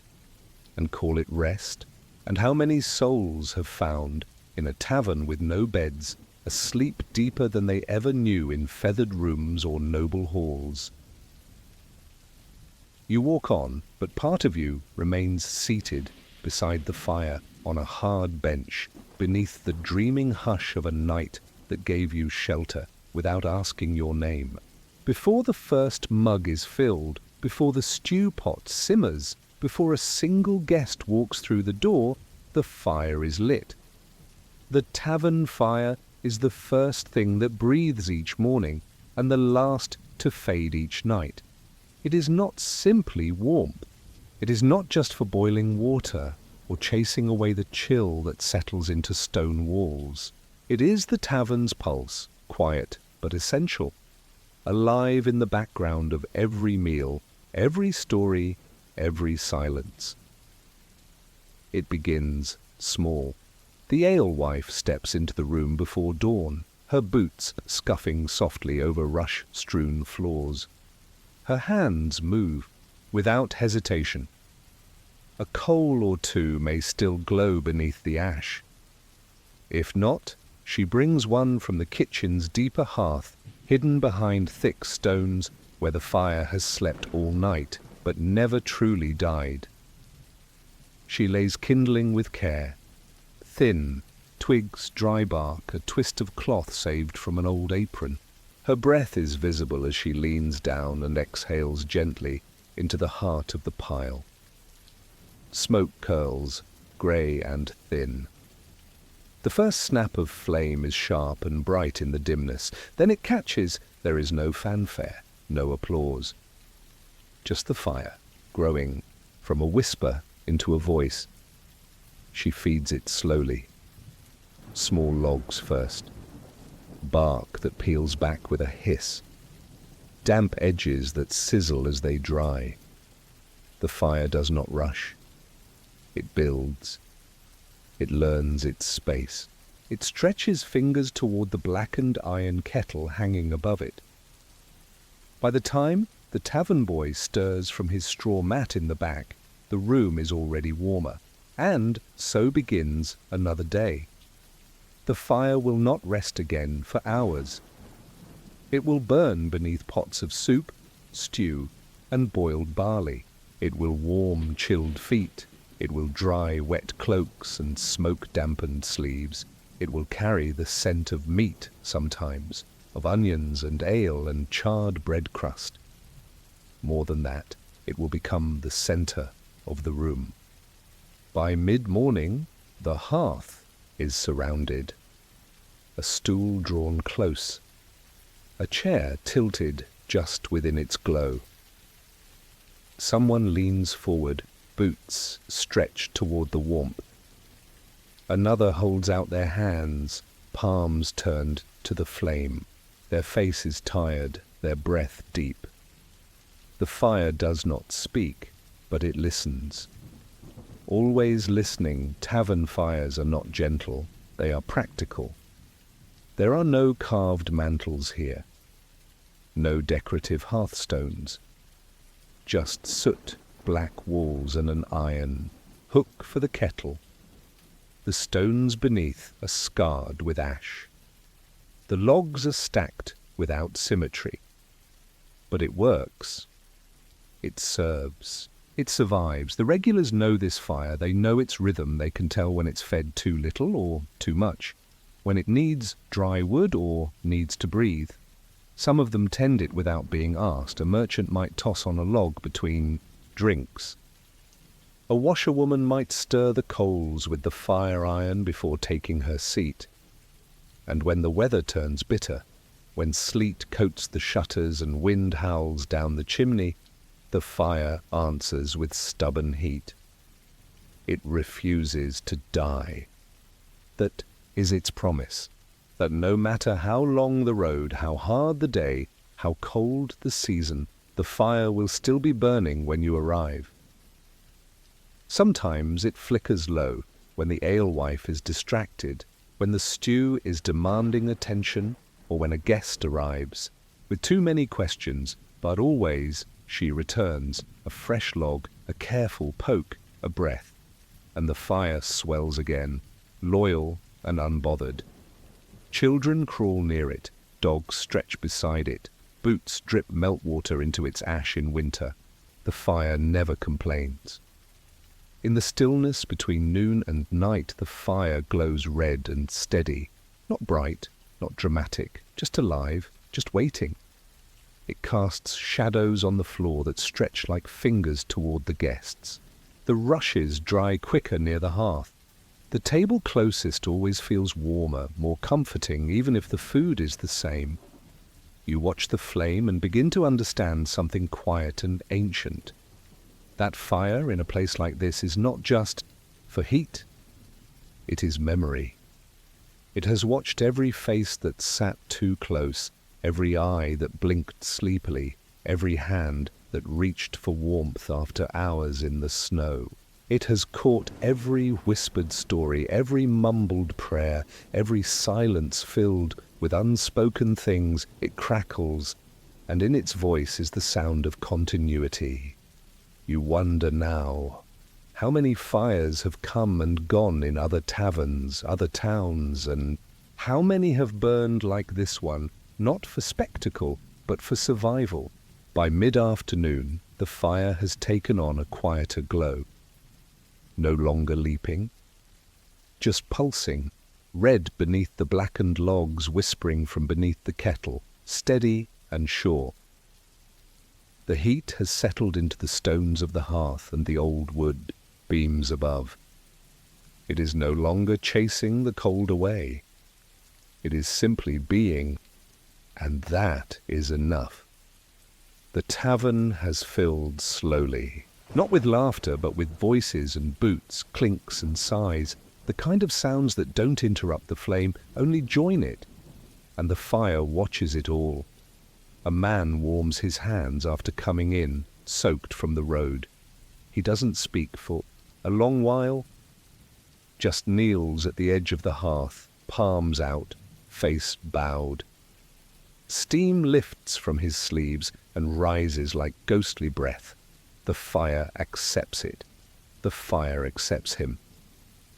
and call it rest. And how many souls have found, in a tavern with no beds, a sleep deeper than they ever knew in feathered rooms or noble halls. You walk on, but part of you remains seated beside the fire on a hard bench beneath the dreaming hush of a night that gave you shelter without asking your name. Before the first mug is filled, before the stew pot simmers, before a single guest walks through the door, the fire is lit. The tavern fire is the first thing that breathes each morning and the last to fade each night. It is not simply warmth. It is not just for boiling water or chasing away the chill that settles into stone walls. It is the tavern's pulse, quiet but essential, alive in the background of every meal, every story, every silence. It begins small. The alewife steps into the room before dawn, her boots scuffing softly over rush-strewn floors. Her hands move without hesitation. A coal or two may still glow beneath the ash. If not, she brings one from the kitchen's deeper hearth, hidden behind thick stones where the fire has slept all night but never truly died. She lays kindling with care. Thin, twigs, dry bark, a twist of cloth saved from an old apron. Her breath is visible as she leans down and exhales gently into the heart of the pile. Smoke curls, grey and thin. The first snap of flame is sharp and bright in the dimness. Then it catches. There is no fanfare, no applause. Just the fire, growing from a whisper into a voice. She feeds it slowly. Small logs first. Bark that peels back with a hiss. Damp edges that sizzle as they dry. The fire does not rush. It builds. It learns its space. It stretches fingers toward the blackened iron kettle hanging above it. By the time the tavern boy stirs from his straw mat in the back, the room is already warmer, and so begins another day. The fire will not rest again for hours. It will burn beneath pots of soup, stew, and boiled barley. It will warm chilled feet. It will dry wet cloaks and smoke-dampened sleeves. It will carry the scent of meat sometimes, of onions and ale and charred bread crust. More than that, it will become the center of the room. By mid-morning, the hearth is surrounded. A stool drawn close. A chair tilted just within its glow. Someone leans forward, boots stretched toward the warmth. Another holds out their hands, palms turned to the flame. Their face is tired, their breath deep. The fire does not speak, but it listens. Always listening, tavern fires are not gentle, they are practical. There are no carved mantles here, no decorative hearthstones, just soot, black walls and an iron hook for the kettle. The stones beneath are scarred with ash. The logs are stacked without symmetry. But it works. It serves. It survives. The regulars know this fire. They know its rhythm. They can tell when it's fed too little or too much, when it needs dry wood or needs to breathe. Some of them tend it without being asked. A merchant might toss on a log between drinks. A washerwoman might stir the coals with the fire iron before taking her seat. And when the weather turns bitter, when sleet coats the shutters and wind howls down the chimney, the fire answers with stubborn heat. It refuses to die. That is its promise, that no matter how long the road, how hard the day, how cold the season, the fire will still be burning when you arrive. Sometimes it flickers low when the alewife is distracted, when the stew is demanding attention, or when a guest arrives. With too many questions, but always she returns, a fresh log, a careful poke, a breath, and the fire swells again, loyal and unbothered. Children crawl near it, dogs stretch beside it, boots drip meltwater into its ash in winter. The fire never complains. In the stillness between noon and night, the fire glows red and steady, not bright, not dramatic, just alive, just waiting. It casts shadows on the floor that stretch like fingers toward the guests. The rushes dry quicker near the hearth. The table closest always feels warmer, more comforting, even if the food is the same. You watch the flame and begin to understand something quiet and ancient. That fire in a place like this is not just for heat. It is memory. It has watched every face that sat too close, every eye that blinked sleepily, every hand that reached for warmth after hours in the snow. It has caught every whispered story, every mumbled prayer, every silence filled with unspoken things. It crackles, and in its voice is the sound of continuity. You wonder now, how many fires have come and gone in other taverns, other towns, and how many have burned like this one, not for spectacle, but for survival. By mid-afternoon, the fire has taken on a quieter glow. No longer leaping, just pulsing, red beneath the blackened logs whispering from beneath the kettle, steady and sure. The heat has settled into the stones of the hearth and the old wood beams above. It is no longer chasing the cold away. It is simply being, and that is enough. The tavern has filled slowly, not with laughter, but with voices and boots, clinks and sighs, the kind of sounds that don't interrupt the flame, only join it, and the fire watches it all. A man warms his hands after coming in, soaked from the road. He doesn't speak for a long while, just kneels at the edge of the hearth, palms out, face bowed. Steam lifts from his sleeves and rises like ghostly breath. The fire accepts it. The fire accepts him.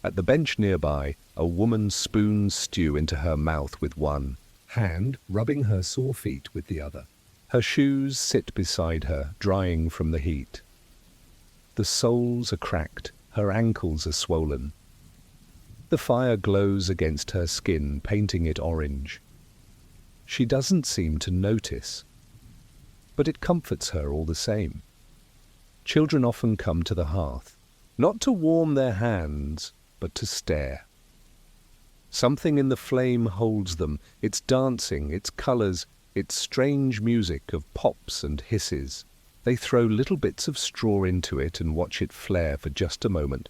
At the bench nearby, a woman spoons stew into her mouth with one hand, rubbing her sore feet with the other. Her shoes sit beside her, drying from the heat. The soles are cracked, her ankles are swollen. The fire glows against her skin, painting it orange. She doesn't seem to notice, but it comforts her all the same. Children often come to the hearth, not to warm their hands, but to stare. Something in the flame holds them, its dancing, its colours, its strange music of pops and hisses. They throw little bits of straw into it and watch it flare for just a moment.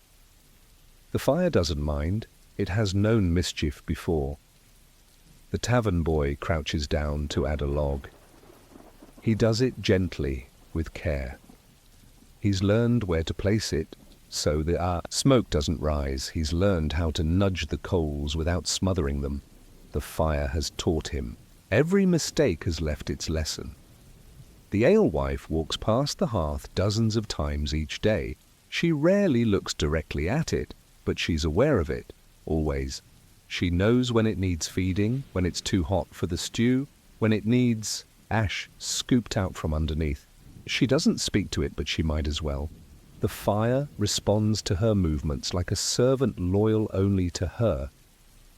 The fire doesn't mind. It has known mischief before. The tavern boy crouches down to add a log. He does it gently, with care. He's learned where to place it, so the smoke doesn't rise. He's learned how to nudge the coals without smothering them. The fire has taught him. Every mistake has left its lesson. The alewife walks past the hearth dozens of times each day. She rarely looks directly at it, but she's aware of it, always. She knows when it needs feeding, when it's too hot for the stew, when it needs ash scooped out from underneath. She doesn't speak to it, but she might as well. The fire responds to her movements like a servant loyal only to her.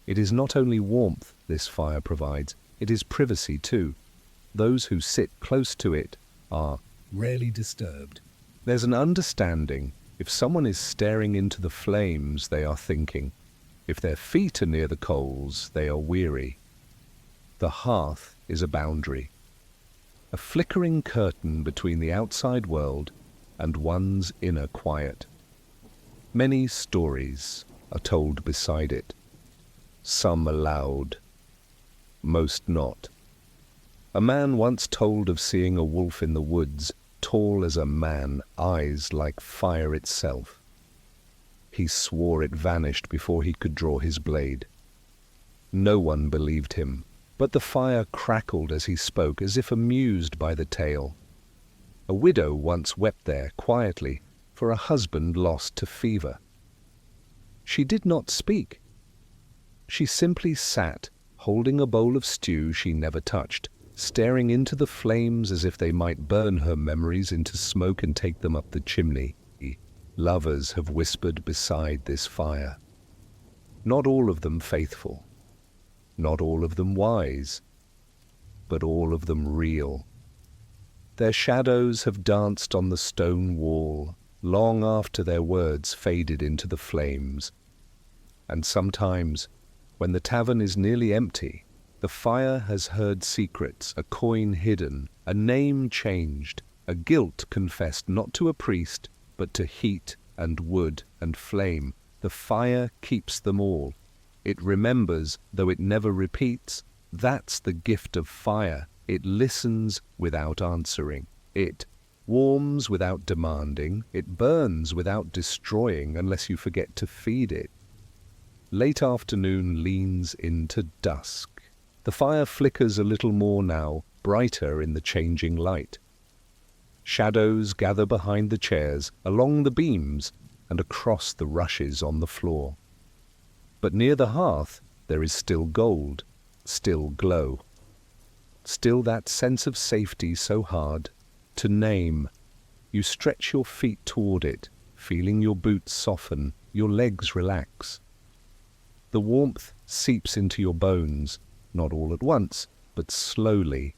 It is not only warmth this fire provides, it is privacy too. Those who sit close to it are rarely disturbed. There's an understanding. If someone is staring into the flames, they are thinking. If their feet are near the coals, they are weary. The hearth is a boundary, a flickering curtain between the outside world and one's inner quiet. Many stories are told beside it. Some aloud, most not. A man once told of seeing a wolf in the woods, tall as a man, eyes like fire itself. He swore it vanished before he could draw his blade. No one believed him, but the fire crackled as he spoke, as if amused by the tale. A widow once wept there quietly for a husband lost to fever. She did not speak. She simply sat, holding a bowl of stew she never touched, staring into the flames as if they might burn her memories into smoke and take them up the chimney. Lovers have whispered beside this fire. Not all of them faithful, not all of them wise, but all of them real. Their shadows have danced on the stone wall long after their words faded into the flames. And sometimes, when the tavern is nearly empty, the fire has heard secrets, a coin hidden, a name changed, a guilt confessed not to a priest, but to heat and wood and flame. The fire keeps them all. It remembers, though it never repeats. That's the gift of fire. It listens without answering. It warms without demanding. It burns without destroying unless you forget to feed it. Late afternoon leans into dusk. The fire flickers a little more now, brighter in the changing light. Shadows gather behind the chairs, along the beams, and across the rushes on the floor. But near the hearth there is still gold, still glow. Still that sense of safety so hard to name. You stretch your feet toward it, feeling your boots soften, your legs relax. The warmth seeps into your bones, not all at once, but slowly,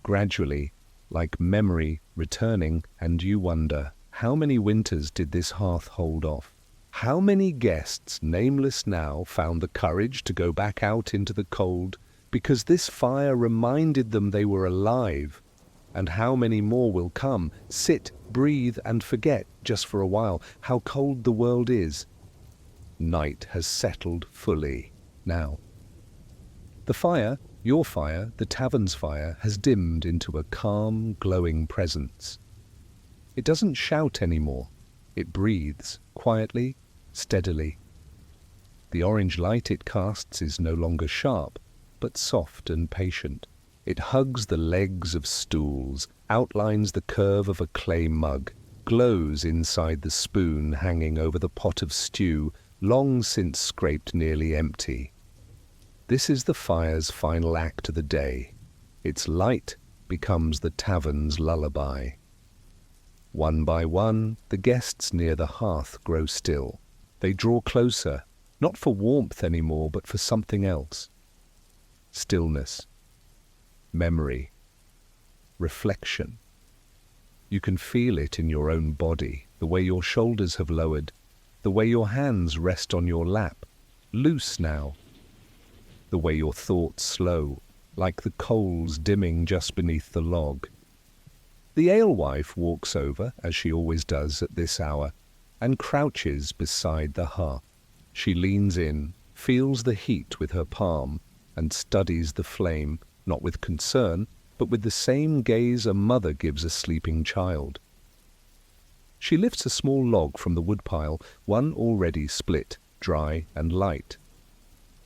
gradually, like memory returning, and you wonder, how many winters did this hearth hold off? How many guests, nameless now, found the courage to go back out into the cold because this fire reminded them they were alive? And how many more will come, sit, breathe, and forget, just for a while, how cold the world is? Night has settled fully now. The fire, your fire, the tavern's fire, has dimmed into a calm, glowing presence. It doesn't shout anymore. It breathes, quietly, steadily. The orange light it casts is no longer sharp, but soft and patient. It hugs the legs of stools, outlines the curve of a clay mug, glows inside the spoon hanging over the pot of stew, long since scraped nearly empty. This is the fire's final act of the day. Its light becomes the tavern's lullaby. One by one, the guests near the hearth grow still. They draw closer, not for warmth anymore, but for something else. Stillness, memory, reflection. You can feel it in your own body, the way your shoulders have lowered, the way your hands rest on your lap, loose now, the way your thoughts slow, like the coals dimming just beneath the log. The alewife walks over, as she always does at this hour, and crouches beside the hearth. She leans in, feels the heat with her palm, and studies the flame, not with concern, but with the same gaze a mother gives a sleeping child. She lifts a small log from the woodpile, one already split, dry and light.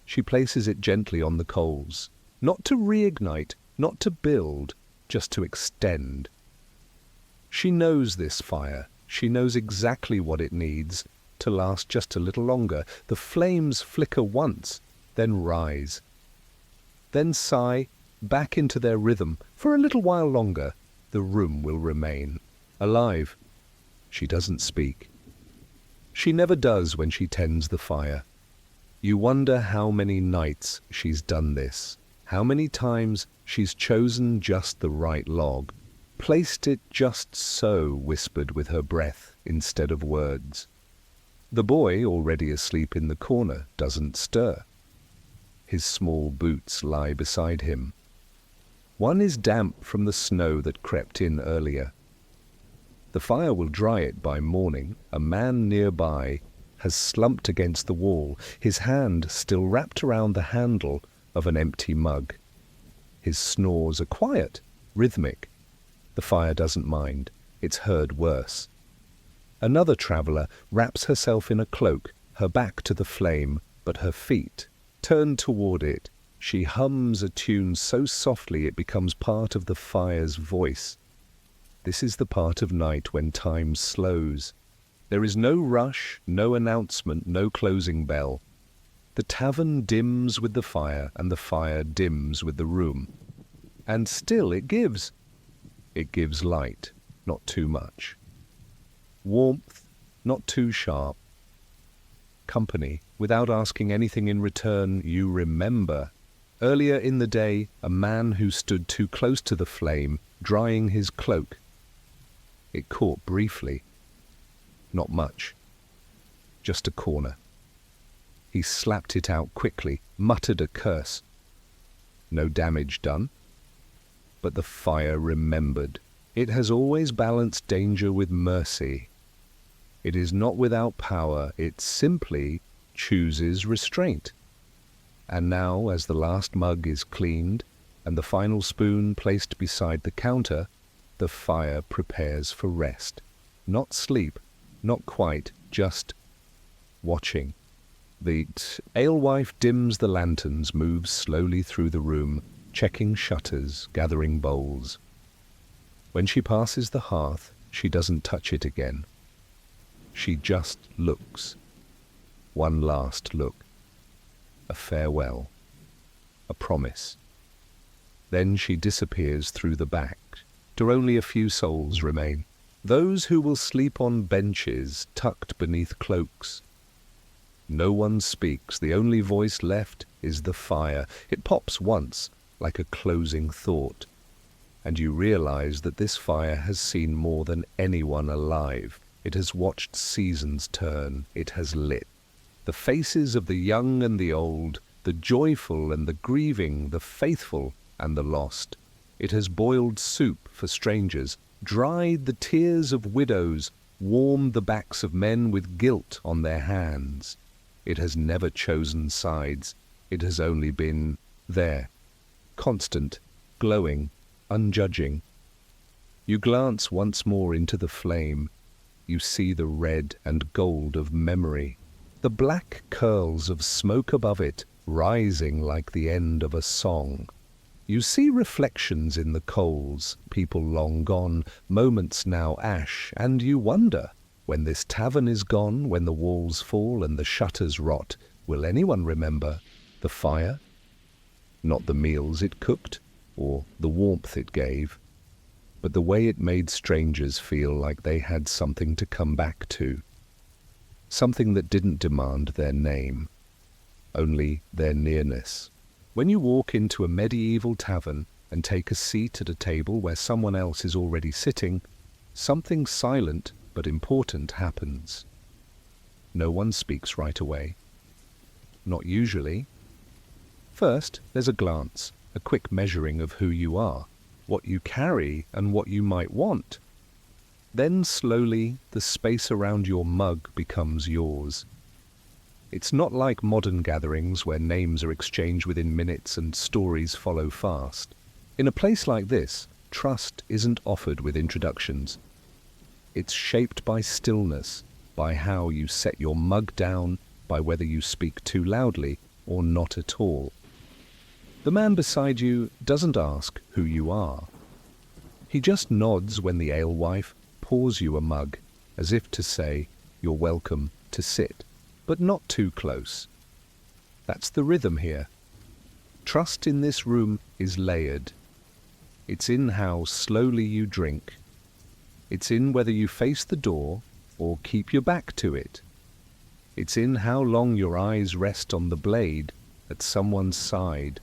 She places it gently on the coals, not to reignite, not to build, just to extend. She knows this fire. She knows exactly what it needs to last just a little longer. The flames flicker once, then rise, then sigh back into their rhythm. For a little while longer, the room will remain alive. She doesn't speak. She never does when she tends the fire. You wonder how many nights she's done this, how many times she's chosen just the right log, placed it just so, whispered with her breath instead of words. The boy, already asleep in the corner, doesn't stir. His small boots lie beside him. One is damp from the snow that crept in earlier. The fire will dry it by morning. A man nearby has slumped against the wall, his hand still wrapped around the handle of an empty mug. His snores are quiet, rhythmic. The fire doesn't mind. It's heard worse. Another traveller wraps herself in a cloak, her back to the flame, but her feet turned toward it. She hums a tune so softly it becomes part of the fire's voice. This is the part of night when time slows. There is no rush, no announcement, no closing bell. The tavern dims with the fire, and the fire dims with the room. And still it gives. It gives light, not too much. Warmth, not too sharp. Company, without asking anything in return. You remember. Earlier in the day, a man who stood too close to the flame, drying his cloak. It caught briefly. Not much. Just a corner. He slapped it out quickly, muttered a curse. No damage done. But the fire remembered. It has always balanced danger with mercy. It is not without power. It simply chooses restraint. And now, as the last mug is cleaned and the final spoon placed beside the counter, the fire prepares for rest. Not sleep, not quite, just watching. The alewife dims the lanterns, moves slowly through the room, checking shutters, gathering bowls. When she passes the hearth, she doesn't touch it again. She just looks. One last look. A farewell. A promise. Then she disappears through the back, till only a few souls remain. Those who will sleep on benches tucked beneath cloaks. No one speaks. The only voice left is the fire. It pops once, like a closing thought. And you realize that this fire has seen more than anyone alive. It has watched seasons turn. It has lit. The faces of the young and the old, the joyful and the grieving, the faithful and the lost. It has boiled soup for strangers, dried the tears of widows, warmed the backs of men with guilt on their hands. It has never chosen sides. It has only been there, constant, glowing, unjudging. You glance once more into the flame. You see the red and gold of memory, the black curls of smoke above it, rising like the end of a song. You see reflections in the coals, people long gone, moments now ash, and you wonder, when this tavern is gone, when the walls fall and the shutters rot, will anyone remember the fire? Not the meals it cooked, or the warmth it gave, but the way it made strangers feel like they had something to come back to, something that didn't demand their name, only their nearness. When you walk into a medieval tavern and take a seat at a table where someone else is already sitting, something silent but important happens. No one speaks right away. Not usually. First, there's a glance, a quick measuring of who you are, what you carry and what you might want. Then slowly, the space around your mug becomes yours. It's not like modern gatherings where names are exchanged within minutes and stories follow fast. In a place like this, trust isn't offered with introductions. It's shaped by stillness, by how you set your mug down, by whether you speak too loudly or not at all. The man beside you doesn't ask who you are. He just nods when the alewife pours you a mug, as if to say, "You're welcome to sit, but not too close." That's the rhythm here. Trust in this room is layered. It's in how slowly you drink. It's in whether you face the door or keep your back to it. It's in how long your eyes rest on the blade at someone's side.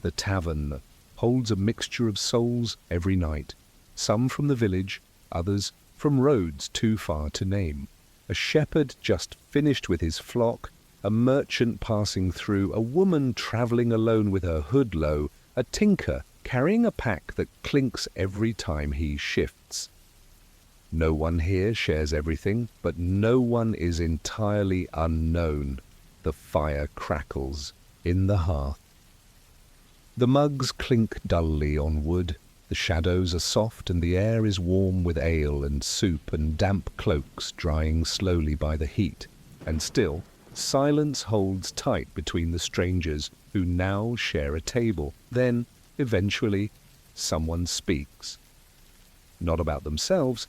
The tavern holds a mixture of souls every night, some from the village, others from roads too far to name. A shepherd just finished with his flock, a merchant passing through, a woman travelling alone with her hood low, a tinker carrying a pack that clinks every time he shifts. No one here shares everything, but no one is entirely unknown. The fire crackles in the hearth. The mugs clink dully on wood. The shadows are soft and the air is warm with ale and soup and damp cloaks drying slowly by the heat. And still, silence holds tight between the strangers who now share a table. Then, eventually, someone speaks. Not about themselves,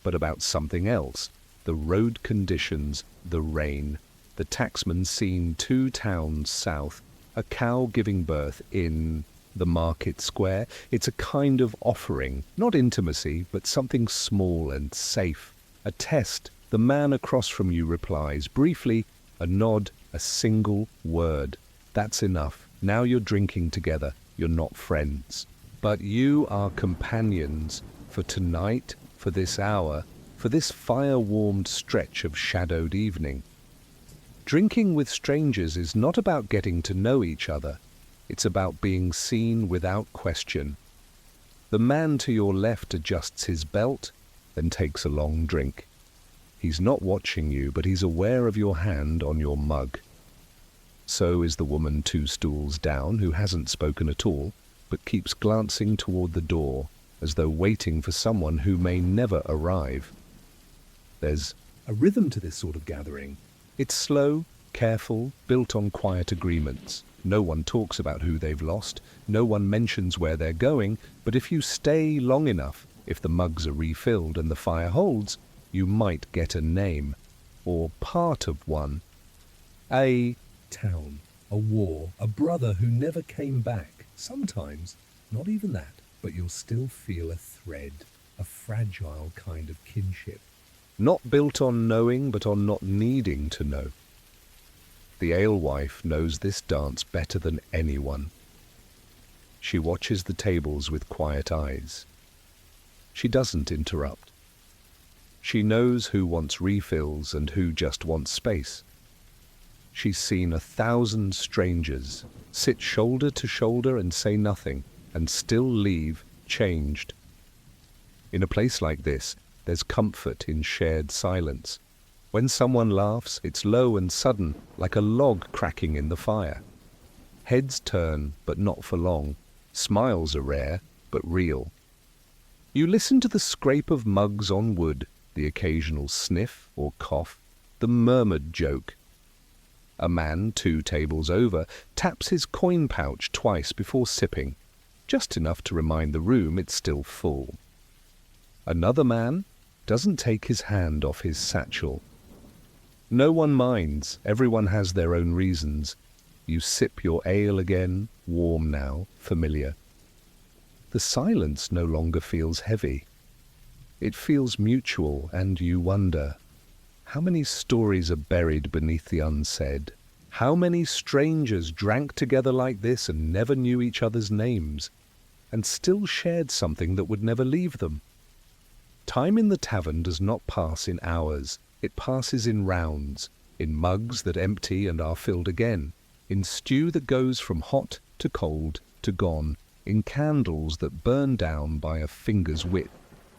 but about something else. The road conditions, the rain. The tacksman seen 2 towns south, a cow giving birth in the market square. It's a kind of offering, not intimacy, but something small and safe. A test. The man across from you replies, briefly, a nod, a single word. That's enough. Now you're drinking together. You're not friends. But you are companions for tonight, for this hour, for this fire-warmed stretch of shadowed evening. Drinking with strangers is not about getting to know each other. It's about being seen without question. The man to your left adjusts his belt, then takes a long drink. He's not watching you, but he's aware of your hand on your mug. So is the woman 2 stools down, who hasn't spoken at all, but keeps glancing toward the door, as though waiting for someone who may never arrive. There's a rhythm to this sort of gathering. It's slow, careful, built on quiet agreements. No one talks about who they've lost, no one mentions where they're going, but if you stay long enough, if the mugs are refilled and the fire holds, you might get a name, or part of one. A town, a war, a brother who never came back. Sometimes, not even that, but you'll still feel a thread, a fragile kind of kinship. Not built on knowing, but on not needing to know. The alewife knows this dance better than anyone. She watches the tables with quiet eyes. She doesn't interrupt. She knows who wants refills and who just wants space. She's seen 1,000 strangers sit shoulder to shoulder and say nothing, and still leave changed. In a place like this, there's comfort in shared silence. When someone laughs, it's low and sudden, like a log cracking in the fire. Heads turn, but not for long. Smiles are rare, but real. You listen to the scrape of mugs on wood, the occasional sniff or cough, the murmured joke. A man 2 tables over taps his coin pouch twice before sipping, just enough to remind the room it's still full. Another man doesn't take his hand off his satchel. No one minds, everyone has their own reasons. You sip your ale again, warm now, familiar. The silence no longer feels heavy. It feels mutual, and you wonder, how many stories are buried beneath the unsaid? How many strangers drank together like this and never knew each other's names, and still shared something that would never leave them? Time in the tavern does not pass in hours. It passes in rounds, in mugs that empty and are filled again, in stew that goes from hot to cold to gone, in candles that burn down by a finger's width.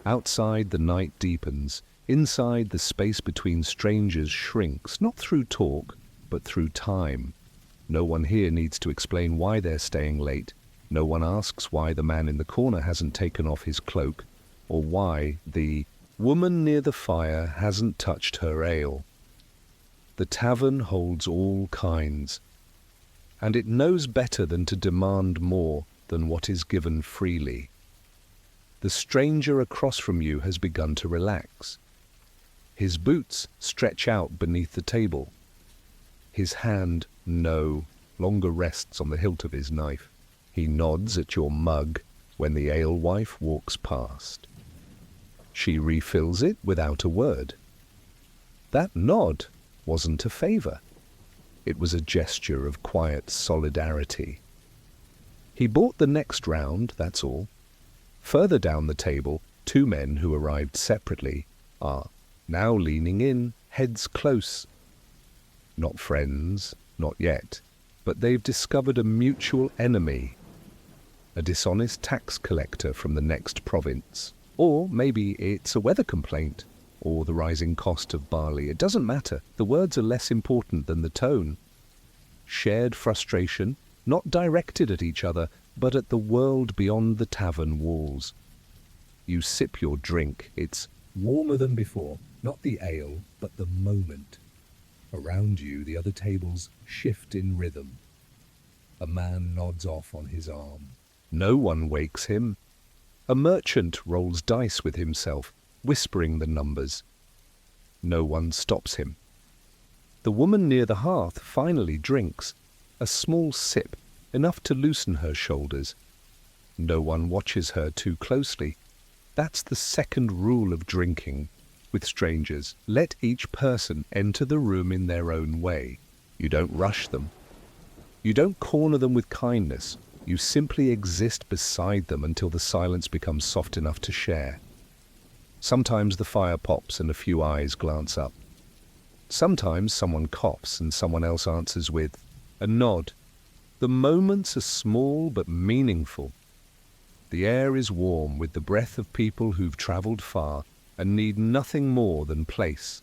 Outside the night deepens. Inside the space between strangers shrinks, not through talk, but through time. No one here needs to explain why they're staying late. No one asks why the man in the corner hasn't taken off his cloak, or why the woman near the fire hasn't touched her ale. The tavern holds all kinds, and it knows better than to demand more than what is given freely. The stranger across from you has begun to relax. His boots stretch out beneath the table. His hand, no longer rests on the hilt of his knife. He nods at your mug when the alewife walks past. She refills it without a word. That nod wasn't a favor. It was a gesture of quiet solidarity. He bought the next round, that's all. Further down the table, 2 men who arrived separately are now leaning in, heads close. Not friends, not yet, but they've discovered a mutual enemy, a dishonest tax collector from the next province. Or maybe it's a weather complaint, or the rising cost of barley. It doesn't matter. The words are less important than the tone. Shared frustration, not directed at each other, but at the world beyond the tavern walls. You sip your drink. It's Warmer than before, not the ale, but the moment. Around you, the other tables shift in rhythm. A man nods off on his arm. no one wakes him. A merchant rolls dice with himself, whispering the numbers. No one stops him. The woman near the hearth finally drinks, a small sip, enough to loosen her shoulders. No one watches her too closely. That's the second rule of drinking with strangers. Let each person enter the room in their own way. You don't rush them. You don't corner them with kindness. You simply exist beside them until the silence becomes soft enough to share. Sometimes the fire pops and a few eyes glance up. Sometimes someone coughs and someone else answers with a nod. The moments are small but meaningful. The air is warm with the breath of people who've travelled far and need nothing more than place.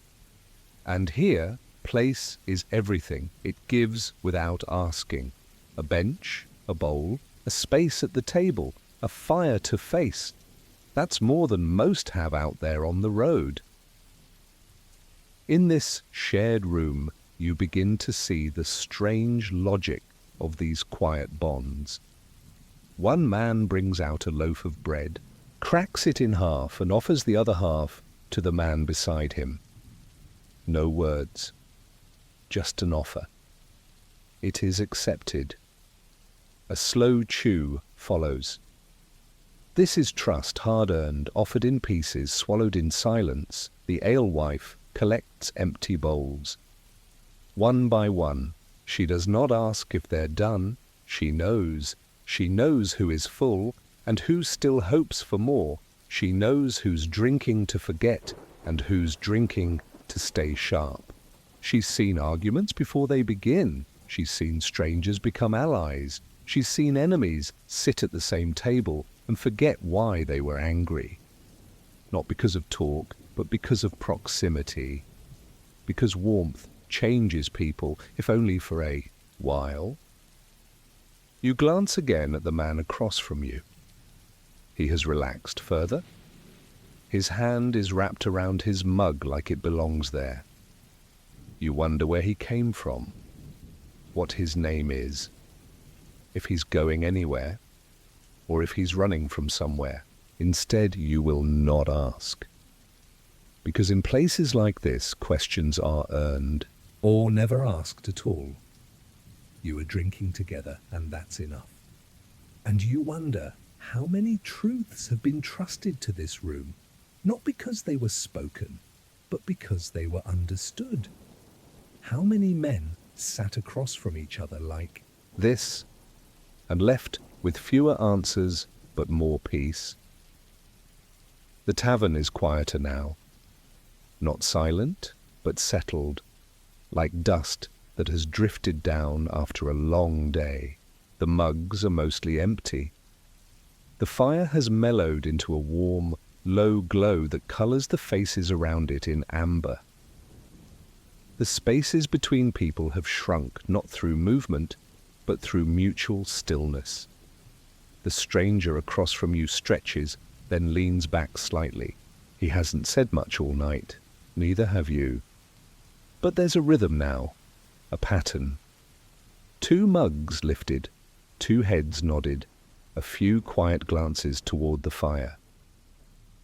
And here, place is everything. It gives without asking. A bench, a bowl, a space at the table, a fire to face. That's more than most have out there on the road. In this shared room, you begin to see the strange logic of these quiet bonds. One man brings out a loaf of bread, cracks it in half and offers the other half to the man beside him. No words, just an offer. It is accepted. A slow chew follows. This is trust hard-earned, offered in pieces, swallowed in silence. The alewife collects empty bowls. One by one, she does not ask if they're done. She knows. She knows who is full and who still hopes for more. She knows who's drinking to forget and who's drinking to stay sharp. She's seen arguments before they begin. She's seen strangers become allies. She's seen enemies sit at the same table and forget why they were angry. Not because of talk, but because of proximity. Because warmth changes people, if only for a while. You glance again at the man across from you. He has relaxed further. His hand is wrapped around his mug like it belongs there. You wonder where he came from, what his name is, if he's going anywhere, or if he's running from somewhere. Instead, you will not ask. Because in places like this, questions are earned. Or never asked at all. You are drinking together, and that's enough. And you wonder how many truths have been trusted to this room, not because they were spoken, but because they were understood. How many men sat across from each other like this, and left with fewer answers but more peace. The tavern is quieter now, not silent, but settled, like dust that has drifted down after a long day. The mugs are mostly empty. The fire has mellowed into a warm, low glow that colours the faces around it in amber. The spaces between people have shrunk not through movement, but through mutual stillness. The stranger across from you stretches, then leans back slightly. He hasn't said much all night, neither have you. But there's a rhythm now, a pattern. 2 mugs lifted, 2 heads nodded, a few quiet glances toward the fire.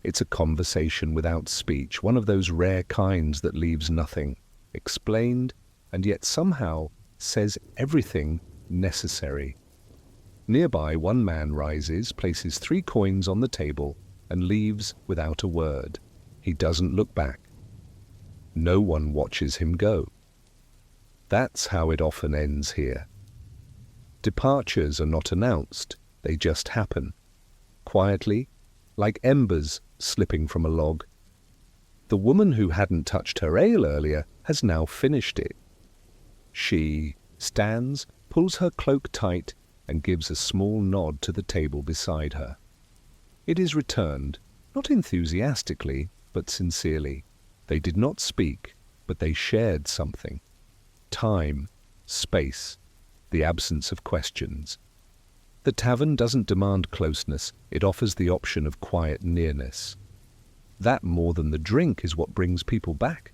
It's a conversation without speech, one of those rare kinds that leaves nothing explained and yet somehow says everything necessary. Nearby, one man rises, places 3 coins on the table, and leaves without a word. He doesn't look back. No one watches him go. That's how it often ends here. Departures are not announced, they just happen. Quietly, like embers slipping from a log. The woman who hadn't touched her ale earlier has now finished it. She stands, pulls her cloak tight, and gives a small nod to the table beside her. It is returned, not enthusiastically, but sincerely. They did not speak, but they shared something. Time, space, the absence of questions. The tavern doesn't demand closeness, it offers the option of quiet nearness. That more than the drink is what brings people back.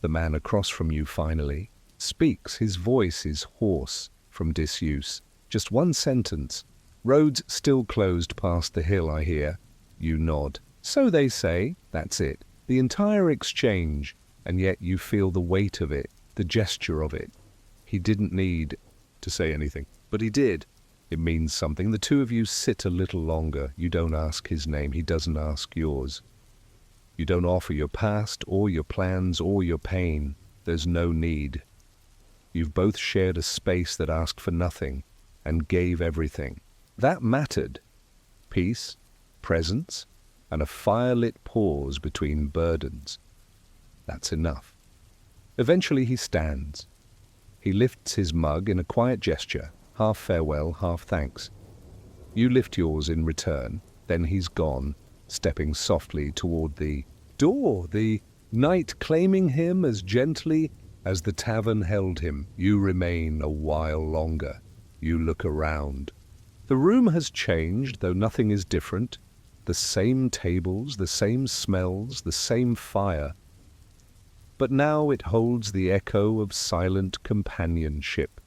The man across from you finally speaks. His voice is hoarse from disuse. Just one sentence. Roads still closed past the hill, I hear. You nod. So they say. That's it. The entire exchange, and yet you feel the weight of it, the gesture of it. He didn't need to say anything, but he did. It means something. The 2 of you sit a little longer. You don't ask his name. He doesn't ask yours. You don't offer your past or your plans or your pain. There's no need. You've both shared a space that asked for nothing and gave everything. That mattered. Peace, presence, and a fire-lit pause between burdens. That's enough. Eventually he stands. He lifts his mug in a quiet gesture, half farewell, half thanks. You lift yours in return, then he's gone, stepping softly toward the door, the night claiming him as gently as the tavern held him. You remain a while longer. You look around. The room has changed, though nothing is different. The same tables, the same smells, the same fire. But now it holds the echo of silent companionship.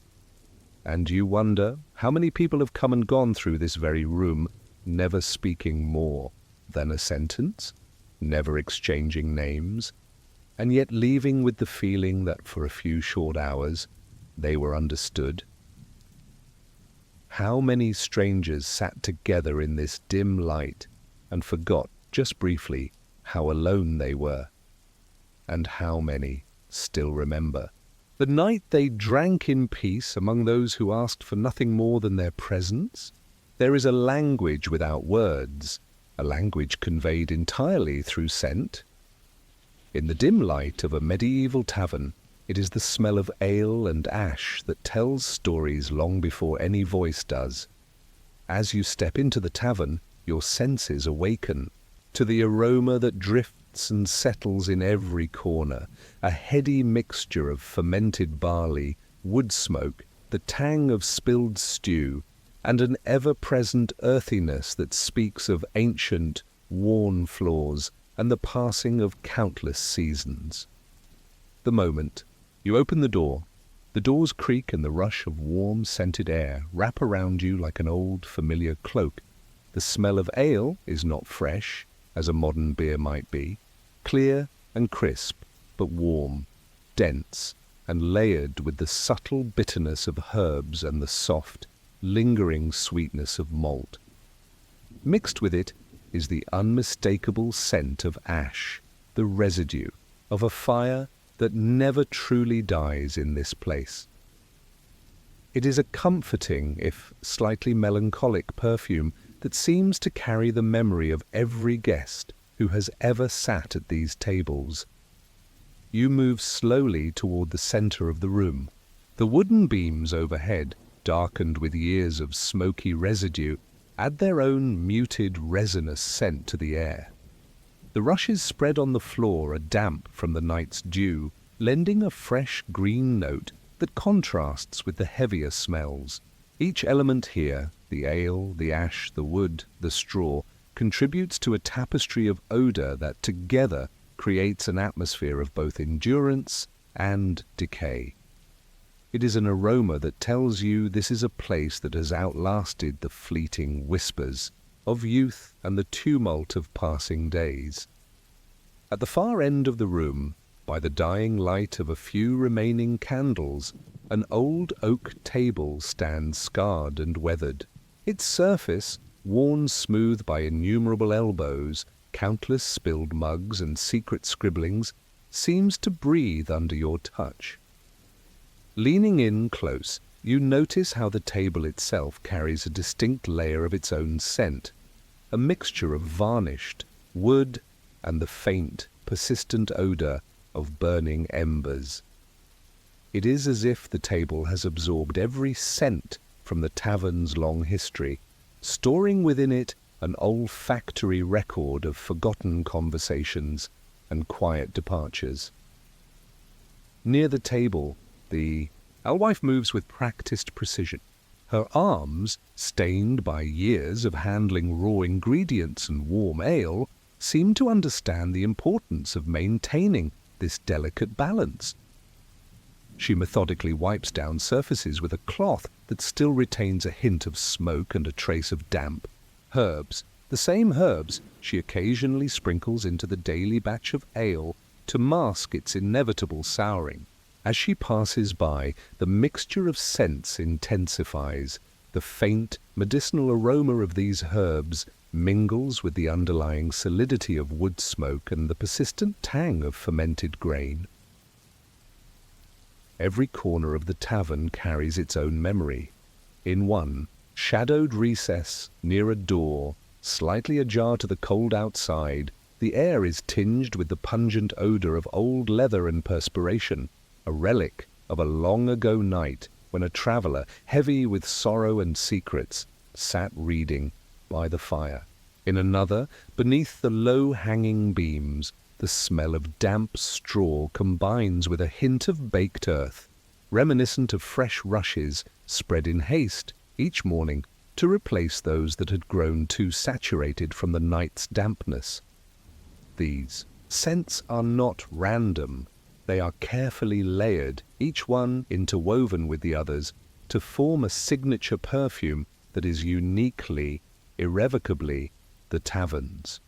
And you wonder how many people have come and gone through this very room, never speaking more than a sentence, never exchanging names, and yet leaving with the feeling that for a few short hours they were understood. How many strangers sat together in this dim light and forgot, just briefly, how alone they were? And how many still remember the night they drank in peace among those who asked for nothing more than their presence? There is a language without words, a language conveyed entirely through scent. In the dim light of a medieval tavern, it is the smell of ale and ash that tells stories long before any voice does. As you step into the tavern, your senses awaken to the aroma that drifts and settles in every corner, a heady mixture of fermented barley, wood smoke, the tang of spilled stew, and an ever-present earthiness that speaks of ancient, worn floors and the passing of countless seasons. The moment you open the doors creak and the rush of warm, scented air wrap around you like an old, familiar cloak. The smell of ale is not fresh, as a modern beer might be, clear and crisp, but warm, dense, and layered with the subtle bitterness of herbs and the soft, lingering sweetness of malt. Mixed with it is the unmistakable scent of ash, the residue of a fire that never truly dies in this place. It is a comforting, if slightly melancholic, perfume that seems to carry the memory of every guest who has ever sat at these tables. You move slowly toward the center of the room. The wooden beams overhead, darkened with years of smoky residue, add their own muted, resinous scent to the air. The rushes spread on the floor are damp from the night's dew, lending a fresh green note that contrasts with the heavier smells. Each element here, the ale, the ash, the wood, the straw, contributes to a tapestry of odor that together creates an atmosphere of both endurance and decay. It is an aroma that tells you this is a place that has outlasted the fleeting whispers of youth and the tumult of passing days. At the far end of the room, by the dying light of a few remaining candles, an old oak table stands scarred and weathered. Its surface, worn smooth by innumerable elbows, countless spilled mugs and secret scribblings, seems to breathe under your touch. Leaning in close, you notice how the table itself carries a distinct layer of its own scent, a mixture of varnished wood and the faint, persistent odor of burning embers. It is as if the table has absorbed every scent from the tavern's long history, storing within it an olfactory record of forgotten conversations and quiet departures. Near the table, the alewife moves with practiced precision. Her arms, stained by years of handling raw ingredients and warm ale, seem to understand the importance of maintaining this delicate balance. She methodically wipes down surfaces with a cloth that still retains a hint of smoke and a trace of damp. Herbs, the same herbs she occasionally sprinkles into the daily batch of ale to mask its inevitable souring. As she passes by, the mixture of scents intensifies. The faint, medicinal aroma of these herbs mingles with the underlying solidity of wood smoke and the persistent tang of fermented grain. Every corner of the tavern carries its own memory. In one shadowed recess near a door, slightly ajar to the cold outside, the air is tinged with the pungent odor of old leather and perspiration, a relic of a long-ago night when a traveler, heavy with sorrow and secrets, sat reading by the fire. In another, beneath the low-hanging beams, the smell of damp straw combines with a hint of baked earth, reminiscent of fresh rushes spread in haste each morning to replace those that had grown too saturated from the night's dampness. These scents are not random. They are carefully layered, each one interwoven with the others, to form a signature perfume that is uniquely, irrevocably the tavern's.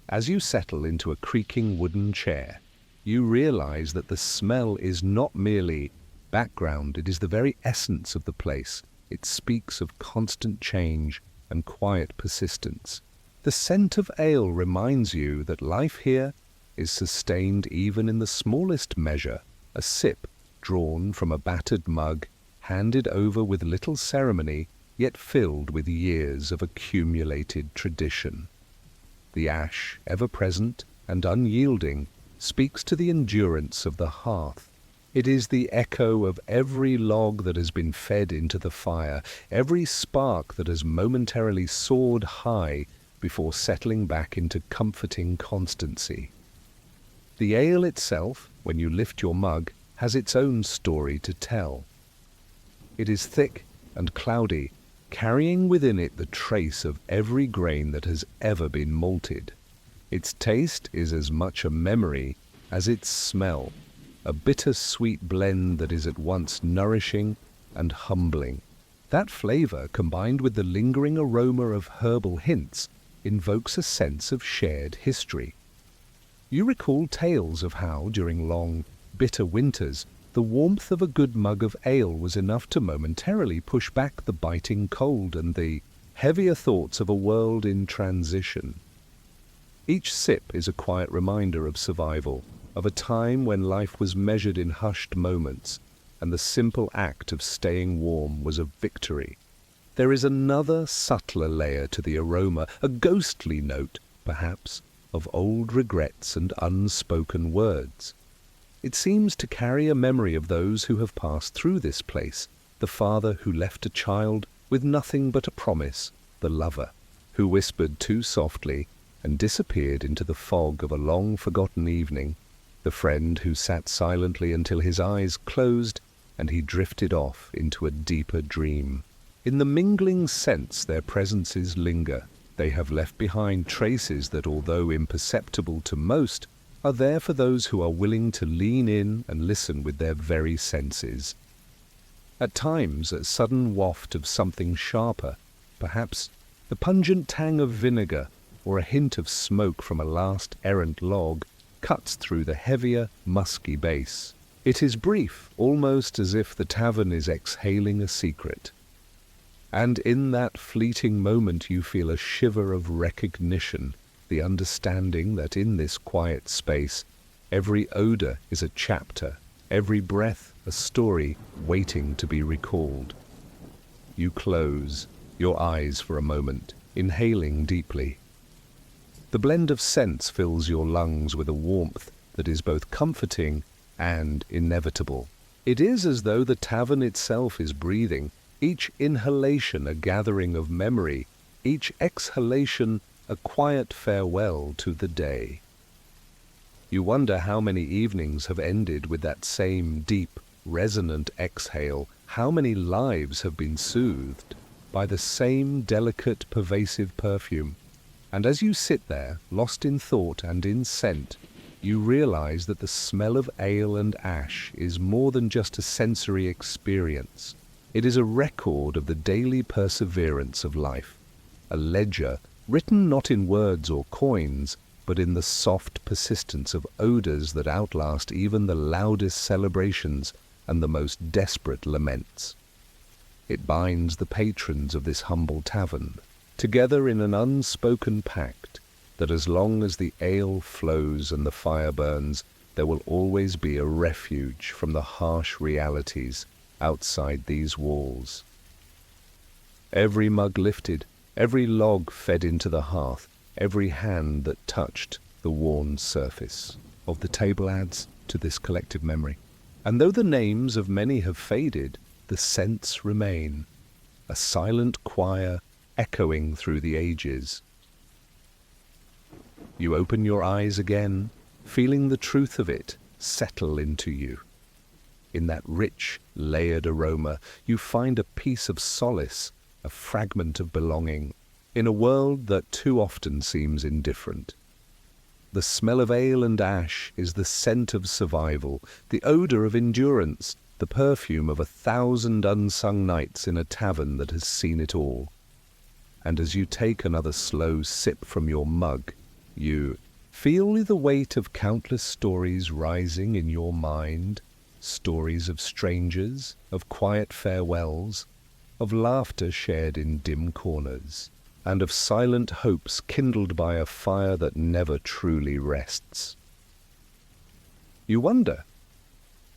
As you settle into a creaking wooden chair, you realize that the smell is not merely background, it is the very essence of the place. It speaks of constant change and quiet persistence. The scent of ale reminds you that life here is sustained even in the smallest measure, a sip drawn from a battered mug, handed over with little ceremony, yet filled with years of accumulated tradition. The ash, ever present and unyielding, speaks to the endurance of the hearth. It is the echo of every log that has been fed into the fire, every spark that has momentarily soared high before settling back into comforting constancy. The ale itself, when you lift your mug, has its own story to tell. It is thick and cloudy, carrying within it the trace of every grain that has ever been malted. Its taste is as much a memory as its smell, a bitter-sweet blend that is at once nourishing and humbling. That flavor, combined with the lingering aroma of herbal hints, invokes a sense of shared history. You recall tales of how, during long, bitter winters, the warmth of a good mug of ale was enough to momentarily push back the biting cold and the heavier thoughts of a world in transition. Each sip is a quiet reminder of survival, of a time when life was measured in hushed moments, and the simple act of staying warm was a victory. There is another subtler layer to the aroma, a ghostly note, perhaps, of old regrets and unspoken words. It seems to carry a memory of those who have passed through this place, the father who left a child with nothing but a promise, the lover who whispered too softly and disappeared into the fog of a long-forgotten evening, the friend who sat silently until his eyes closed and he drifted off into a deeper dream. In the mingling scents their presences linger. They have left behind traces that, although imperceptible to most, are there for those who are willing to lean in and listen with their very senses. At times, a sudden waft of something sharper, perhaps the pungent tang of vinegar or a hint of smoke from a last errant log, cuts through the heavier, musky base. It is brief, almost as if the tavern is exhaling a secret. And in that fleeting moment you feel a shiver of recognition, the understanding that in this quiet space, every odor is a chapter, every breath a story waiting to be recalled. You close your eyes for a moment, inhaling deeply. The blend of scents fills your lungs with a warmth that is both comforting and inevitable. It is as though the tavern itself is breathing, each inhalation a gathering of memory, each exhalation a quiet farewell to the day. You wonder how many evenings have ended with that same deep, resonant exhale, how many lives have been soothed by the same delicate, pervasive perfume. And as you sit there, lost in thought and in scent, you realize that the smell of ale and ash is more than just a sensory experience. It is a record of the daily perseverance of life, a ledger written not in words or coins, but in the soft persistence of odors that outlast even the loudest celebrations and the most desperate laments. It binds the patrons of this humble tavern together in an unspoken pact that as long as the ale flows and the fire burns, there will always be a refuge from the harsh realities outside these walls. Every mug lifted, every log fed into the hearth, every hand that touched the worn surface of the table adds to this collective memory. And though the names of many have faded, the scents remain, a silent choir echoing through the ages. You open your eyes again, feeling the truth of it settle into you. In that rich, layered aroma, you find a piece of solace, a fragment of belonging, in a world that too often seems indifferent. The smell of ale and ash is the scent of survival, the odor of endurance, the perfume of 1,000 unsung nights in a tavern that has seen it all. And as you take another slow sip from your mug, you feel the weight of countless stories rising in your mind, Stories of strangers, of quiet farewells, of laughter shared in dim corners, and of silent hopes kindled by a fire that never truly rests. You wonder,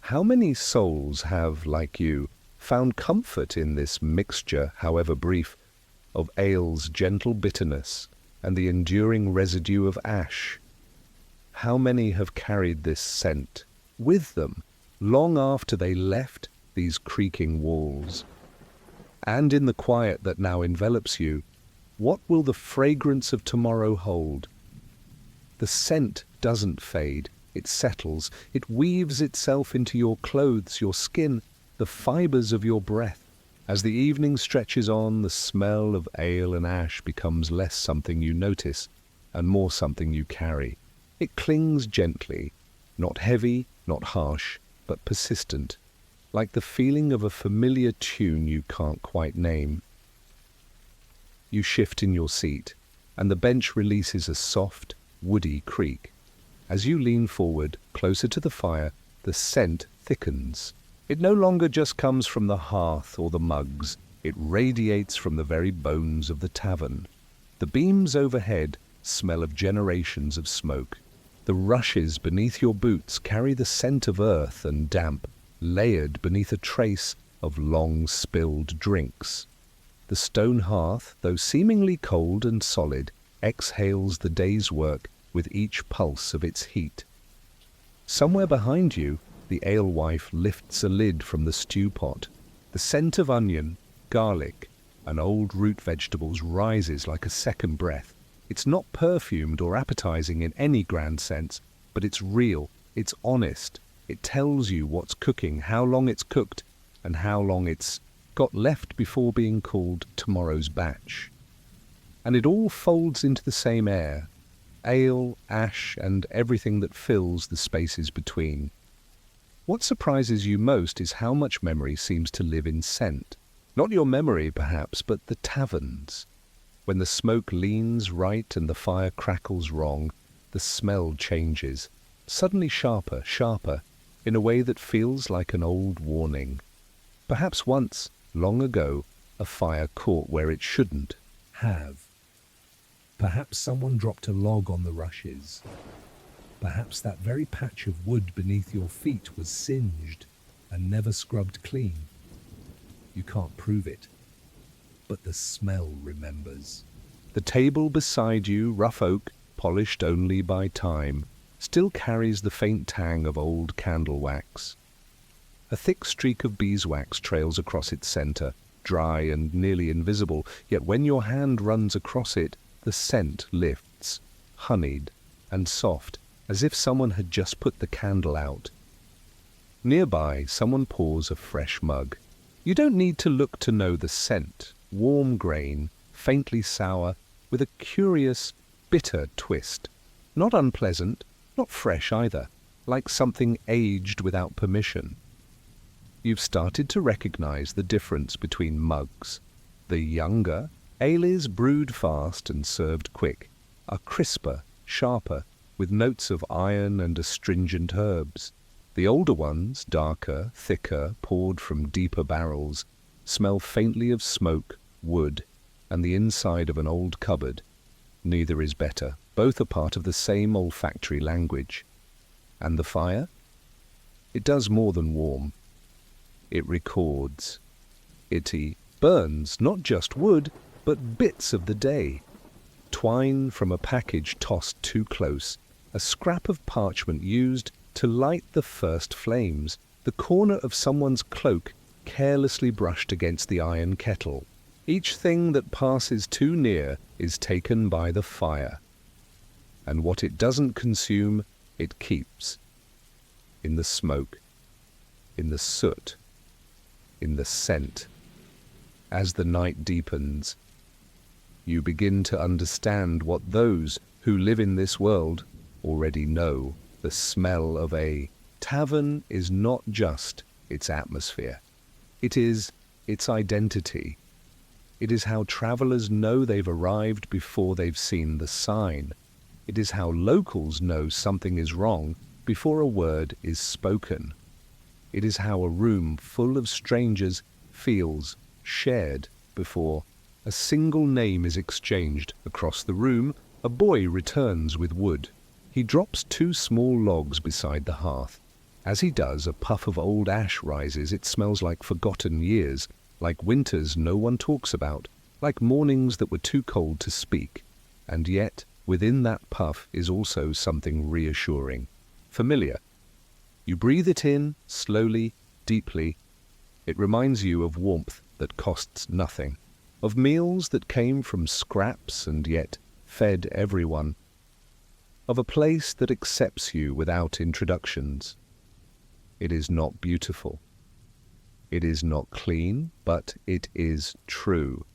how many souls have, like you, found comfort in this mixture, however brief, of ale's gentle bitterness and the enduring residue of ash? How many have carried this scent with them long after they left these creaking walls? And in the quiet that now envelops you, what will the fragrance of tomorrow hold? The scent doesn't fade, it settles, it weaves itself into your clothes, your skin, the fibers of your breath. As the evening stretches on, the smell of ale and ash becomes less something you notice and more something you carry. It clings gently, not heavy, not harsh, but persistent, like the feeling of a familiar tune you can't quite name. You shift in your seat, and the bench releases a soft, woody creak. As you lean forward, closer to the fire, the scent thickens. It no longer just comes from the hearth or the mugs, it radiates from the very bones of the tavern. The beams overhead smell of generations of smoke. The rushes beneath your boots carry the scent of earth and damp, layered beneath a trace of long-spilled drinks. The stone hearth, though seemingly cold and solid, exhales the day's work with each pulse of its heat. Somewhere behind you, the alewife lifts a lid from the stew pot. The scent of onion, garlic, and old root vegetables rises like a second breath. It's not perfumed or appetizing in any grand sense, but it's real, it's honest. It tells you what's cooking, how long it's cooked, and how long it's got left before being called tomorrow's batch. And it all folds into the same air, ale, ash, and everything that fills the spaces between. What surprises you most is how much memory seems to live in scent. Not your memory, perhaps, but the taverns. When the smoke leans right and the fire crackles wrong, the smell changes, suddenly sharper, sharper, in a way that feels like an old warning. Perhaps once, long ago, a fire caught where it shouldn't Have. Perhaps someone dropped a log on the rushes. Perhaps that very patch of wood beneath your feet was singed and never scrubbed clean. You can't prove it, but the smell remembers. The table beside you, rough oak, polished only by time, still carries the faint tang of old candle wax. A thick streak of beeswax trails across its center, dry and nearly invisible, yet when your hand runs across it, the scent lifts, honeyed and soft, as if someone had just put the candle out. Nearby, someone pours a fresh mug. You don't need to look to know the scent, warm grain, faintly sour, with a curious, bitter twist. Not unpleasant, not fresh either, like something aged without permission. You've started to recognize the difference between mugs. The younger, ales brewed fast and served quick, are crisper, sharper, with notes of iron and astringent herbs. The older ones, darker, thicker, poured from deeper barrels, smell faintly of smoke, wood, and the inside of an old cupboard. Neither is better. Both are part of the same olfactory language. And the fire? It does more than warm. It records. It burns not just wood, but bits of the day. Twine from a package tossed too close, a scrap of parchment used to light the first flames, the corner of someone's cloak carelessly brushed against the iron kettle. Each thing that passes too near is taken by the fire. And what it doesn't consume, it keeps. In the smoke, in the soot, in the scent. As the night deepens, you begin to understand what those who live in this world already know. The smell of a tavern is not just its atmosphere. It is its identity. It is how travelers know they've arrived before they've seen the sign. It is how locals know something is wrong before a word is spoken. It is how a room full of strangers feels shared before a single name is exchanged. Across the room, a boy returns with wood. He drops 2 small logs beside the hearth. As he does, a puff of old ash rises. It smells like forgotten years, like winters no one talks about, like mornings that were too cold to speak. And yet, within that puff is also something reassuring, familiar. You breathe it in, slowly, deeply. It reminds you of warmth that costs nothing, of meals that came from scraps and yet fed everyone, of a place that accepts you without introductions. It is not beautiful. It is not clean, but it is true.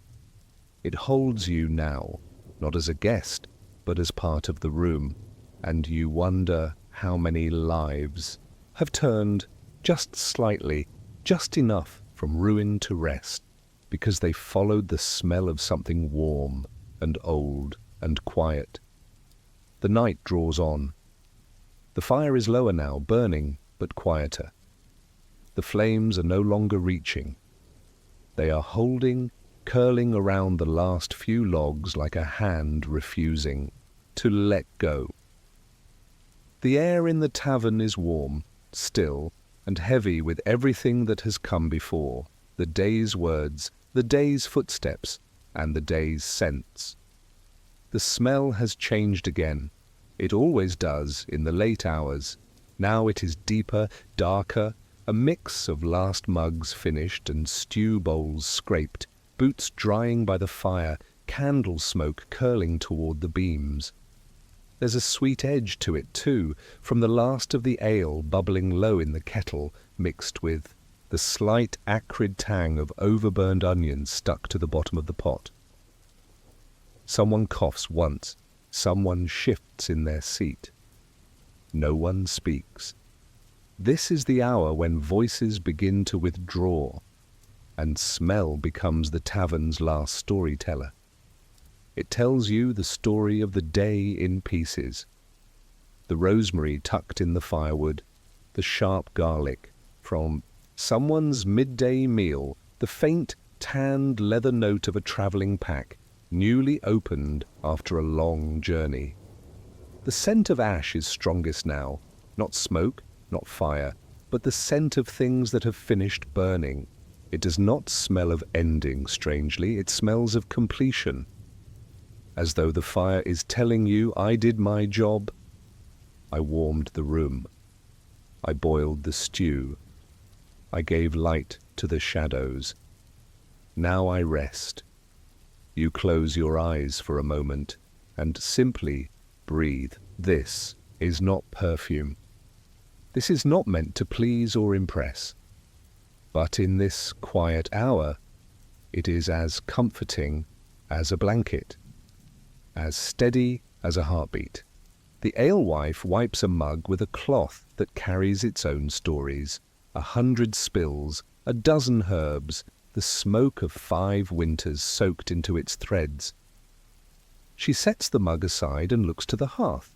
It holds you now, not as a guest, but as part of the room, and you wonder how many lives have turned just slightly, just enough from ruin to rest, because they followed the smell of something warm and old and quiet. The night draws on. The fire is lower now, burning, but quieter. The flames are no longer reaching. They are holding, curling around the last few logs like a hand refusing to let go. The air in the tavern is warm, still, and heavy with everything that has come before, the day's words, the day's footsteps, and the day's scents. The smell has changed again. It always does in the late hours. Now it is deeper, darker, a mix of last mugs finished and stew bowls scraped, boots drying by the fire, candle smoke curling toward the beams. There's a sweet edge to it, too, from the last of the ale bubbling low in the kettle, mixed with the slight acrid tang of overburned onions stuck to the bottom of the pot. Someone coughs once. Someone shifts in their seat. No one speaks. This is the hour when voices begin to withdraw, and smell becomes the tavern's last storyteller. It tells you the story of the day in pieces. The rosemary tucked in the firewood, the sharp garlic from someone's midday meal, the faint, tanned leather note of a traveling pack, newly opened after a long journey. The scent of ash is strongest now, not smoke, not fire, but the scent of things that have finished burning. It does not smell of ending, strangely, it smells of completion. As though the fire is telling you, I did my job. I warmed the room. I boiled the stew. I gave light to the shadows. Now I rest. You close your eyes for a moment and simply breathe. This is not perfume. This is not meant to please or impress. But in this quiet hour, it is as comforting as a blanket, as steady as a heartbeat. The alewife wipes a mug with a cloth that carries its own stories, 100 spills, a dozen herbs, the smoke of 5 winters soaked into its threads. She sets the mug aside and looks to the hearth.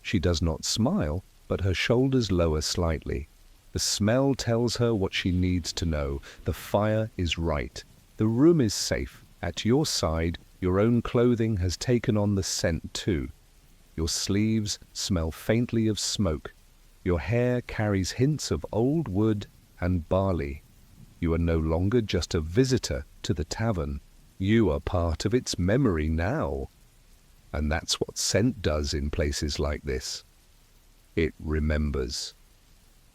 She does not smile, but her shoulders lower slightly. The smell tells her what she needs to know. The fire is right. The room is safe. At your side, your own clothing has taken on the scent too. Your sleeves smell faintly of smoke. Your hair carries hints of old wood and barley. You are no longer just a visitor to the tavern. You are part of its memory now. And that's what scent does in places like this. It remembers.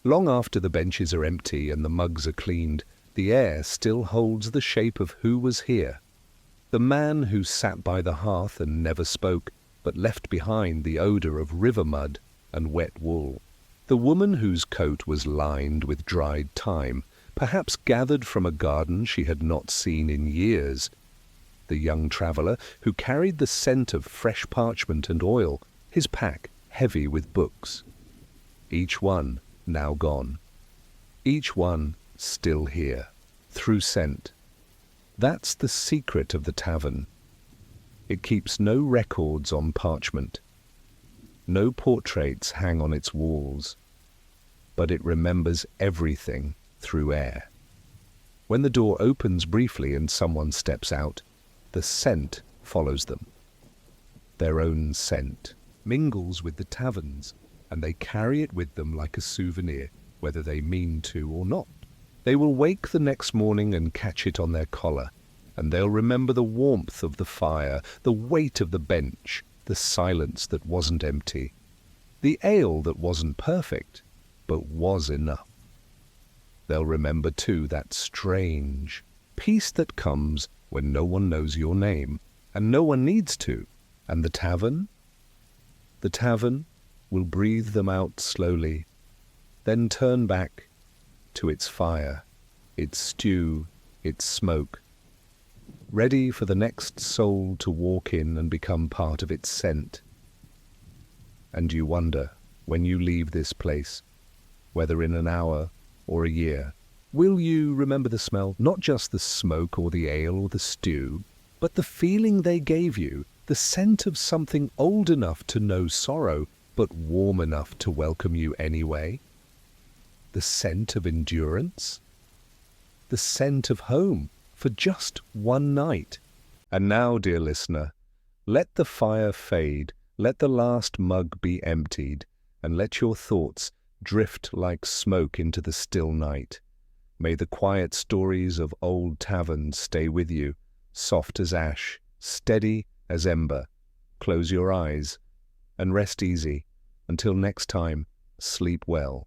Long after the benches are empty and the mugs are cleaned, the air still holds the shape of who was here. The man who sat by the hearth and never spoke, but left behind the odor of river mud and wet wool. The woman whose coat was lined with dried thyme, perhaps gathered from a garden she had not seen in years. The young traveller who carried the scent of fresh parchment and oil, his pack heavy with books. Each one now gone. Each one still here, through scent. That's the secret of the tavern. It keeps no records on parchment. No portraits hang on its walls. but it remembers everything through air. When the door opens briefly and someone steps out, the scent follows them. Their own scent mingles with the taverns, and they carry it with them like a souvenir, whether they mean to or not. They will wake the next morning and catch it on their collar, and they'll remember the warmth of the fire, the weight of the bench, the silence that wasn't empty, the ale that wasn't perfect, but was enough. They'll remember, too, that strange peace that comes when no one knows your name, and no one needs to. And the tavern? The tavern will breathe them out slowly, then turn back to its fire, its stew, its smoke, ready for the next soul to walk in and become part of its scent. And you wonder, when you leave this place, whether in an hour or a year, will you remember the smell, not just the smoke or the ale or the stew, but the feeling they gave you, the scent of something old enough to know sorrow, but warm enough to welcome you anyway? The scent of endurance? The scent of home for just one night? And now, dear listener, let the fire fade, let the last mug be emptied, and let your thoughts drift like smoke into the still night. May the quiet stories of old taverns stay with you, soft as ash, steady as ember. Close your eyes and rest easy. Until next time, sleep well.